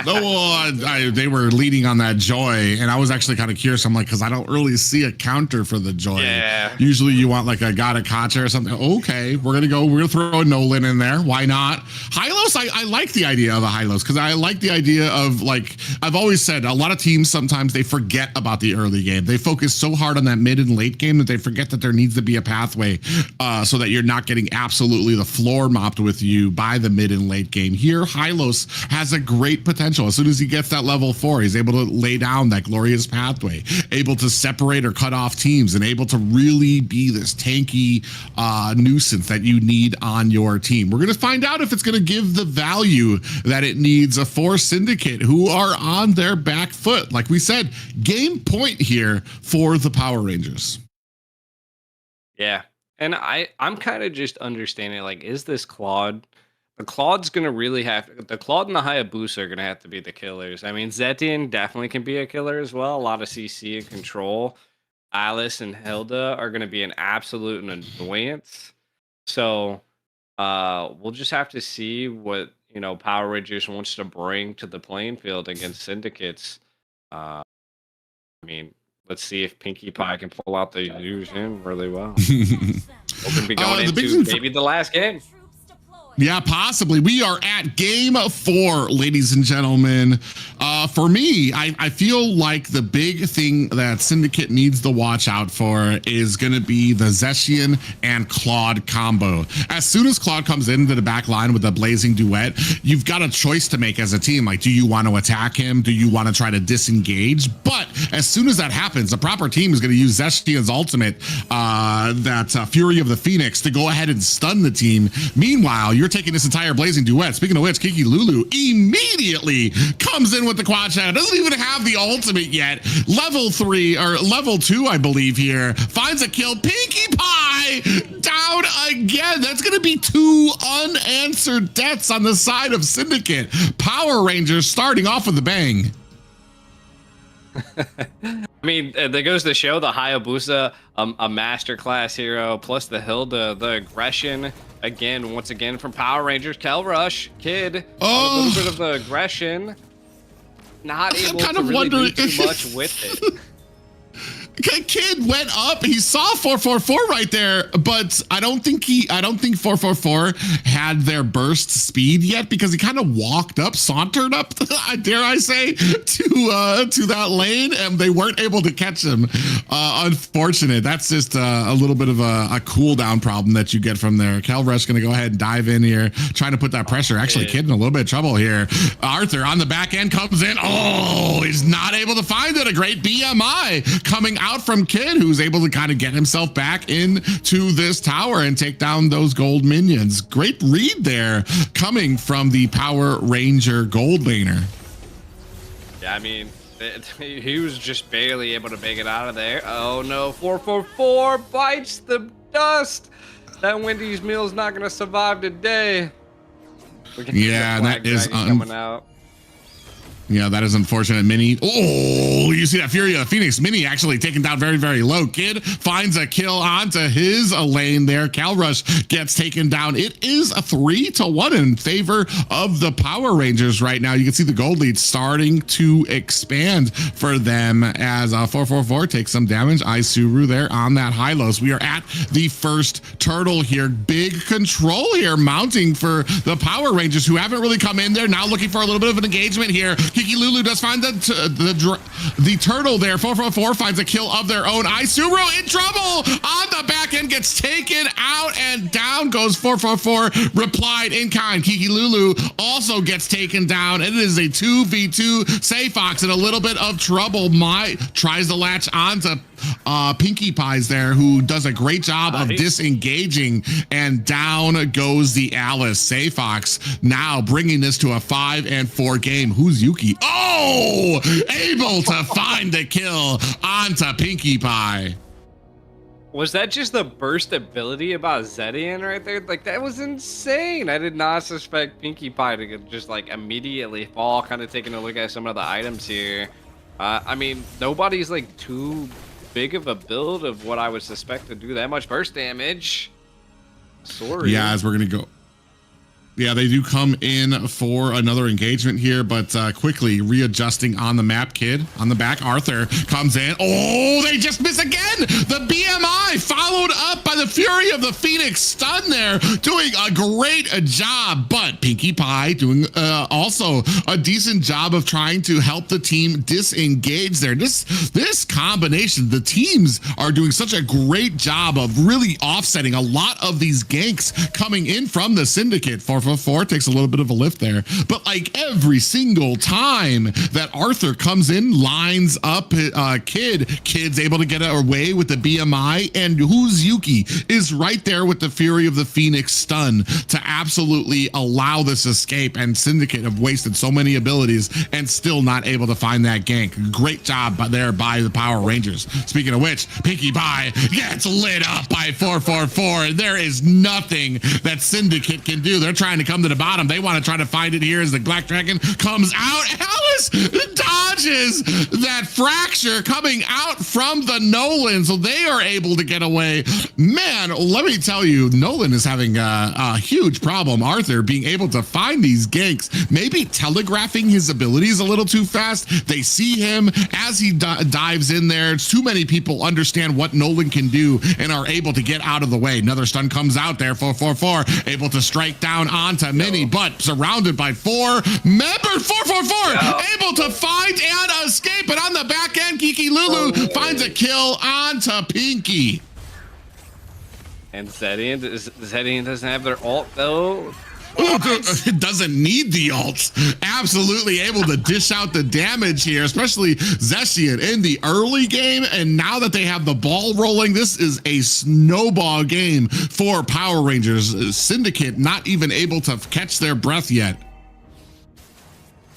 No, they were leading on that joy, and I was actually kind of curious. I'm like, because I don't really see a counter for the joy. Yeah. Usually you want like a Gata Kacha or something. Okay, we're gonna throw a Nolan in there. Why not? Hylos, I like the idea of a Hylos, because I like the idea of, like I've always said, a lot of teams sometimes they forget about the early game. They focus so hard on that mid and late game that they forget that there needs to be a pathway so that you're not getting absolutely the floor mopped with you by the mid and late game. Here, Hylos has a great potential. As soon as he gets that level 4, he's able to lay down that glorious pathway, able to separate or cut off teams, and able to really be this tanky nuisance that you need on your team. We're going to find out if it's going to give the value that it needs for Syndicate, who are on their back foot. Like we said, game point here for the Power Rangers. Yeah. And I'm kind of just understanding, like, is this Claude? The Claude's going to really the Claude and the Hayabusa are going to have to be the killers. I mean, Zetian definitely can be a killer as well. A lot of CC and control. Alice and Hilda are going to be an absolute annoyance. So we'll just have to see what, you know, Power Rangers wants to bring to the playing field against Syndicates. I mean, let's see if Pinkie Pie can pull out the illusion really well. We're going to be going into maybe the last game. Yeah, possibly. We are at game 4, ladies and gentlemen. For me, I feel like the big thing that Syndicate needs to watch out for is going to be the Zetian and Claude combo. As soon as Claude comes into the back line with a blazing duet, you've got a choice to make as a team. Like, do you want to attack him? Do you want to try to disengage? But as soon as that happens, the proper team is going to use Zetian's ultimate, Fury of the Phoenix, to go ahead and stun the team. Meanwhile, you're taking this entire blazing duet. Speaking of which, Kiki Lulu immediately comes in with the quad shot. Doesn't even have the ultimate yet. Level 3 or level 2, I believe here. Finds a kill. Pinkie Pie down again. That's going to be 2 unanswered deaths on the side of Syndicate. Power Rangers starting off with a bang. I mean, there goes to show the Hayabusa, a masterclass hero, plus the Hilda, the aggression. Again, once again from Power Rangers, Kel Rush, Kid, a little bit of the aggression. Not able to really do too much with it. Kid went up. He saw 444 right there, but I don't think 444 had their burst speed yet because he kind of walked up, sauntered up, dare I say, to that lane, and they weren't able to catch him. Unfortunate. That's just a little bit of a cooldown problem that you get from there. Kel Rush gonna go ahead and dive in here, trying to put that pressure. Actually, Kid in a little bit of trouble here. Arthur on the back end comes in. Oh, he's not able to find it. A great BMI coming out from Kid, who's able to kind of get himself back into this tower and take down those gold minions. Great read there coming from the Power Ranger gold laner. Yeah, I mean, he was just barely able to make it out of there. Oh no, 444 bites the dust. That Wendy's meal's not gonna survive today. Yeah, that is coming out. Yeah, that is unfortunate. Mini. Oh, you see that Fury of Phoenix Mini actually taken down very, very low. Kid finds a kill onto his lane there. Cal Rush gets taken down. It is a 3-1 in favor of the Power Rangers right now. You can see the gold lead starting to expand for them as 444 takes some damage. Isuru there on that Hylos. We are at the first turtle here. Big control here mounting for the Power Rangers who haven't really come in there. Now looking for a little bit of an engagement here. Kiki Lulu does find the turtle there. 444 finds a kill of their own. Isuru in trouble on the back end, gets taken out, and down goes 444. Replied in kind. Kiki Lulu also gets taken down. It is a 2v2. Sayfox in a little bit of trouble. Tries to latch onto Pinkie Pies there, who does a great job of disengaging, and down goes the Alice. Sayfox now bringing this to a 5-4 game. Who's Yuki? Oh, able to find the kill onto Pinkie Pie. Was that just the burst ability about Zedian right there? Like, that was insane. I did not suspect Pinkie Pie to just like immediately fall. Kind of taking a look at some of the items here. I mean, nobody's like too big of a build of what I would suspect to do that much burst damage. Sorry. Yeah, as we're gonna go. Yeah, they do come in for another engagement here, but quickly readjusting on the map. Kid on the back. Arthur comes in. Oh, they just miss again. The BMI followed up by the Fury of the Phoenix stun there, doing a great job. But Pinkie Pie doing also a decent job of trying to help the team disengage there. This combination, the teams are doing such a great job of really offsetting a lot of these ganks coming in from the Syndicate. 444 takes a little bit of a lift there, but like every single time that Arthur comes in, lines up Kid's able to get away with the BMI, and who's Yuki is right there with the Fury of the Phoenix stun to absolutely allow this escape, and Syndicate have wasted so many abilities and still not able to find that gank. Great job there by the Power Rangers. Speaking of which, Pinkie Pie gets lit up by 444. There is nothing that Syndicate can do. They're trying to come to the bottom. They want to try to find it here as the Black Dragon comes out. Alice dodges that fracture coming out from the Nolan, so they are able to get away. Man, let me tell you, Nolan is having a huge problem. Arthur being able to find these ganks, maybe telegraphing his abilities a little too fast. They see him as he dives in there. It's too many people understand what Nolan can do and are able to get out of the way. Another stun comes out there. 444 able to strike down onto Mini, but surrounded by 4 members. 444 able to find and escape, but on the back end, Kiki Lulu finds a kill onto Pinkie. And Zedian doesn't have their ult though. It doesn't need the ults. Absolutely able to dish out the damage here, especially Zeshian in the early game. And now that they have the ball rolling, this is a snowball game for Power Rangers. Syndicate not even able to catch their breath yet.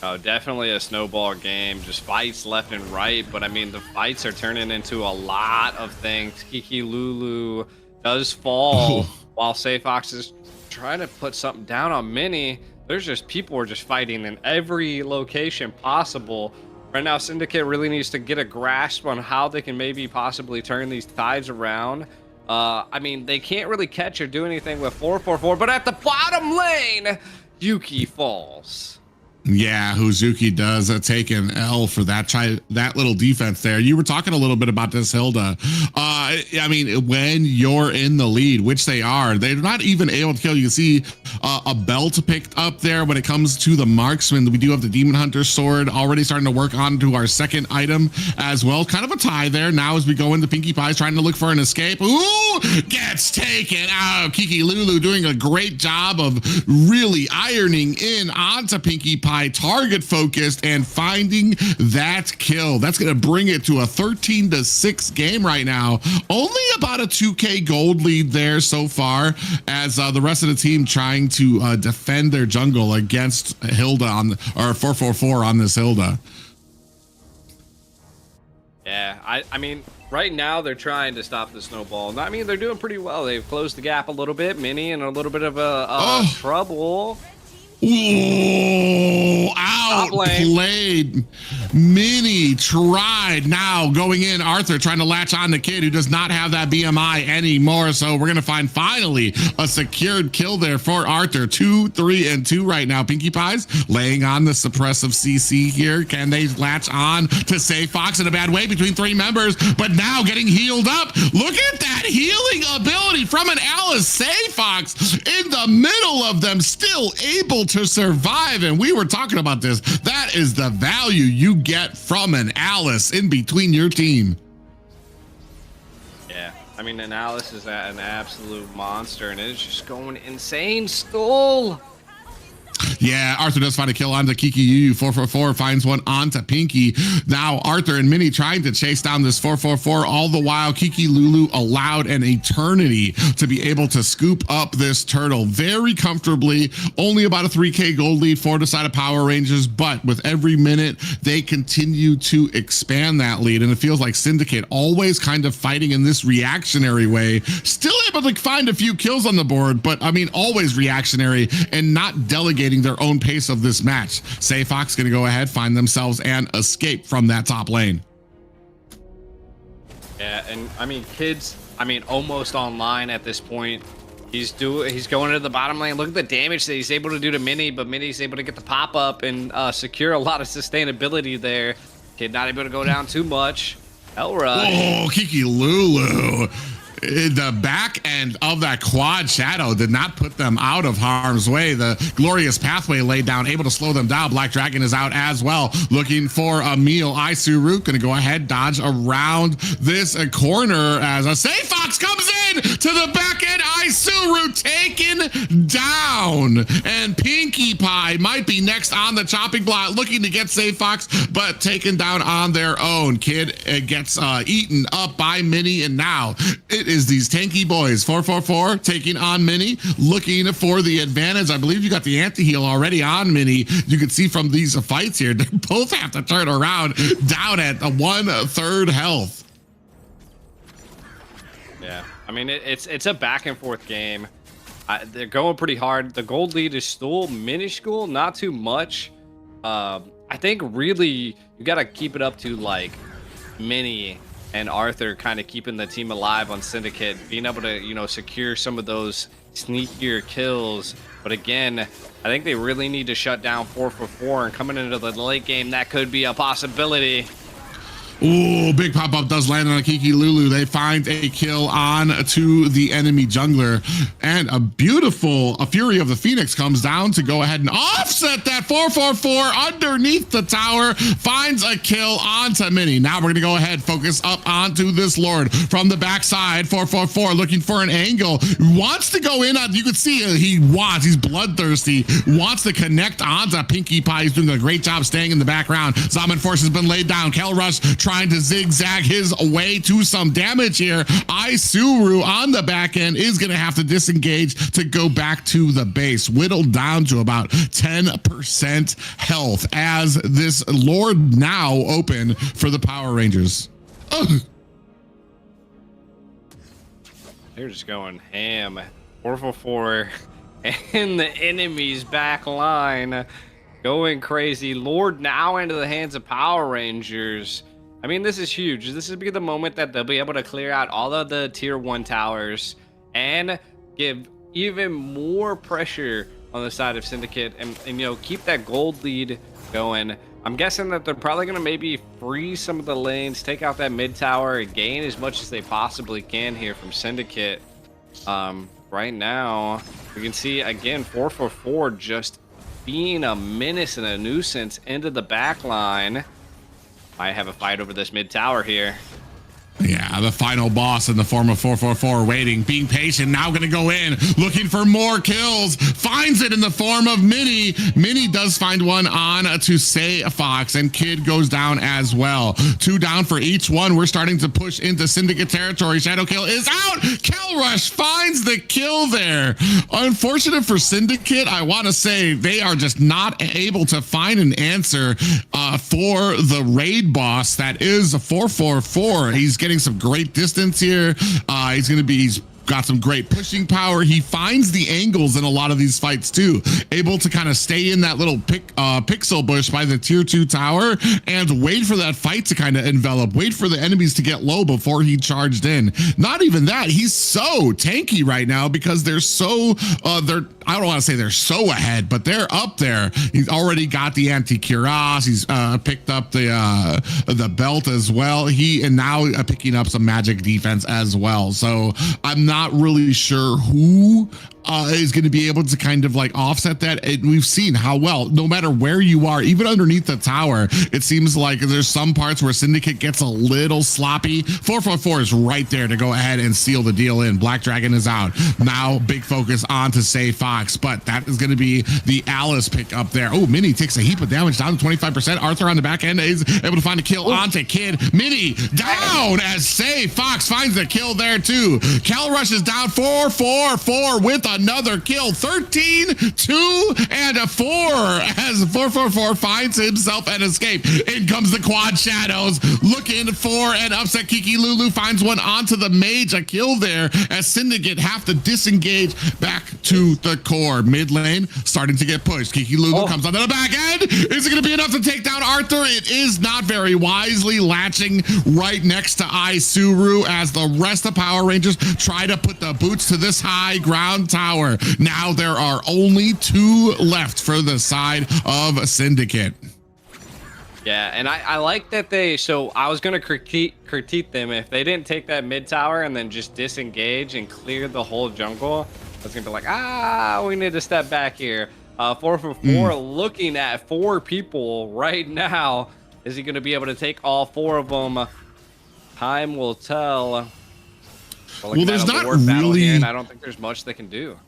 Oh, definitely a snowball game. Just fights left and right. But I mean, the fights are turning into a lot of things. Kiki Lulu does fall while Sayfox is trying to put something down on Mini. There's just people are just fighting in every location possible. Right now, Syndicate really needs to get a grasp on how they can maybe possibly turn these tides around. I mean, they can't really catch or do anything with 444, but at the bottom lane, Yuki falls. Yeah, Huzuki does take an L for that little defense there. You were talking a little bit about this, Hilda. I mean, when you're in the lead, which they are, they're not even able to kill. You can see a belt picked up there when it comes to the marksman. We do have the Demon Hunter sword already starting to work on to our second item as well. Kind of a tie there now as we go into Pinkie Pie's trying to look for an escape. Ooh, gets taken out. Kiki Lulu doing a great job of really ironing in onto Pinkie Pie. Target focused and finding that kill. That's going to bring it to a 13-6 game right now. Only about a 2K gold lead there so far, as the rest of the team trying to defend their jungle against Hilda or 444 on this Hilda. Yeah, I mean, right now they're trying to stop the snowball. I mean, they're doing pretty well. They've closed the gap a little bit. Mini in a little bit of a trouble. Ooh, outplayed. Mini tried. Now going in, Arthur trying to latch on the kid who does not have that BMI anymore. So we're going to find finally a secured kill there for Arthur. 2, 3, and 2 right now. Pinkie Pies laying on the suppressive CC here. Can they latch on to Say Fox in a bad way between 3 members? But now getting healed up. Look at that healing ability from an Alice. Say Fox in the middle of them, still able to survive. And we were talking about this. That is the value you get from an Alice in between your team. Yeah, I mean, an Alice is an absolute monster, and it's just going insane still. Yeah, Arthur does find a kill onto Kiki Yu. 444 finds one onto Pinkie. Now Arthur and Minnie trying to chase down this 444. All the while, Kiki Lulu allowed an eternity to be able to scoop up this turtle very comfortably. Only about a 3K gold lead for the side of Power Rangers, but with every minute, they continue to expand that lead. And it feels like Syndicate always kind of fighting in this reactionary way. Still able to find a few kills on the board, but I mean, always reactionary and not delegating their own pace of this match. Say Fox gonna go ahead, find themselves and escape from that top lane. Yeah, and I mean, kids, I mean, almost online at this point. He's going to the bottom lane. Look at the damage that he's able to do to Minnie, but Minnie's able to get the pop up and secure a lot of sustainability there. Kid not able to go down too much. Elra. Oh, Kiki Lulu. The back end of that quad shadow did not put them out of harm's way. The glorious pathway laid down, able to slow them down. Black Dragon is out as well, looking for a meal. Isuru gonna go ahead, dodge around this corner as a Say Fox comes in to the back end. Isuru taken down, and Pinkie Pie might be next on the chopping block, looking to get Say Fox, but taken down on their own. Kid gets eaten up by Minnie, and now it is these tanky boys. 444 taking on Minnie, looking for the advantage. I believe you got the anti-heal already on Minnie. You can see from these fights here, they both have to turn around down at 1/3 health. Yeah, I mean, it's a back and forth game. They're going pretty hard. The gold lead is still minuscule, not too much. I think really you got to keep it up to like Minnie and Arthur kind of keeping the team alive on Syndicate, being able to, you know, secure some of those sneakier kills. But again, I think they really need to shut down 444, and coming into the late game, that could be a possibility. Ooh, big pop-up does land on Kiki Lulu. They find a kill on to the enemy jungler. And a Fury of the Phoenix comes down to go ahead and offset that. 444 underneath the tower, finds a kill onto Minnie. Now we're gonna go ahead, focus up onto this Lord from the backside. 444 looking for an angle. Wants to go in on, you can see he's bloodthirsty, wants to connect onto Pinkie Pie. He's doing a great job staying in the background. Zaman Force has been laid down. Kel Rush trying to zigzag his way to some damage here. Isuru on the back end is going to have to disengage to go back to the base, whittled down to about 10% health as this Lord now open for the Power Rangers. Ugh. They're just going ham. 444 in the enemy's back line. going crazy. Lord now into the hands of Power Rangers. I mean, this is huge. This will be the moment that they'll be able to clear out all of the tier 1 towers and give even more pressure on the side of Syndicate and you know, keep that gold lead going. I'm guessing that they're probably going to maybe freeze some of the lanes, take out that mid tower, and gain as much as they possibly can here from Syndicate. Right now, we can see, again, 444 just being a menace and a nuisance into the back line. Might have a fight over this mid tower here. Yeah, the final boss in the form of 444 waiting, being patient, now going to go in, looking for more kills, finds it in the form of Mini. Mini does find one on to Say Fox, and Kid goes down as well. 2 down for each one. We're starting to push into Syndicate territory. Shadow Kill is out. Kel Rush finds the kill there. Unfortunate for Syndicate, I want to say they are just not able to find an answer for the raid boss that is 444. He's getting some great distance here. He's got some great pushing power. He finds the angles in a lot of these fights too, able to kind of stay in that little pixel bush by the tier 2 tower and wait for that fight to kind of envelop, wait for the enemies to get low before he charged in. Not even that, he's so tanky right now because they're so I don't want to say they're so ahead, but they're up there. He's already got the anti-cuirass. He's picked up the belt as well. And now picking up some magic defense as well. So I'm not really sure who is going to be able to kind of like offset that. And we've seen how well, no matter where you are, even underneath the tower, it seems like there's some parts where Syndicate gets a little sloppy. 444 is right there to go ahead and seal the deal in. Black Dragon is out. Now big focus on to Say Fox, but that is going to be the Alice pick up there. Oh, Mini takes a heap of damage, down to 25%. Arthur on the back end is able to find a kill onto Kid. Mini down as Say Fox finds the kill there too. Cal Rush is down. 444 with another kill. 13, 2, and a 4 as 444 finds himself an escape. In comes the Quad Shadows looking for an upset. Kiki Lulu finds one onto the mage. A kill there as Syndicate have to disengage back to the core. Mid lane starting to get pushed. Kiki Lulu comes onto the back end. Is it going to be enough to take down Arthur? It is not, very wisely latching right next to Isuru as the rest of Power Rangers try to put the boots to this high ground tower. Now there are only 2 left for the side of Syndicate. Yeah, and I like that so I was going to critique them if they didn't take that mid tower and then just disengage and clear the whole jungle. I was going to be like, we need to step back here. 444 looking at 4 people right now. Is he going to be able to take all 4 of them? Time will tell. Well, there's not really, and I don't think there's much they can do.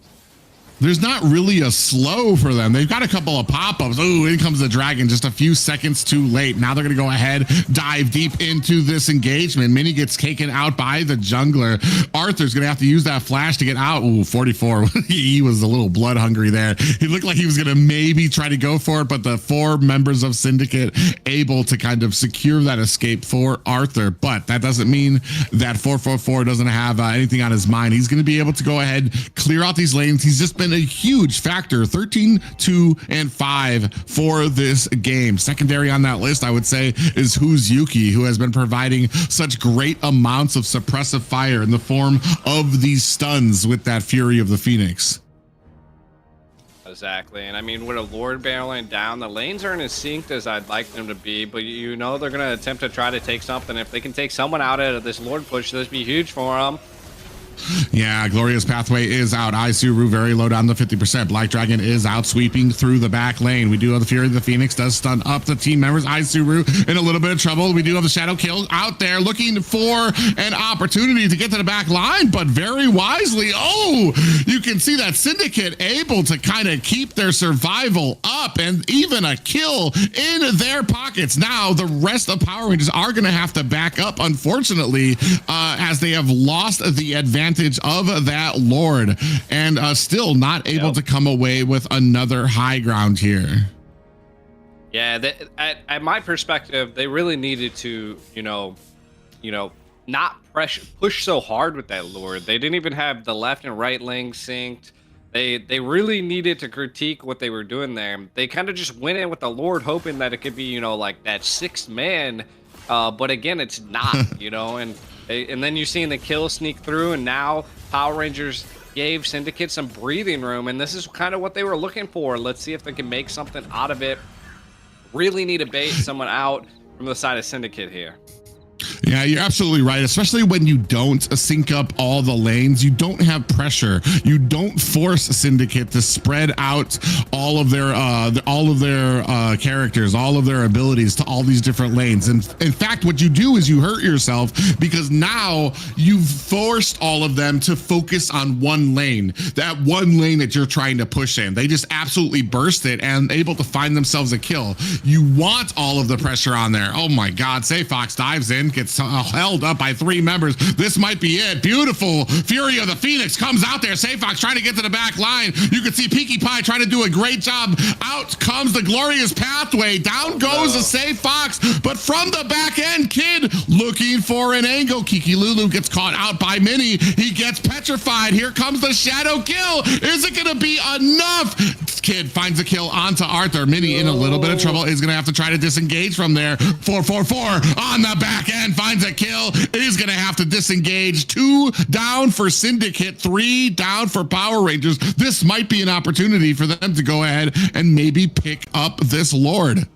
There's not really a slow for them. They've got a couple of pop-ups. Oh, in comes the dragon just a few seconds too late. Now they're going to go ahead, dive deep into this engagement. Mini gets taken out by the jungler. Arthur's going to have to use that flash to get out. Ooh, 44. He was a little blood hungry there. He looked like he was going to maybe try to go for it, but the 4 members of Syndicate able to kind of secure that escape for Arthur. But that doesn't mean that 444 doesn't have anything on his mind. He's going to be able to go ahead, clear out these lanes. He's just been a huge factor. 13, 2, and 5 for this game. Secondary on that list, I would say, is Who's Yuki, who has been providing such great amounts of suppressive fire in the form of these stuns with that Fury of the Phoenix. Exactly, and I mean, with a Lord barreling down, the lanes aren't as synced as I'd like them to be, but you know they're going to attempt to try to take something. If they can take someone out of this Lord push, this would be huge for them. Yeah, Glorious Pathway is out. Isuru very low down to 50%. Black Dragon is out, sweeping through the back lane. We do have the Fury of the Phoenix, does stun up the team members. Isuru in a little bit of trouble. We do have the Shadow Kill out there looking for an opportunity to get to the back line, but very wisely, you can see that Syndicate able to kind of keep their survival up and even a kill in their pockets. Now, the rest of Power Rangers are going to have to back up, unfortunately, as they have lost the advantage of that Lord and still not able to come away with another high ground here. Yeah, at my perspective, they really needed to, not push so hard with that Lord. They didn't even have the left and right lane synced. They really needed to critique what they were doing there. They kind of just went in with the Lord, hoping that it could be, you know, like that 6th man. But again, it's not, you know. And then you're seeing the kill sneak through, and now Power Rangers gave Syndicate some breathing room, and this is kind of what they were looking for. Let's see if they can make something out of it. Really need to bait someone out from the side of Syndicate here. Yeah, you're absolutely right. Especially when you don't sync up all the lanes, you don't have pressure. You don't force Syndicate to spread out all of their characters, all of their abilities to all these different lanes. And in fact, what you do is you hurt yourself, because now you've forced all of them to focus on one lane, that one lane that you're trying to push in. They just absolutely burst it and able to find themselves a kill. You want all of the pressure on there. Oh my God, Say Fox dives in, gets held up by 3 members. This might be it. Beautiful. Fury of the Phoenix comes out there. Say Fox trying to get to the back line. You can see Pinkie Pie trying to do a great job. Out comes the glorious pathway. Down goes the Say Fox, but from the back end, Kid looking for an angle. Kiki Lulu gets caught out by Minnie. He gets petrified. Here comes the shadow kill. Is it going to be enough? Kid finds a kill onto Arthur. Minnie in a little bit of trouble, is going to have to try to disengage from there. 444 on the back end, finds a kill, is going to have to disengage. 2 down for Syndicate, 3 down for Power Rangers. This might be an opportunity for them to go ahead and maybe pick up this Lord.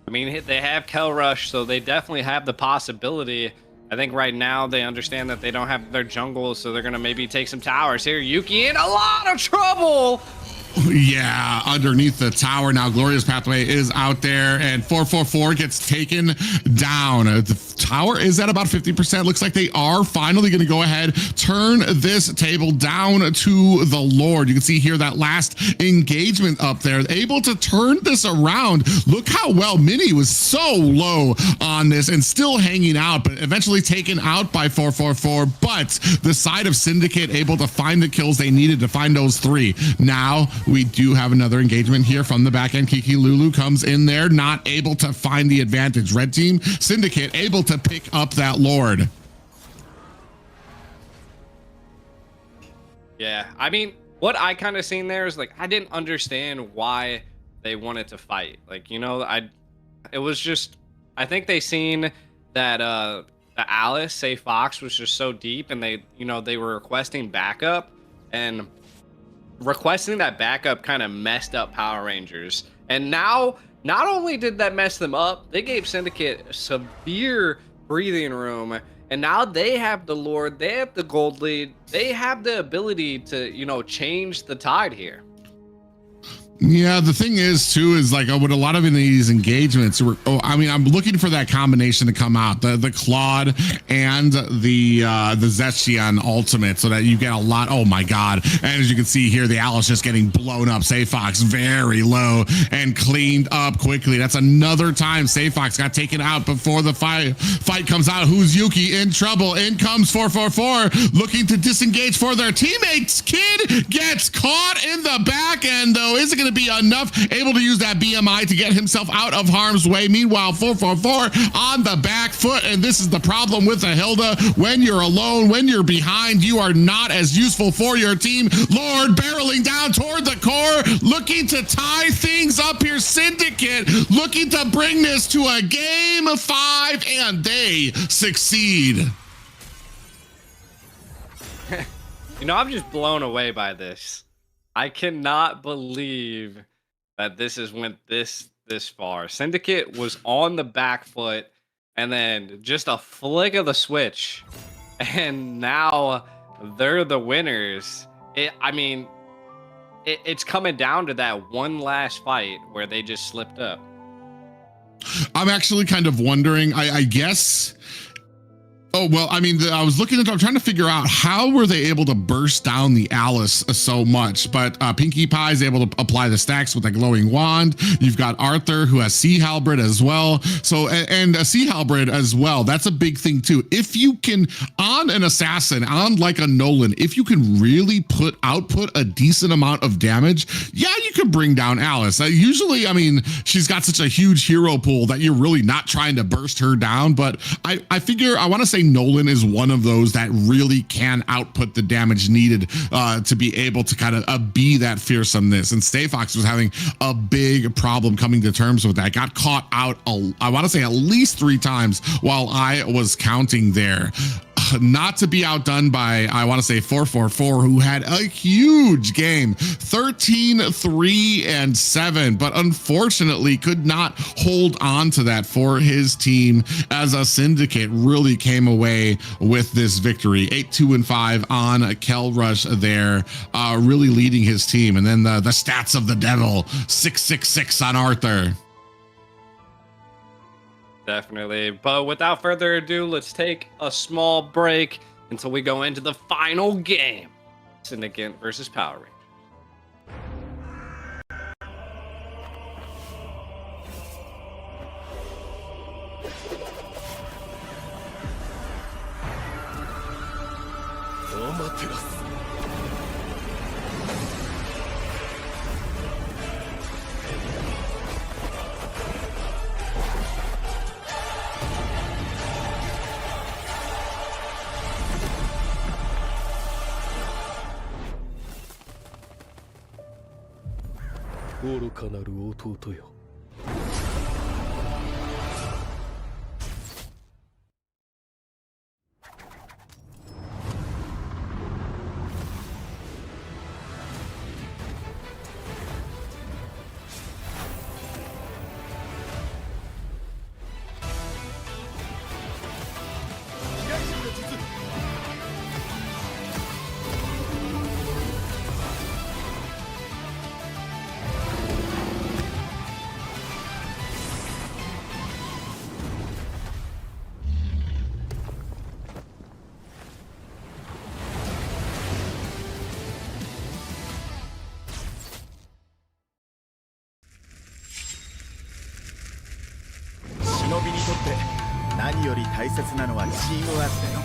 I mean, they have Kel Rush, so they definitely have the possibility. I think right now they understand that they don't have their jungles, so they're going to maybe take some towers here. Yuki in a lot of trouble. Yeah, underneath the tower now. Glorious Pathway is out there, and 444 gets taken down. The tower is at about 50%. Looks like they are finally going to go ahead, turn this table down to the Lord. You can see here that last engagement up there, able to turn this around. Look how well Minnie was so low on this and still hanging out, but eventually taken out by 444. But the side of Syndicate able to find the kills they needed to find those 3. Now we do have another engagement here from the back end. Kiki Lulu comes in there, not able to find the advantage. Red team, Syndicate able to pick up that Lord. Yeah, I mean, what I kind of seen there is like, I didn't understand why they wanted to fight. Like, you know, it was just, I think they seen that the Alice, Say Fox, was just so deep, and they, you know, they were requesting backup, and requesting that backup kind of messed up Power Rangers. And now, not only did that mess them up, they gave Syndicate severe breathing room, and now they have the Lord, they have the gold lead, they have the ability to, you know, change the tide here. Yeah, the thing is too is like with a lot of these engagements, I mean, I'm looking for that combination to come out, the Claude and the Zestian ultimate, so that you get a lot. Oh my God! And as you can see here, the Alice just getting blown up. Say Fox very low and cleaned up quickly. That's another time Say Fox got taken out before the fight comes out. Who's Yuki in trouble? In comes 444 looking to disengage for their teammates. Kid gets caught in the back end though. Is it going to be enough? Able to use that BMI to get himself out of harm's way. Meanwhile, 444 on the back foot, and this is the problem with the Hilda. When you're alone, when you're behind, you are not as useful for your team. Lord barreling down toward the core, looking to tie things up here. Syndicate looking to bring this to a game of 5, and they succeed. You know, I'm just blown away by this. I cannot believe that this has went this far. Syndicate was on the back foot, and then just a flick of the switch, and now they're the winners. I mean, it's coming down to that one last fight where they just slipped up. I'm actually kind of wondering, I guess. Oh, well, I mean, I was looking at, I'm trying to figure out how were they able to burst down the Alice so much, but Pinkie Pie is able to apply the stacks with a glowing wand. You've got Arthur who has Sea Halberd as well. So, and a Sea Halberd as well. That's a big thing too. If you can, on an assassin, on like a Nolan, if you can really output a decent amount of damage, yeah, you can bring down Alice. Usually, I mean, she's got such a huge hero pool that you're really not trying to burst her down, but I figure, I want to say say Nolan is one of those that really can output the damage needed to be able to kind of be that fearsomeness. And Stay Fox was having a big problem coming to terms with that. Got caught out, I want to say at least 3 times while I was counting there. Not to be outdone by, I want to say 444, who had a huge game, 13, 3, and 7, but unfortunately could not hold on to that for his team as a Syndicate really came away with this victory. 8, 2, and 5 on Kel Rush there, really leading his team. And then the stats of the devil, 6, 6, 6 on Arthur. Definitely. But without further ado, let's take a small break until we go into the final game. Syndicate versus Power Rangers.愚かなる弟よ。忍びにとって何より大切なのはチームワークだよ。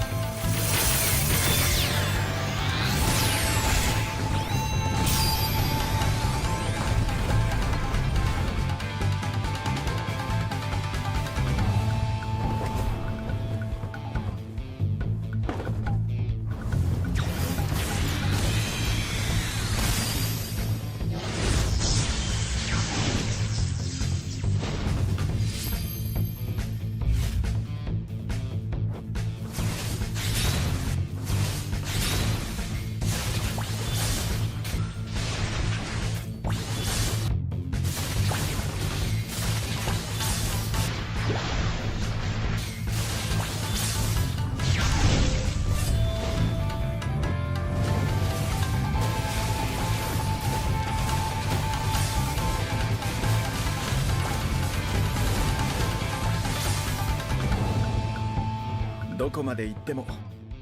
どこまで行っても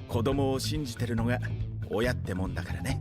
子供を信じてるのが親ってもんだからね。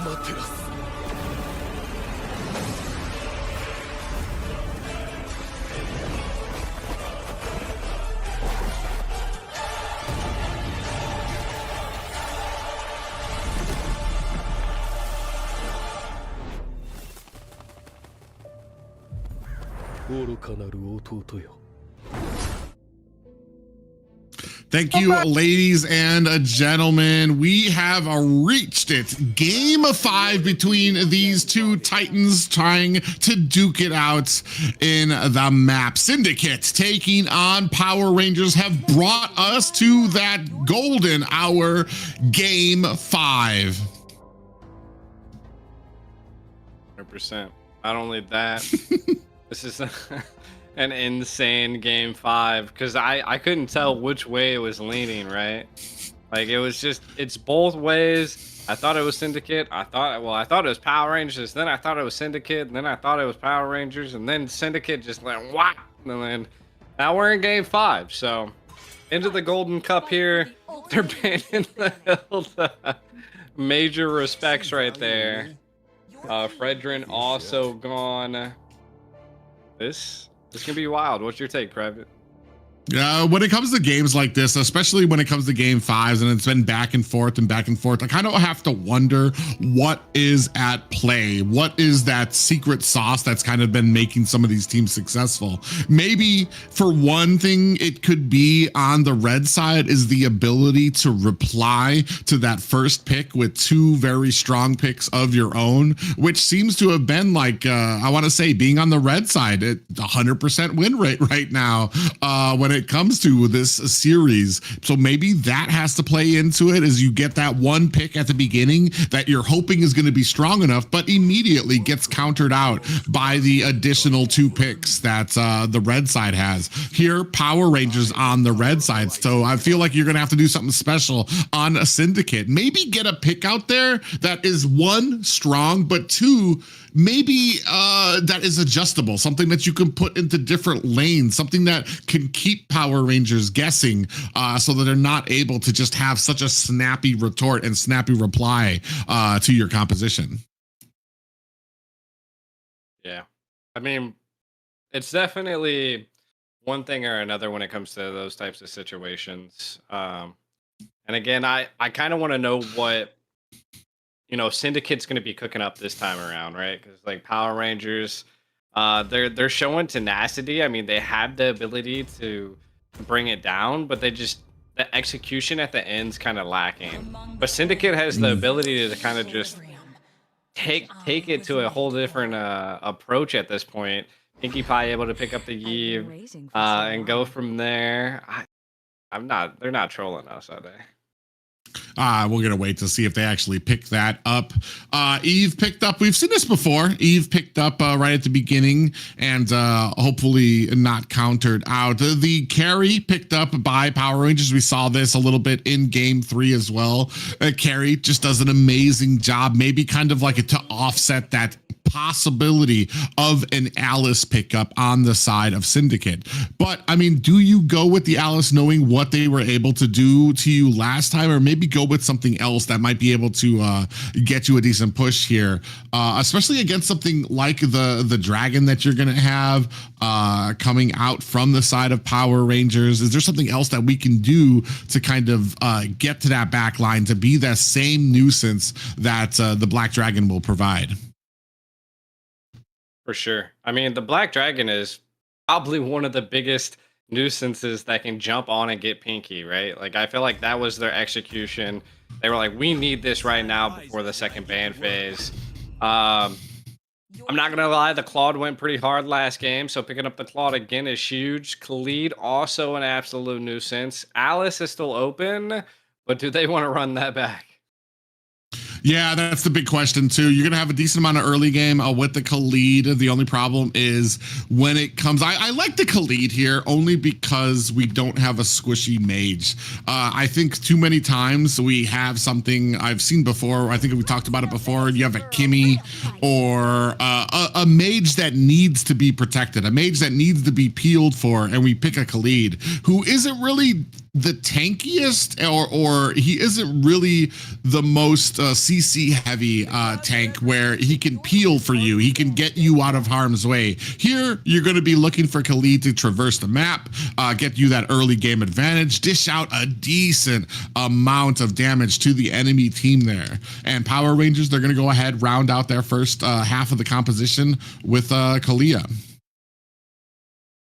愚かなる弟よ。 Thank you, ladies and gentlemen. We have reached it. Game 5 between these two titans trying to duke it out in the map. Syndicate taking on Power Rangers have brought us to that golden hour, Game 5. 100%. Not only that, this is an insane game 5 because I couldn't tell which way it was leaning, right? Like it was just, it's both ways. I thought it was Syndicate. I thought it was Power Rangers. Then I thought it was Syndicate. And then I thought it was Power Rangers. And then Syndicate just went whap. And then now we're in game 5. So into the Golden Cup here. They're banning the Hilda. Major respects right there. Fredrin also gone. This can be wild. What's your take, Private? When it comes to games like this, especially when it comes to game 5s and it's been back and forth, I kind of have to wonder what is at play. What is that secret sauce that's kind of been making some of these teams successful? Maybe for one thing, it could be on the red side is the ability to reply to that first pick with 2 very strong picks of your own, which seems to have been like, I want to say being on the red side at 100% win rate right now when it comes to this series. So maybe that has to play into it as you get that one pick at the beginning that you're hoping is going to be strong enough, but immediately gets countered out by the additional 2 picks that the red side has. Here, Power Rangers on the red side. So I feel like you're going to have to do something special on a Syndicate. Maybe get a pick out there that is 1, strong, but 2, maybe that is adjustable, something that you can put into different lanes, something that can keep Power Rangers guessing so that they're not able to just have such a snappy retort and snappy reply to your composition. Yeah. I mean, it's definitely one thing or another when it comes to those types of situations. And again, I kind of want to know what, Syndicate's going to be cooking up this time around, right? Because like Power Rangers, they're showing tenacity. I mean, they have the ability to bring it down, but the execution at the end's kind of lacking. But Syndicate has the ability to kind of just take it to a whole different approach at this point. Pinkie Pie able to pick up the Eve and go from there. They're not trolling us, are they? We're going to wait to see if they actually pick that up. Eve picked up, we've seen this before. Eve picked up right at the beginning and hopefully not countered out. The carry picked up by Power Rangers. We saw this a little bit in game 3 as well. Carry just does an amazing job, maybe kind of like to offset that possibility of an Alice pickup on the side of Syndicate. But I mean, do you go with the Alice knowing what they were able to do to you last time, or maybe go with something else that might be able to get you a decent push here, especially against something like the dragon that you're going to have coming out from the side of Power Rangers? Is there something else that we can do to kind of get to that back line to be that same nuisance that the Black Dragon will provide? For sure. I mean, the Black Dragon is probably one of the biggest nuisances that can jump on and get Pinkie, right? Like, I feel like that was their execution. They were like, we need this right now before the second ban phase. I'm not going to lie, the Claude went pretty hard last game, so picking up the Claude again is huge. Khalid, also an absolute nuisance. Alice is still open, but do they want to run that back? Yeah, that's the big question too. You're gonna have a decent amount of early game with the Khalid. The only problem is when it comes, I like the Khalid here only because we don't have a squishy mage. I think too many times we have something I've seen before. I think we talked about it before. You have a Kimmy or a mage that needs to be protected, a mage that needs to be peeled for, and we pick a Khalid who isn't really the tankiest, or he isn't really the most CC heavy tank where he can peel for you. He can get you out of harm's way. Here, you're going to be looking for Khalid to traverse the map, get you that early game advantage, dish out a decent amount of damage to the enemy team there. And Power Rangers, they're going to go ahead, round out their first half of the composition with Kalia.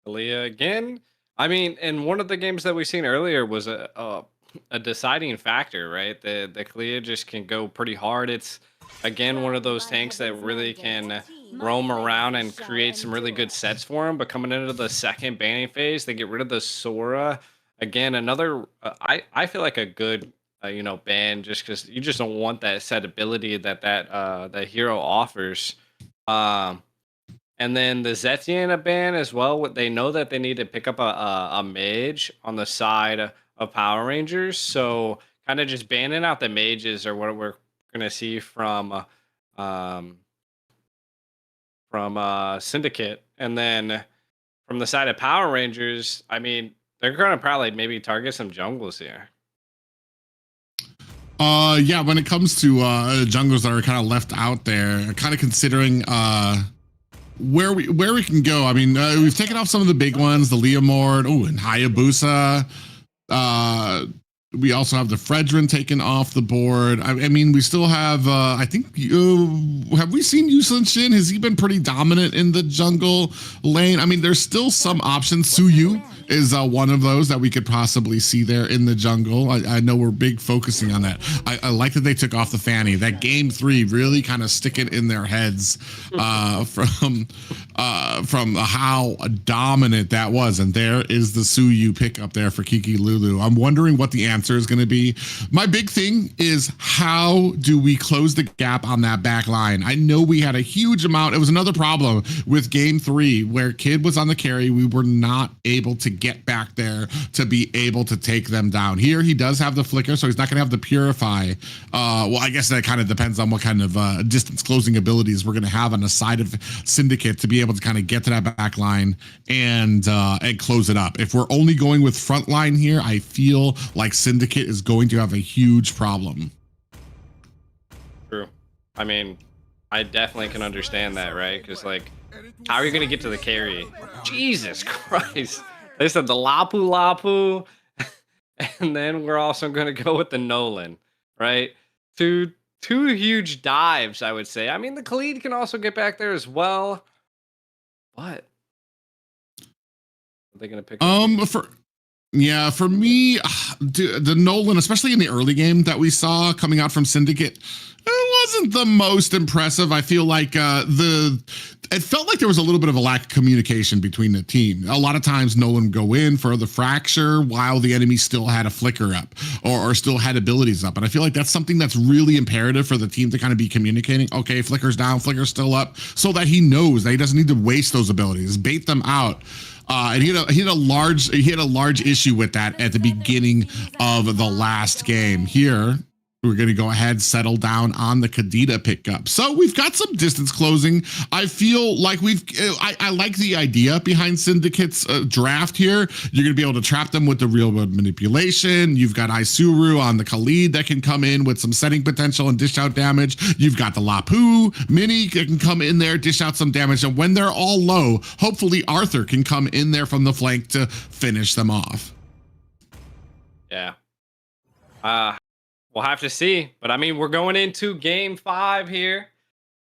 Kalia again. I mean, and one of the games that we seen earlier was a deciding factor, right? The Kalia just can go pretty hard. It's again one of those tanks that really can roam around and create some really good sets for him. But coming into the second banning phase, they get rid of the Sora. Again, another I feel like a good ban, just because you just don't want that set ability that hero offers. And then the Zetian ban as well. They know that they need to pick up a mage on the side of Power Rangers. So kind of just banning out the mages are what we're gonna see from Syndicate. And then from the side of Power Rangers, I mean, they're gonna probably maybe target some jungles here. Yeah, when it comes to jungles that are kind of left out there, kind of considering where we can go. I mean, we've taken off some of the big ones, the Leomord, and Hayabusa. We also have the Fredrin taken off the board. I mean, we still have, I think, have we seen Yushin Shin? Has he been pretty dominant in the jungle lane? I mean, there's still some options. Suyu is one of those that we could possibly see there in the jungle. I know we're big focusing on that. I like that they took off the Fanny. That game 3 really kind of stick it in their heads from how dominant that was. And there is the Suyu pickup there for Kiki Lulu. I'm wondering what the answer is going to be. My big thing is, how do we close the gap on that back line? I know we had a huge amount. It was another problem with game 3 where Kid was on the carry. We were not able to get back there to be able to take them down. Here he does have the flicker, so he's not going to have the purify. Well, I guess that kind of depends on what kind of distance closing abilities we're going to have on the side of Syndicate to be able to kind of get to that back line and close it up. If we're only going with front line here, I feel like Syndicate is going to have a huge problem. True. I mean, I definitely can understand that, right? Because like, how are you going to get to the carry? Jesus Christ. They said the Lapu Lapu, and then we're also going to go with the Nolan, right? Two huge dives, I would say. I mean, the Khalid can also get back there as well. What? Are they going to pick up? For me, the Nolan, especially in the early game that we saw coming out from Syndicate, it wasn't the most impressive. I feel like it felt like there was a little bit of a lack of communication between the team. A lot of times Nolan would go in for the fracture while the enemy still had a flicker up or still had abilities up. And I feel like that's something that's really imperative for the team to kind of be communicating. Okay, flicker's down, flicker's still up, so that he knows that he doesn't need to waste those abilities, bait them out. And he had a large issue with that at the beginning of the last game. Here, we're going to go ahead, settle down on the Kadita pickup. So we've got some distance closing. I feel like I like the idea behind Syndicate's draft here. You're going to be able to trap them with the real world manipulation. You've got Isuru on the Khalid that can come in with some setting potential and dish out damage. You've got the Lapu Mini that can come in there, dish out some damage. And when they're all low, hopefully Arthur can come in there from the flank to finish them off. Yeah. We'll have to see. But I mean, we're going into game 5 here.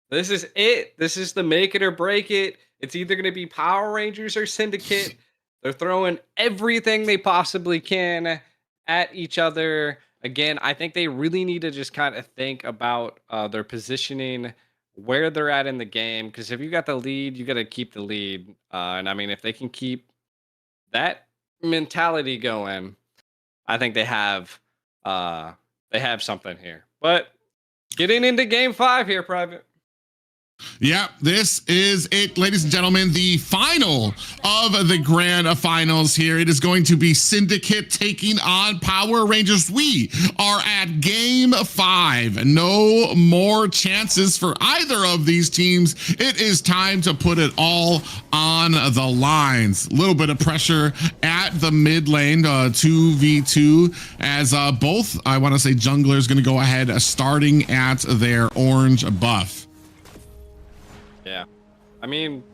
This is it. This is the make it or break it. It's either going to be Power Rangers or Syndicate. They're throwing everything they possibly can at each other. Again, I think they really need to just kind of think about their positioning, where they're at in the game. Because if you got the lead, you got to keep the lead. And I mean, if they can keep that mentality going, I think they have something here. But getting into game 5 here, Private. Yeah, this is it, ladies and gentlemen. The final of the grand finals here. It is going to be Syndicate taking on Power Rangers. We are at game 5. No more chances for either of these teams. It is time to put it all on the lines. A little bit of pressure at the mid lane, 2v2, as both, I want to say, junglers going to go ahead starting at their orange buff. Yeah, I mean,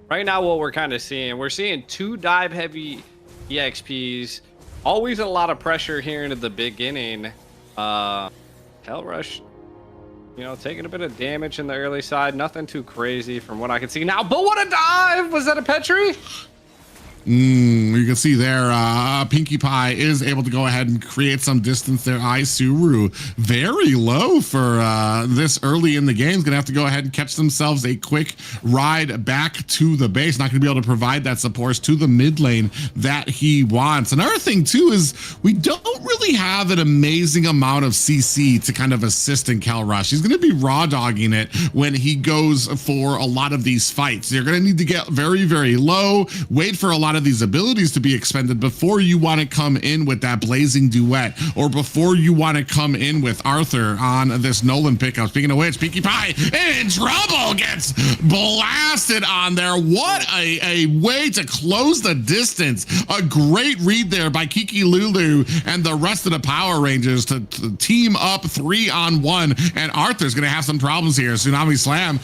right now what we're kind of seeing, we're seeing 2 dive heavy EXPs, always a lot of pressure here into the beginning. Hellrush, you know, taking a bit of damage in the early side, nothing too crazy from what I can see now, but what a dive! Was that a Petri? You can see there, Pinkie Pie is able to go ahead and create some distance there. Isuru very low for this early in the game. Is going to have to go ahead and catch themselves a quick ride back to the base. Not going to be able to provide that support to the mid lane that he wants. Another thing too is we don't really have an amazing amount of CC to kind of assist in Cal Rush. He's going to be raw dogging it when he goes for a lot of these fights. You're going to need to get very, very low, wait for a lot of these abilities to be expended before you want to come in with that blazing duet, or before you want to come in with Arthur on this Nolan pickup. Speaking of which, Pinkie Pie in trouble, gets blasted on there. What a way to close the distance. A great read there by Kiki Lulu and the rest of the Power Rangers to team up 3-on-1, and Arthur's going to have some problems here. Tsunami Slam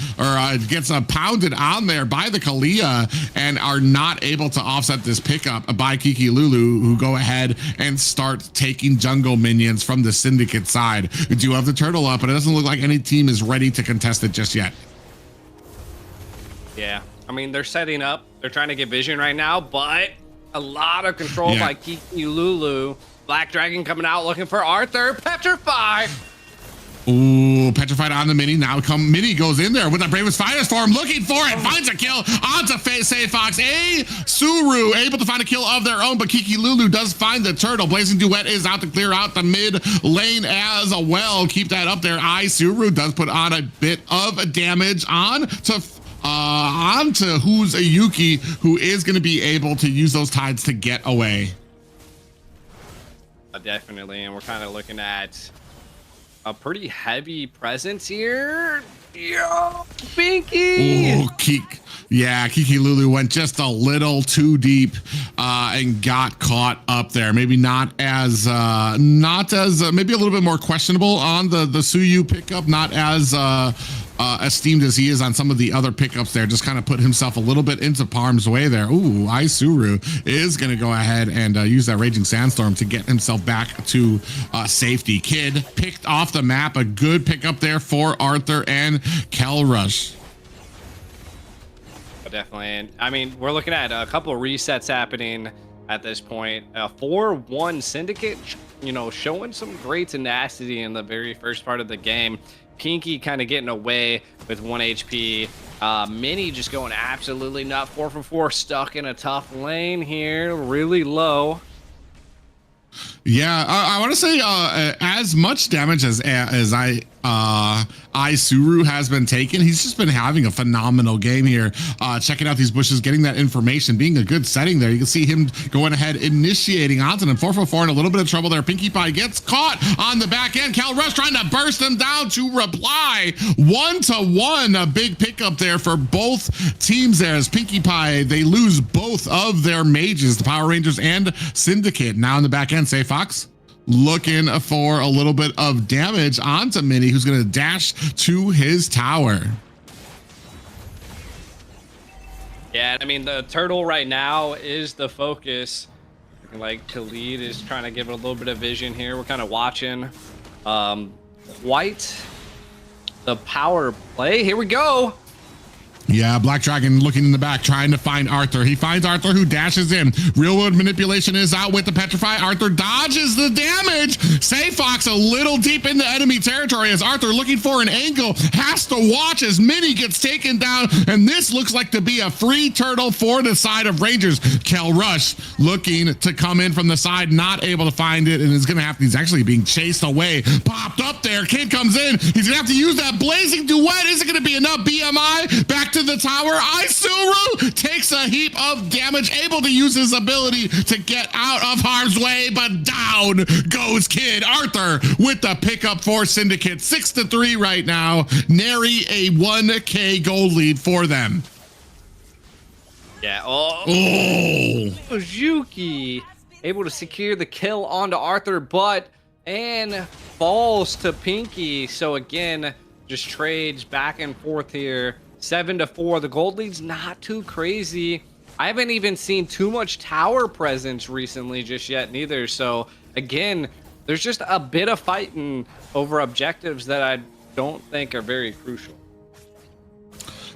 gets pounded on there by the Kalia and are not able to offset this pickup by Kiki Lulu, who go ahead and start taking jungle minions from the Syndicate side. We do have the turtle up, but it doesn't look like any team is ready to contest it just yet. Yeah, I mean, they're setting up. They're trying to get vision right now, but a lot of control by Kiki Lulu. Black Dragon coming out looking for Arthur. Petrify. Ooh, petrified on the mini. Now Mini goes in there with the Bravest Firestorm, looking for it, finds a kill onto Say Fox. Suru able to find a kill of their own, but Kiki Lulu does find the turtle. Blazing Duet is out to clear out the mid lane as well. Keep that up there. Suru does put on a bit of damage onto who's a Yuki, who is going to be able to use those tides to get away. Definitely, and we're kind of looking at a pretty heavy presence here. Yo, Pinky! Oh, Kiki Lulu went just a little too deep and got caught up there. Maybe not as maybe a little bit more questionable on the Suyu pickup, not as esteemed as he is on some of the other pickups there. Just kind of put himself a little bit into harm's way there. Ooh, Isuru is going to go ahead and use that Raging Sandstorm to get himself back to safety. Kid picked off the map. A good pickup there for Arthur and Kelrush. Definitely. And I mean, we're looking at a couple of resets happening at this point. 4-1 Syndicate, you know, showing some great tenacity in the very first part of the game. Pinky kind of getting away with 1 HP. Mini just going absolutely nuts. 4 for 4, stuck in a tough lane here, really low. Yeah, I want to say as much damage as Isuru has been taken, he's just been having a phenomenal game here. Checking out these bushes, getting that information, being a good setting there. You can see him going ahead, initiating onto them. 4 for 4 in a little bit of trouble there. Pinkie Pie gets caught on the back end. Cal Rush trying to burst him down to reply. 1-to-1, a big pickup there for both teams there. As Pinkie Pie, they lose both of their mages, the Power Rangers and Syndicate. Now in the back end, Say Fox looking for a little bit of damage onto Mini, who's going to dash to his tower. Yeah, I mean, the turtle right now is the focus. Like, Khalid is trying to give it a little bit of vision here. We're kind of watching White, the power play. Here we go. Yeah, Black Dragon looking in the back, trying to find Arthur. He finds Arthur, who dashes in. Real world manipulation is out with the Petrify. Arthur dodges the damage. Say Fox a little deep into enemy territory as Arthur, looking for an angle, has to watch as Minnie gets taken down. And this looks like to be a free turtle for the side of Rangers. Kel Rush looking to come in from the side, not able to find it, and is going to have to, he's actually being chased away. Popped up there. Kid comes in. He's going to have to use that blazing duet. Is it going to be enough? BMI back to the tower. Isuru takes a heap of damage, able to use his ability to get out of harm's way, but down goes Kid. Arthur with the pickup for Syndicate. 6-3 right now. Nary a 1K gold lead for them. Yeah. Oh. Yuki able to secure the kill onto Arthur, but and falls to Pinky. So again, just trades back and forth here. 7-4. The gold lead's not too crazy. I haven't even seen too much tower presence recently just yet neither. So again, there's just a bit of fighting over objectives that I don't think are very crucial.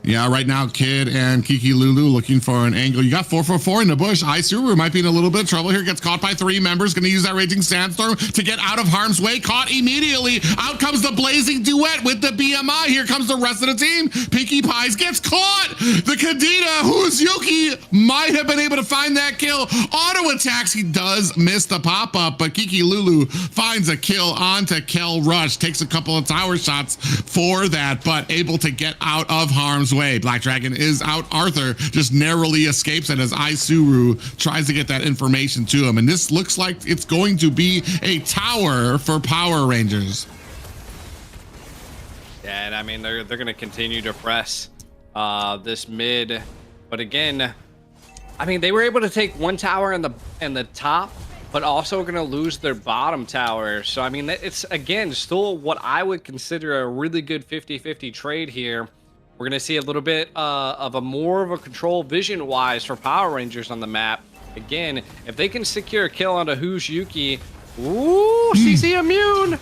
Yeah, right now, Kid and Kiki Lulu looking for an angle. You got 444 in the bush. Isuru might be in a little bit of trouble here. Gets caught by 3 members. Going to use that Raging Sandstorm to get out of harm's way. Caught immediately. Out comes the Blazing Duet with the BMI. Here comes the rest of the team. Pinkie Pies gets caught. The Kadena, who's Yuki, might have been able to find that kill. Auto attacks. He does miss the pop-up, but Kiki Lulu finds a kill onto Kel Rush. Takes a couple of tower shots for that, but able to get out of harm's way. Black Dragon is out. Arthur just narrowly escapes it as Isuru tries to get that information to him. And this looks like it's going to be a tower for Power Rangers. Yeah, and I mean, they're going to continue to press this mid. But again, I mean, they were able to take one tower in the top, but also going to lose their bottom tower. So, I mean, it's, again, still what I would consider a really good 50-50 trade here. We're going to see a little bit of a more of a control vision-wise for Power Rangers on the map. Again, if they can secure a kill onto Who's Yuki, ooh, CC immune.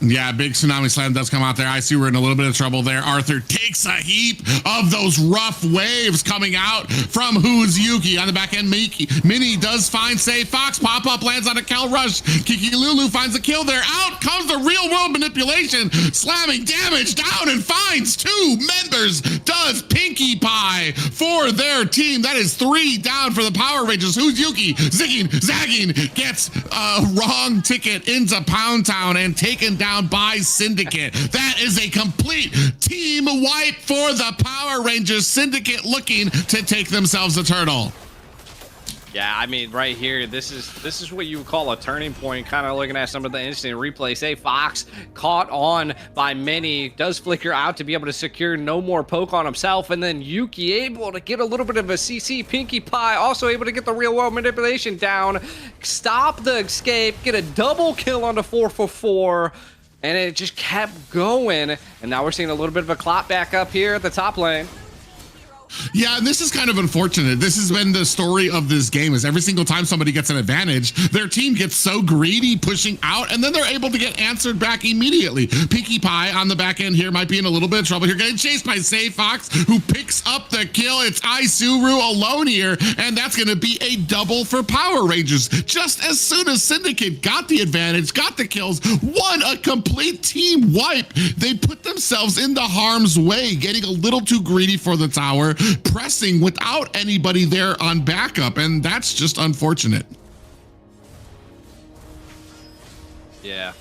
Yeah, big Tsunami Slam does come out there. I see we're in a little bit of trouble there. Arthur takes a heap of those rough waves coming out from Who's Yuki. On the back end, Minnie does find Say Fox. Pop-up lands on a Kel Rush. Kiki Lulu finds a kill there. Out comes the real world manipulation. Slamming damage down and finds 2 members. Does Pinkie Pie for their team. That is 3 down for the Power Rangers. Who's Yuki? Zagging gets a wrong ticket into Pound Town and taken down by Syndicate. That is a complete team wipe for the Power Rangers. Syndicate looking to take themselves a turtle. Yeah, I mean, right here, this is what you would call a turning point. Kind of looking at some of the instant replays. Say Fox caught on by Minnie, does flicker out to be able to secure no more poke on himself, and then Yuki able to get a little bit of a CC. Pinkie Pie also able to get the real world manipulation down, stop the escape, get a double kill on the 444. And it just kept going. And now we're seeing a little bit of a clop back up here at the top lane. Yeah, and this is kind of unfortunate. This has been the story of this game, is every single time somebody gets an advantage, their team gets so greedy pushing out, and then they're able to get answered back immediately. Pinkie Pie on the back end here might be in a little bit of trouble here, getting chased by Say Fox, who picks up the kill. It's Isuru alone here, and that's going to be a double for Power Rangers. Just as soon as Syndicate got the advantage, got the kills, won a complete team wipe, they put themselves into harm's way, getting a little too greedy for the tower, pressing without anybody there on backup, and that's just unfortunate. Yeah,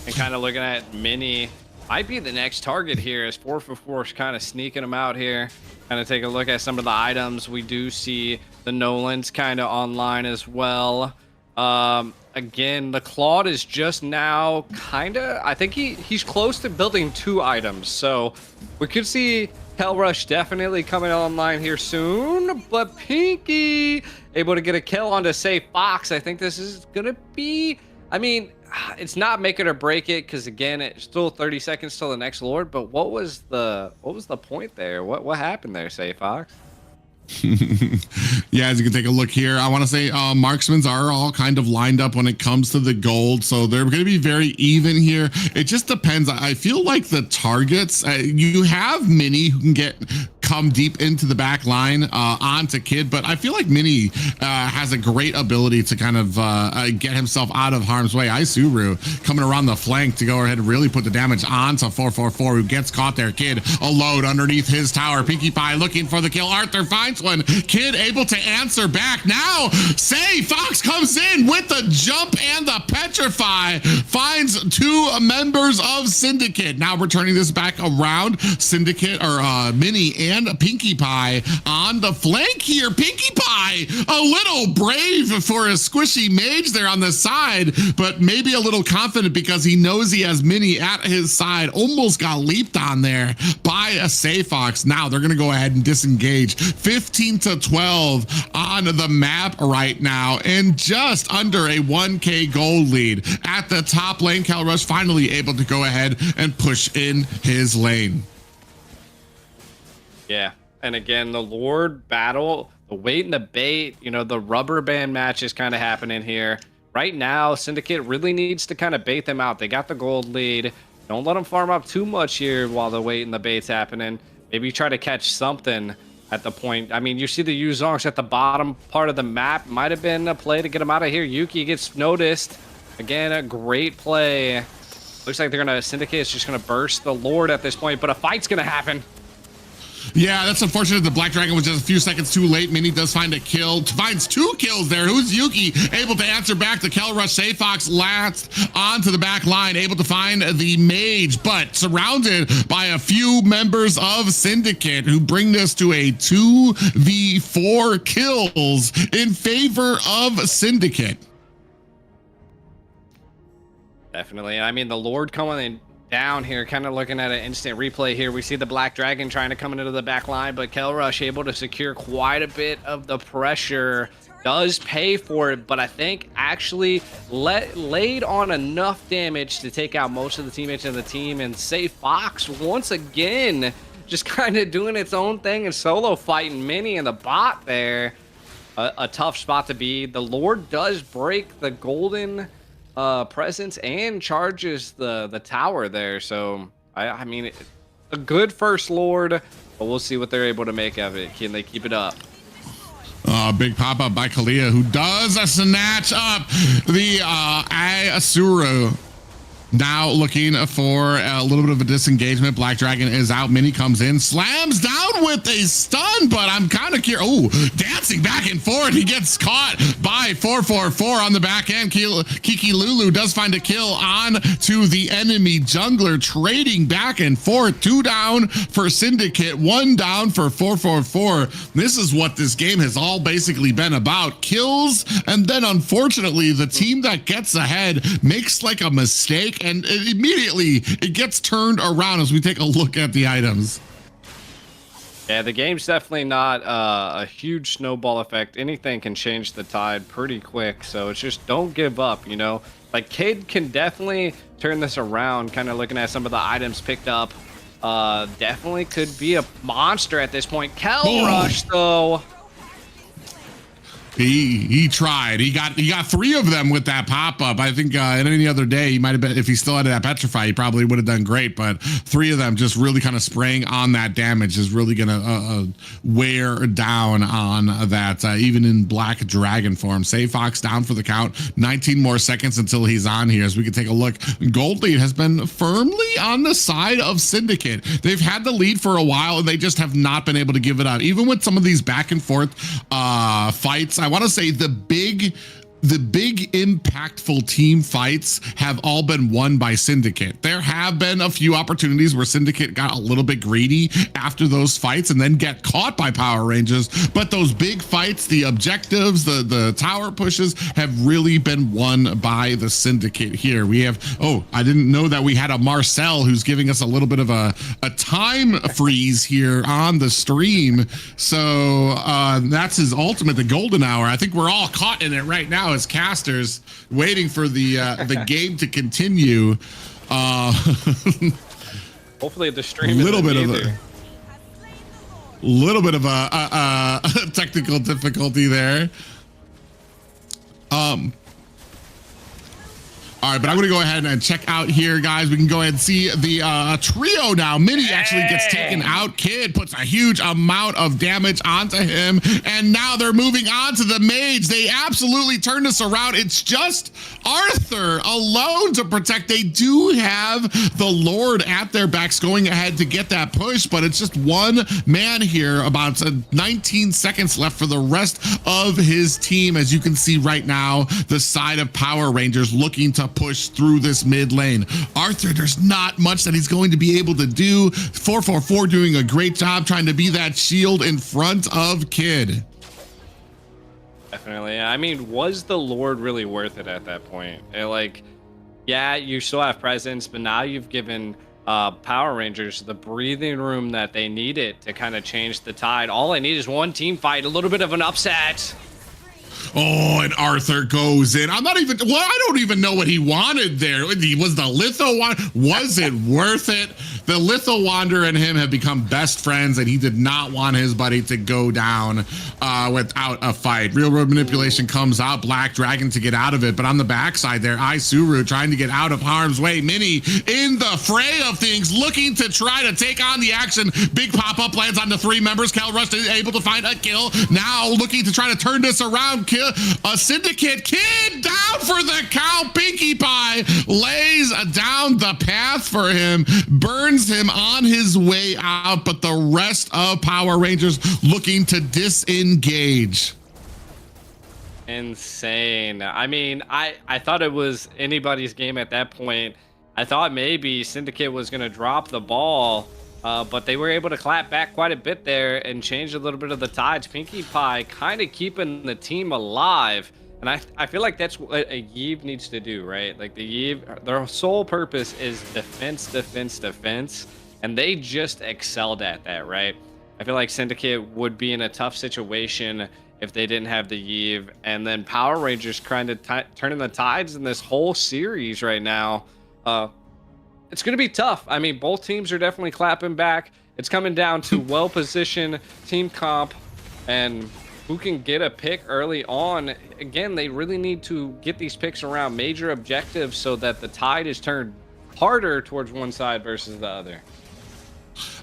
and kind of looking at Minnie might be the next target here as 444 is kind of sneaking them out here. Kind of take a look at some of the items. We do see the Nolans kind of online as well. Again, the Claude is just now kind of, I think he's close to building 2 items, so we could see Kel Rush definitely coming online here soon, but Pinky able to get a kill onto Say Fox. I think this is gonna be, I mean, it's not make it or break it, because again, it's still 30 seconds till the next Lord. But what was the point there? What happened there, Say Fox? Yeah, as you can take a look here, I want to say marksmans are all kind of lined up when it comes to the gold, so they're going to be very even here. It just depends. I feel like the targets, you have Minnie who can get come deep into the back line onto Kid, but I feel like Mini has a great ability to kind of get himself out of harm's way. Isuru coming around the flank to go ahead and really put the damage onto 444, who gets caught there. Kid alone underneath his tower. Pinkie Pie looking for the kill. Arthur finds one. Kid able to answer back. Now, Say Fox comes in with the jump and the petrify. Finds 2 members of Syndicate. Now we're turning this back around. Syndicate, or Mini and Pinkie Pie on the flank here. Pinkie Pie, a little brave for a squishy mage there on the side, but maybe a little confident because he knows he has Mini at his side. Almost got leaped on there by a Sayfox. Now they're going to go ahead and disengage. 15 to 12 on the map right now, and just under a 1K gold lead at the top lane. Calrush finally able to go ahead and push in his lane. Yeah, and again, the Lord battle, the wait and the bait, you know, the rubber band match is kind of happening here. Right now, Syndicate really needs to kind of bait them out. They got the gold lead. Don't let them farm up too much here while the wait and the bait's happening. Maybe try to catch something at the point. I mean, you see the Yuzongs at the bottom part of the map. Might have been a play to get him out of here. Yuki gets noticed. Again, a great play. Looks like they're going to, Syndicate is just going to burst the Lord at this point, but a fight's going to happen. Yeah, that's unfortunate. The Black Dragon was just a few seconds too late. Mini does find a kill, finds 2 kills there. Who's Yuki able to answer back? The Calrush Sayfox last onto the back line, able to find the mage, but surrounded by a few members of Syndicate who bring this to a 2v4 kills in favor of Syndicate. Definitely. I mean, the Lord coming in down here, kind of looking at an instant replay here. We see the Black Dragon trying to come into the back line, but Calrush able to secure quite a bit of the pressure. Does pay for it, but I think actually laid on enough damage to take out most of the teammates of the team. And Say Fox once again just kind of doing its own thing and solo fighting Mini and the bot there. A tough spot to be. The Lord does break the golden presence and charges the tower there, so I mean, a good first Lord, but we'll see what they're able to make of it. Can they keep it up? Big pop-up by Kalia, who does snatch up the Asura. Now looking for a little bit of a disengagement. Black Dragon is out. Mini comes in, slams down with a stun, but I'm kind of curious. Oh, dancing back and forth. He gets caught by 444 on the back end. Kiki Lulu does find a kill on to the enemy jungler, trading back and forth. 2 down for Syndicate, 1 down for 444. This is what this game has all basically been about. Kills, and then unfortunately, the team that gets ahead makes like a mistake, and immediately it gets turned around as we take a look at the items. Yeah, the game's definitely not a huge snowball effect. Anything can change the tide pretty quick, so it's just don't give up, you know? Like, Kid can definitely turn this around, kind of looking at some of the items picked up. Definitely could be a monster at this point. Calrush, though. He tried. He got 3 of them with that pop-up. I think in any other day, he might have been, if he still had that petrify, he probably would have done great. But 3 of them just really kind of spraying on that damage is really going to wear down on that, even in Black Dragon form. Say Fox down for the count. 19 more seconds until he's on here, as we can take a look. Gold lead has been firmly on the side of Syndicate. They've had the lead for a while, and they just have not been able to give it up. Even with some of these back and forth fights, I want to say the big impactful team fights have all been won by Syndicate. There have been a few opportunities where Syndicate got a little bit greedy after those fights and then get caught by Power Rangers, but those big fights, the objectives, the tower pushes have really been won by the Syndicate here. We have, oh, I didn't know that we had a Marcel who's giving us a little bit of a time freeze here on the stream. So that's his ultimate, the golden hour. I think we're all caught in it right now as casters, waiting for the game to continue. Hopefully the stream little bit of a technical difficulty there. All right, but I'm going to go ahead and check out here, guys. We can go ahead and see the trio now. Mini actually gets taken out. Kid puts a huge amount of damage onto him, and now they're moving on to the mage. They absolutely turn this around. It's just Arthur alone to protect. They do have the Lord at their backs going ahead to get that push, but it's just one man here. About 19 seconds left for the rest of his team. As you can see right now, the side of Power Rangers looking to push through this mid lane. Arthur, there's not much that he's going to be able to do. 444 doing a great job trying to be that shield in front of Kid. Definitely. I mean, was the Lord really worth it at that point? Like, yeah, you still have presence, but now you've given Power Rangers the breathing room that they needed to kind of change the tide. All I need is one team fight, a little bit of an upset. Oh, and Arthur goes in. I don't even know what he wanted there. Was the Litho one? Was it worth it? The Litho Wanderer and him have become best friends, and he did not want his buddy to go down without a fight. Real World Manipulation comes out, Black Dragon to get out of it, but on the backside there, Isuru trying to get out of harm's way. Mini in the fray of things, looking to try to take on the action. Big pop-up lands on the 3 members. Cal Rush is able to find a kill. Now looking to try to turn this around. Kill a Syndicate. Kid down for the count. Pinkie Pie lays down the path for him, burns him on his way out, but the rest of Power Rangers looking to disengage. Insane. I mean, I thought it was anybody's game at that point. I thought maybe Syndicate was going to drop the ball, but they were able to clap back quite a bit there and change a little bit of the tides. Pinkie Pie kind of keeping the team alive. And I feel like that's what a Yeeve needs to do, right? Like the Yeeve, their sole purpose is defense, defense, defense. And they just excelled at that, right? I feel like Syndicate would be in a tough situation if they didn't have the Yeeve. And then Power Rangers kind of turning the tides in this whole series right now. It's going to be tough. I mean, both teams are definitely clapping back. It's coming down to well-positioned team comp and who can get a pick early on. Again, they really need to get these picks around major objectives so that the tide is turned harder towards one side versus the other.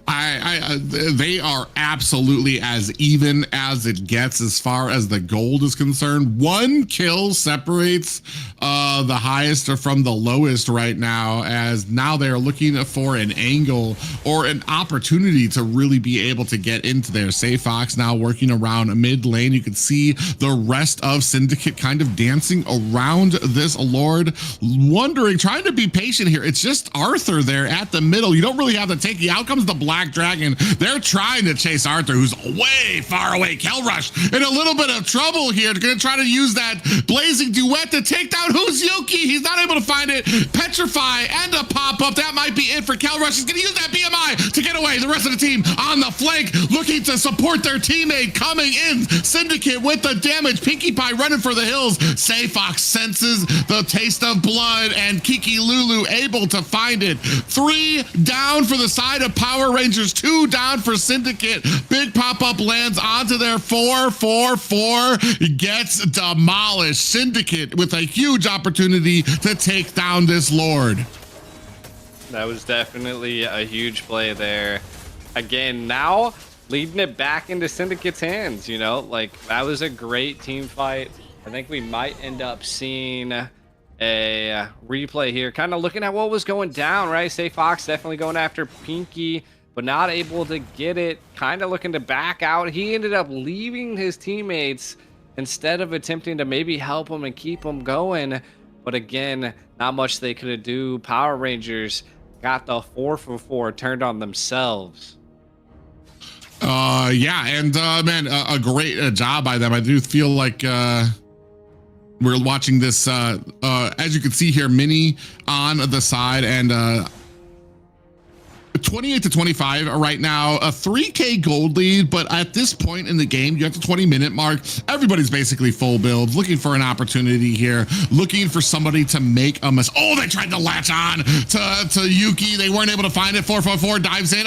They are absolutely as even as it gets as far as the gold is concerned. One kill separates the highest from the lowest right now, as now they're looking for an angle or an opportunity to really be able to get into there. Say Fox now working around mid lane. You can see the rest of Syndicate kind of dancing around this Lord, wondering, trying to be patient here. It's just Arthur there at the middle. You don't really have to take the out comes the Black Dragon. They're trying to chase Arthur, who's way far away. Kel Rush in a little bit of trouble here. They're going to try to use that blazing duet to take down Who's Yuki. He's not able to find it. Petrify and a pop-up. That might be it for Kel Rush. He's going to use that BMI to get away. The rest of the team on the flank looking to support their teammate coming in. Syndicate with the damage. Pinkie Pie running for the hills. Say Fox senses the taste of blood, and Kiki Lulu able to find it. 3 down for the side of Power Rangers, 2 down for Syndicate. Big pop-up lands onto their 4-4-4, gets demolished. Syndicate with a huge opportunity to take down this Lord. That was definitely a huge play there. Again, now leading it back into Syndicate's hands, you know? Like, that was a great team fight. I think we might end up seeing a replay here, kind of looking at what was going down, right? Say Fox definitely going after Pinkie, but not able to get it, kind of looking to back out. He ended up leaving his teammates instead of attempting to maybe help him and keep him going. But again, not much they could do. Power Rangers got the 4-for-4 turned on themselves. Yeah, and man, a great job by them. I do feel like we're watching this, as you can see here, Mini on the side, and 28-25 right now, a 3K gold lead, but at this point in the game, you're at the 20-minute mark. Everybody's basically full build, looking for an opportunity here, looking for somebody to make a mistake. Oh, they tried to latch on to Yuki. They weren't able to find it. 444 dives in.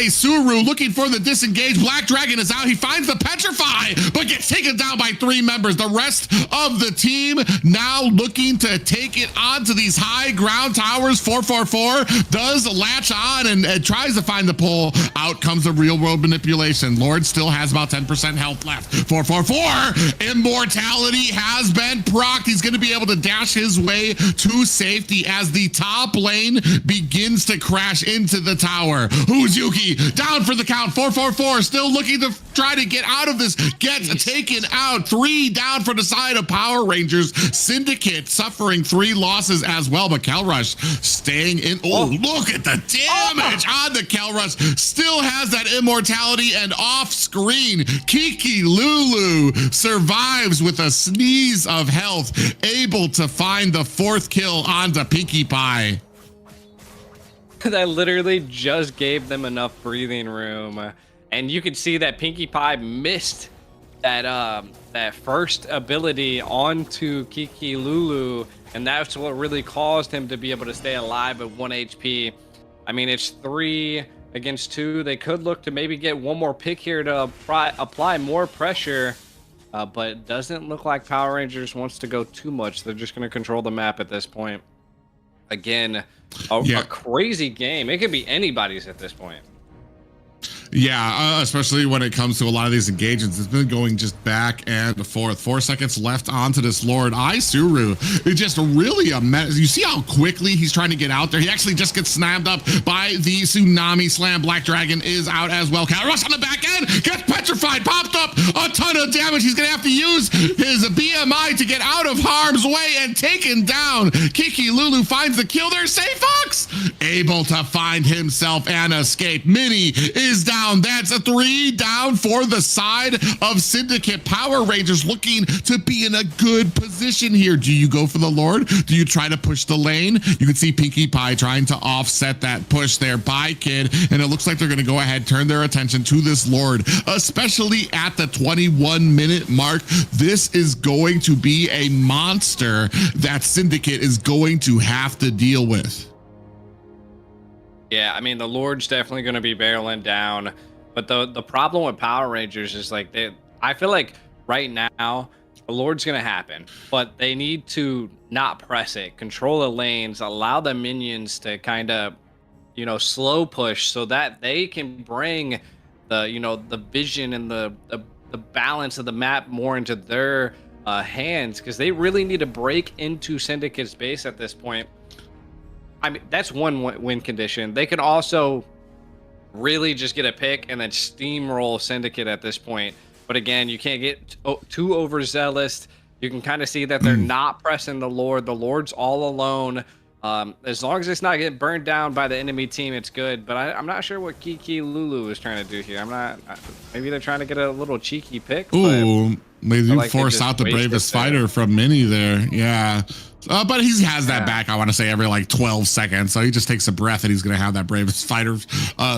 Suru looking for the disengage. Black Dragon is out. He finds the petrify, but gets taken down by 3 members. The rest of the team now looking to take it onto these high ground towers. 444 does latch on and tries to find the pull. Out comes the real world manipulation. Lord still has about 10% health left. 444, immortality has been procced. He's going to be able to dash his way to safety as the top lane begins to crash into the tower. Who's Yuki? Down for the count. 444 still looking to try to get out of this. Gets taken out. 3 down for the side of Power Rangers. Syndicate suffering 3 losses as well, but Kelrush staying in. Oh, look at the damage on the Kelrush. Still has that immortality, and off screen, Kiki Lulu survives with a sneeze of health, able to find the 4th kill onto Pinkie Pie. That literally just gave them enough breathing room, and you can see that Pinkie Pie missed that first ability onto Kiki Lulu, and that's what really caused him to be able to stay alive at 1 HP. I mean, it's 3 against 2. They could look to maybe get one more pick here to apply more pressure, but it doesn't look like Power Rangers wants to go too much. They're just going to control the map at this point. Again, a crazy game. It could be anybody's at this point. Yeah, especially when it comes to a lot of these engagements. It's been going just back and forth. 4 seconds left onto this Lord. Suru is just really a mess. You see how quickly he's trying to get out there. He actually just gets snapped up by the Tsunami Slam. Black Dragon is out as well. Rush on the back end, gets petrified, popped up a ton of damage. He's gonna have to use his BMI to get out of harm's way and taken down. Kiki Lulu finds the kill there. Say Fox able to find himself and escape. Minnie is down. That's a 3 down for the side of Syndicate. Power Rangers looking to be in a good position here. Do you go for the Lord? Do you try to push the lane? You can see Pinkie Pie trying to offset that push there by Kid, and it looks like they're going to go ahead, turn their attention to this Lord, especially at the 21-minute mark. This is going to be a monster that Syndicate is going to have to deal with. Yeah, I mean, the Lord's definitely going to be barreling down, but the problem with Power Rangers is like I feel like right now the Lord's going to happen, but they need to not press it, control the lanes, allow the minions to kind of, slow push so that they can bring the vision and the balance of the map more into their hands, because they really need to break into Syndicate's base at this point. I mean, that's one win condition. They could also really just get a pick and then steamroll Syndicate at this point. But again, you can't get too overzealous. You can kind of see that they're not pressing the Lord. The Lord's all alone. As long as it's not getting burned down by the enemy team, it's good. But I'm not sure what Kiki Lulu is trying to do here. Maybe they're trying to get a little cheeky pick. Ooh, maybe you like force out the bravest fighter from Minnie there. Yeah. But he has that back, I want to say, every like 12 seconds. So he just takes a breath and he's going to have that bravest fighter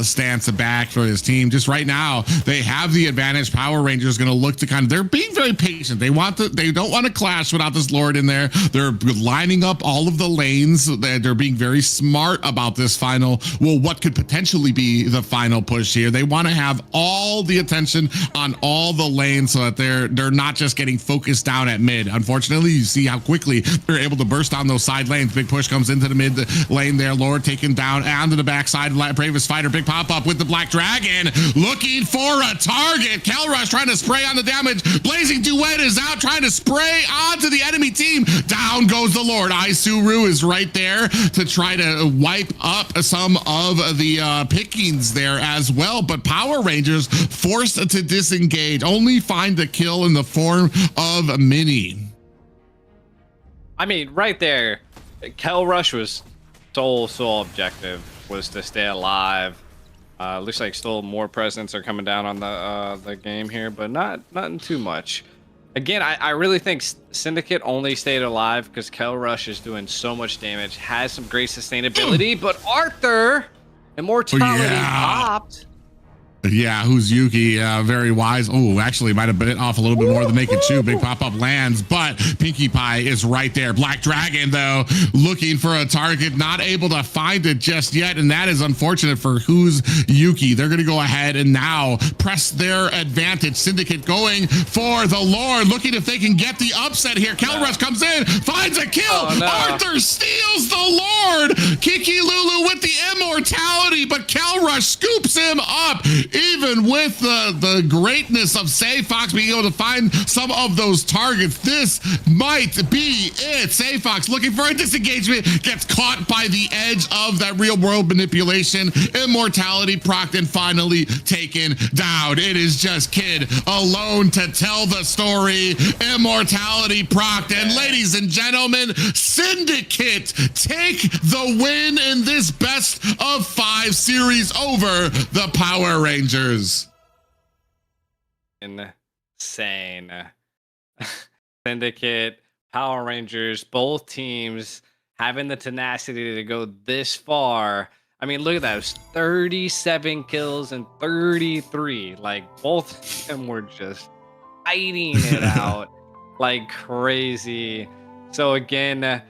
stance back for his team. Just right now, they have the advantage. Power Rangers going to look to they're being very patient. They don't want to clash without this Lord in there. They're lining up all of the lanes. They're being very smart about this what could potentially be the final push here. They want to have all the attention on all the lanes so that they're not just getting focused down at mid. Unfortunately, you see how quickly they're able to burst down those side lanes. Big push comes into the mid lane there. Lord taken down onto the backside. Bravest fighter, big pop up with the Black Dragon, looking for a target. Kelrush trying to spray on the damage. Blazing Duet is out, trying to spray onto the enemy team. Down goes the Lord. Suru is right there to try to wipe up some of the pickings there as well. But Power Rangers forced to disengage, only find the kill in the form of Minnie. I mean, right there, Kelrush was sole objective was to stay alive. Looks like still more presents are coming down on the game here, but nothing too much. Again, I really think Syndicate only stayed alive because Kelrush is doing so much damage, has some great sustainability, but Arthur Immortality Yeah. popped. Yeah, who's Yuki? Very wise. Oh, actually, might have bit off a little bit more than they could chew. Big pop-up lands, but Pinkie Pie is right there. Black Dragon, though, looking for a target, not able to find it just yet, and that is unfortunate for who's Yuki. They're going to go ahead and now press their advantage. Syndicate going for the Lord, looking if they can get the upset here. Calrush comes in, finds a kill. Oh, no. Arthur steals the Lord. Kiki Lulu with the immortality, but Calrush scoops him up. Even with the greatness of Say Fox being able to find some of those targets, this might be it. Say Fox looking for a disengagement, gets caught by the edge of that real world manipulation. Immortality procced and finally taken down. It is just Kid alone to tell the story. Immortality procced, and ladies and gentlemen, Syndicate take the win in this best of 5 series over the Power Rangers. Insane. Syndicate, Power Rangers, both teams having the tenacity to go this far. I mean, look at that. It was 37 kills and 33. Like, both of them were just fighting it out like crazy. So again,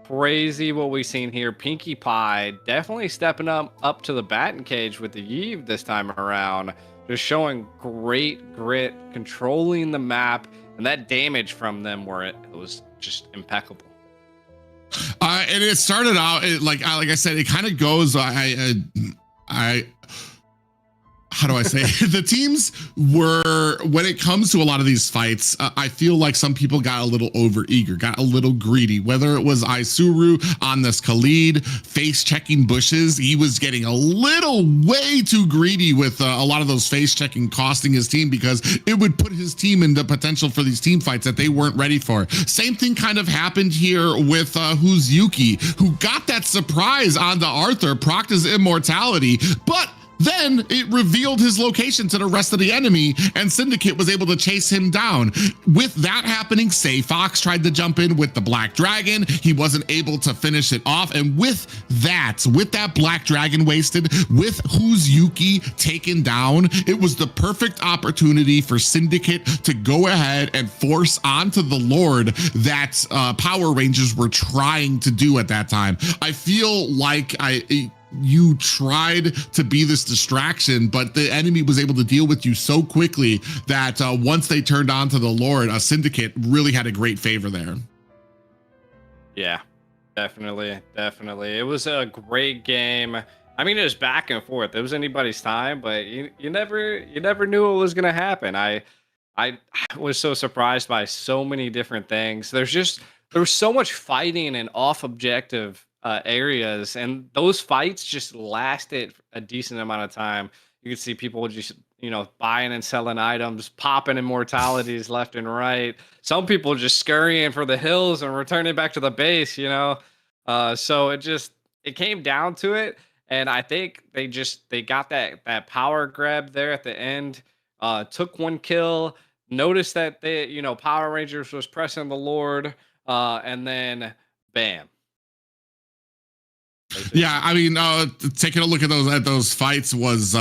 crazy what we've seen here. Pinkie Pie definitely stepping up to the batting cage with the Yves this time around. Just showing great grit, controlling the map, and that damage from them where it was just impeccable. And it started out like I said, it kind of goes. How do I say it? The teams were, when it comes to a lot of these fights, I feel like some people got a little overeager, got a little greedy, whether it was Isuru on this Khalid face checking bushes. He was getting a little way too greedy with a lot of those face checking, costing his team because it would put his team into potential for these team fights that they weren't ready for. Same thing kind of happened here with who's Yuki, who got that surprise onto Arthur, procced his immortality, but then it revealed his location to the rest of the enemy, and Syndicate was able to chase him down. With that happening, Say Fox tried to jump in with the Black Dragon. He wasn't able to finish it off. And with that Black Dragon wasted, with who's Yuki taken down, it was the perfect opportunity for Syndicate to go ahead and force onto the Lord that Power Rangers were trying to do at that time. I feel like you tried to be this distraction, but the enemy was able to deal with you so quickly that once they turned on to the Lord, Syndicate really had a great favor there. Yeah, definitely. It was a great game. I mean, it was back and forth. It was anybody's time, but you never knew what was gonna happen. I was so surprised by so many different things. There was so much fighting and off objective areas, and those fights just lasted a decent amount of time. You could see people just buying and selling items, popping immortalities left and right. Some people just scurrying for the hills and returning back to the base. So it came down to it, and I think they got that power grab there at the end. Took one kill, noticed that Power Rangers was pressing the Lord, and then bam. Yeah, I mean, taking a look at those fights was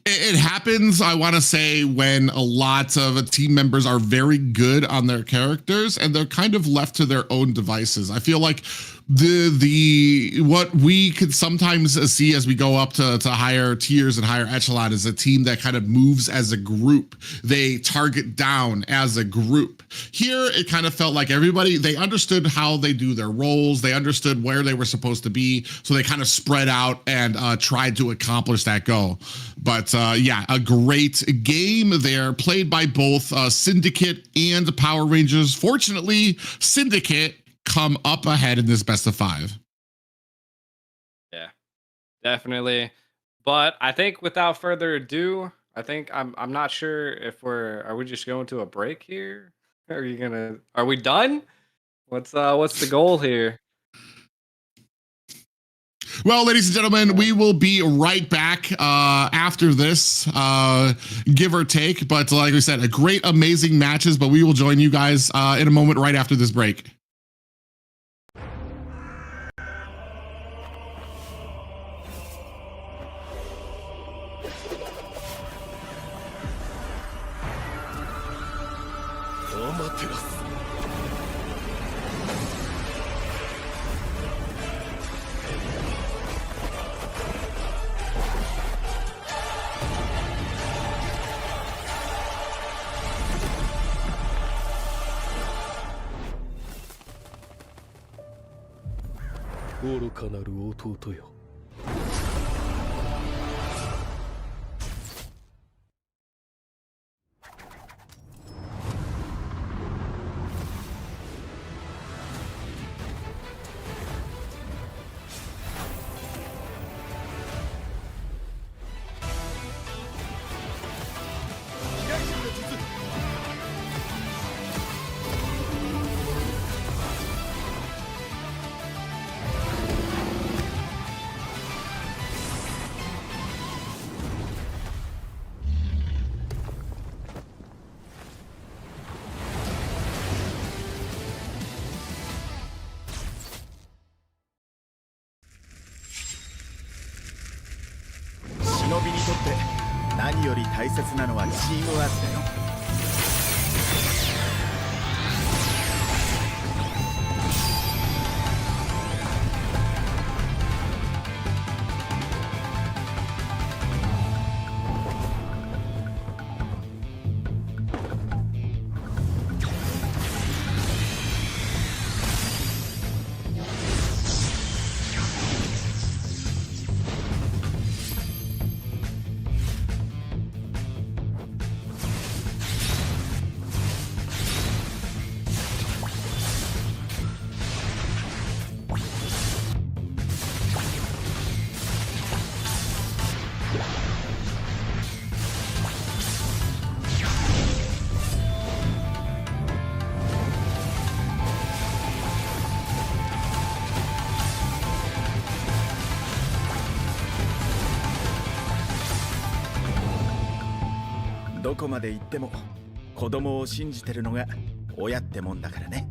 it happens, I want to say, when a lot of team members are very good on their characters and they're kind of left to their own devices. I feel like the what we could sometimes see as we go up to higher tiers and higher echelon is a team that kind of moves as a group. They target down as a group. Here, it kind of felt like everybody, they understood how they do their roles. They understood where they were supposed to be. So they kind of spread out and tried to accomplish that goal. But yeah, a great game there, played by both Syndicate and Power Rangers. Fortunately, Syndicate come up ahead in this best of 5. Yeah, definitely. But I think without further ado, I'm not sure if are we just going to a break here? Are we done? What's the goal here? Well, ladies and gentlemen, we will be right back after this, give or take. But like we said, a great, amazing matches, but we will join you guys in a moment right after this break. 照らす。愚かなる弟よ。忍びにとって何より大切なのはチームワークだよ。どこまで行っても子供を信じてるのが親ってもんだからね。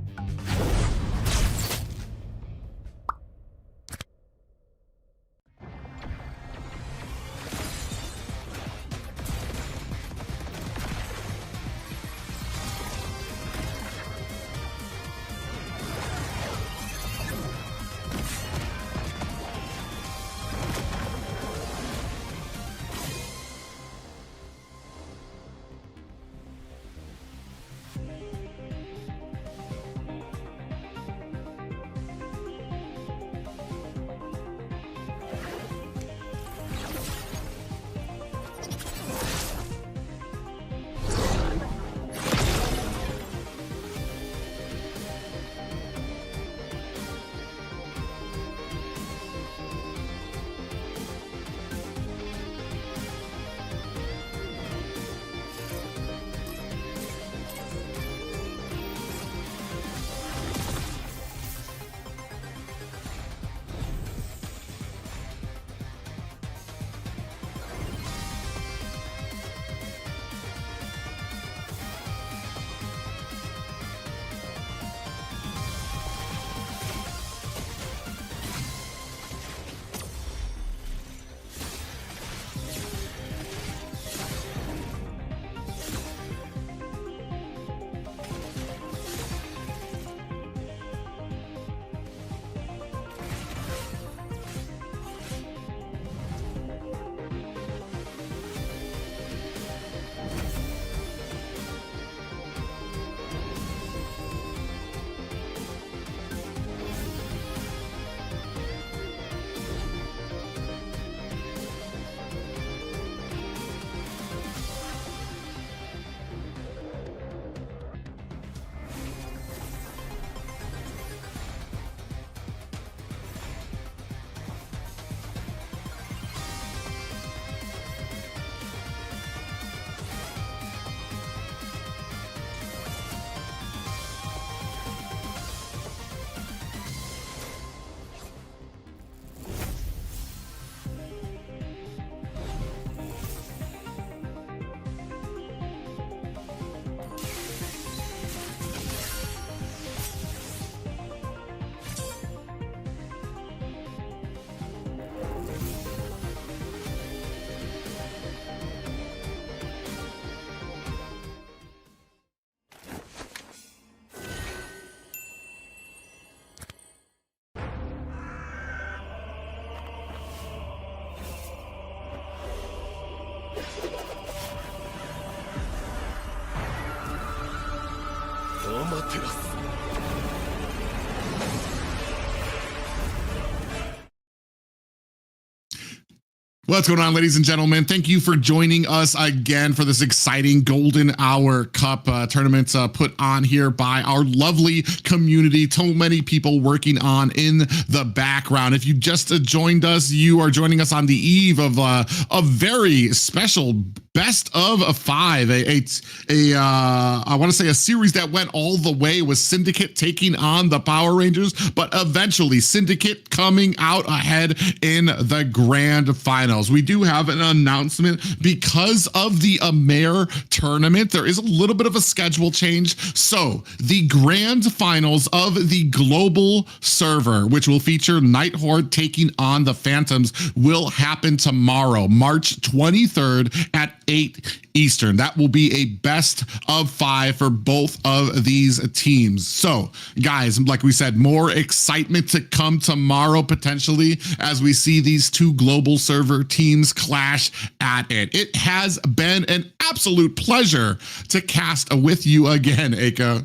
What's going on, ladies and gentlemen? Thank you for joining us again for this exciting Golden Hour Cup tournament put on here by our lovely community. So many people working on in the background. If you just joined us, you are joining us on the eve of a very special best of 5. I want to say a series that went all the way with Syndicate taking on the Power Rangers, but eventually Syndicate coming out ahead in the grand finals. We do have an announcement because of the Amer tournament. There is a little bit of a schedule change. So the grand finals of the global server, which will feature Nighthorde taking on the Phantoms, will happen tomorrow, March 23rd at 8 Eastern. That will be a best of 5 for both of these teams. So guys, like we said, more excitement to come tomorrow potentially as we see these two global server teams clash at it. It has been an absolute pleasure to cast with you again, Aka.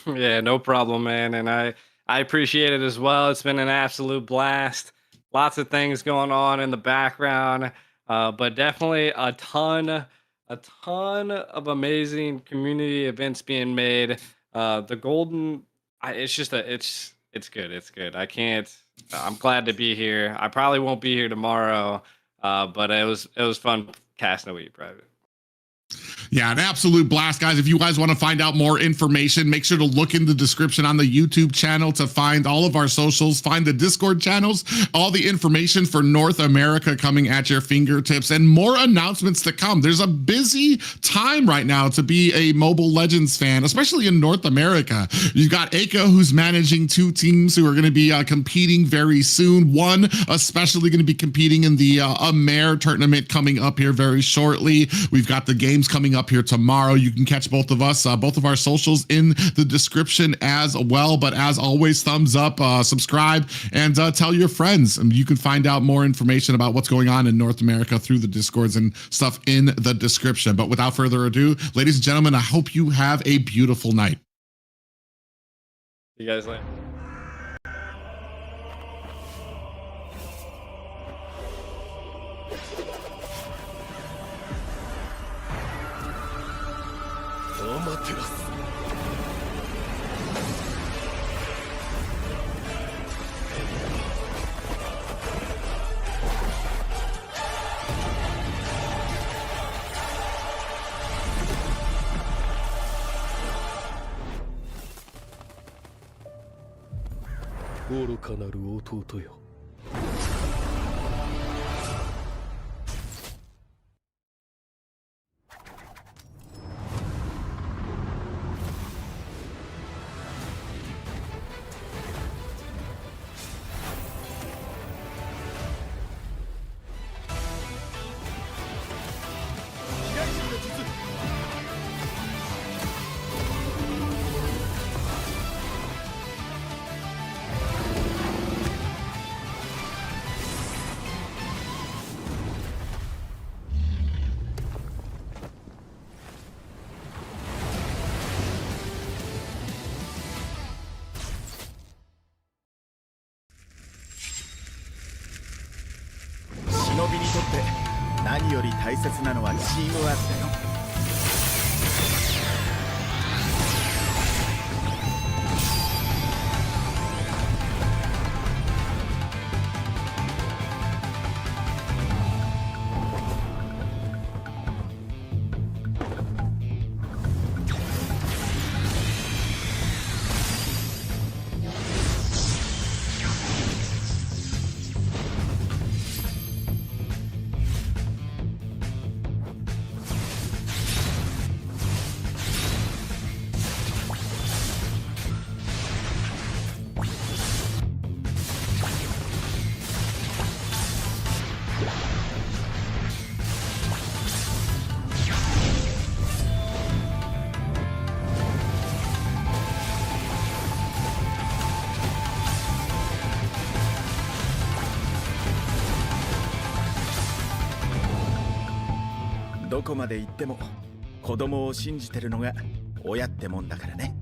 Yeah, no problem, man. And I appreciate it as well. It's been an absolute blast. Lots of things going on in the background. But definitely a ton of amazing community events being made. The Golden, it's good. It's good. I'm glad to be here. I probably won't be here tomorrow, but it was fun casting a week, private. Yeah, an absolute blast, guys. If you guys want to find out more information, make sure to look in the description on the YouTube channel to find all of our socials, find the Discord channels, all the information for North America coming at your fingertips, and more announcements to come. There's a busy time right now to be a Mobile Legends fan, especially in North America. You've got Aka, who's managing 2 teams who are going to be competing very soon. One especially going to be competing in the Amer tournament coming up here very shortly. We've got the games coming up here tomorrow. You can catch both of us, both of our socials in the description as well. But as always, thumbs up, subscribe, and tell your friends. And you can find out more information about what's going on in North America through the Discords and stuff in the description. But without further ado, ladies and gentlemen, I hope you have a beautiful night. You guys later. アマテラス。愚かなる弟よ。忍びにとって何より大切なのはチームワークだよ。どこまで行っても子供を信じてるのが親ってもんだからね。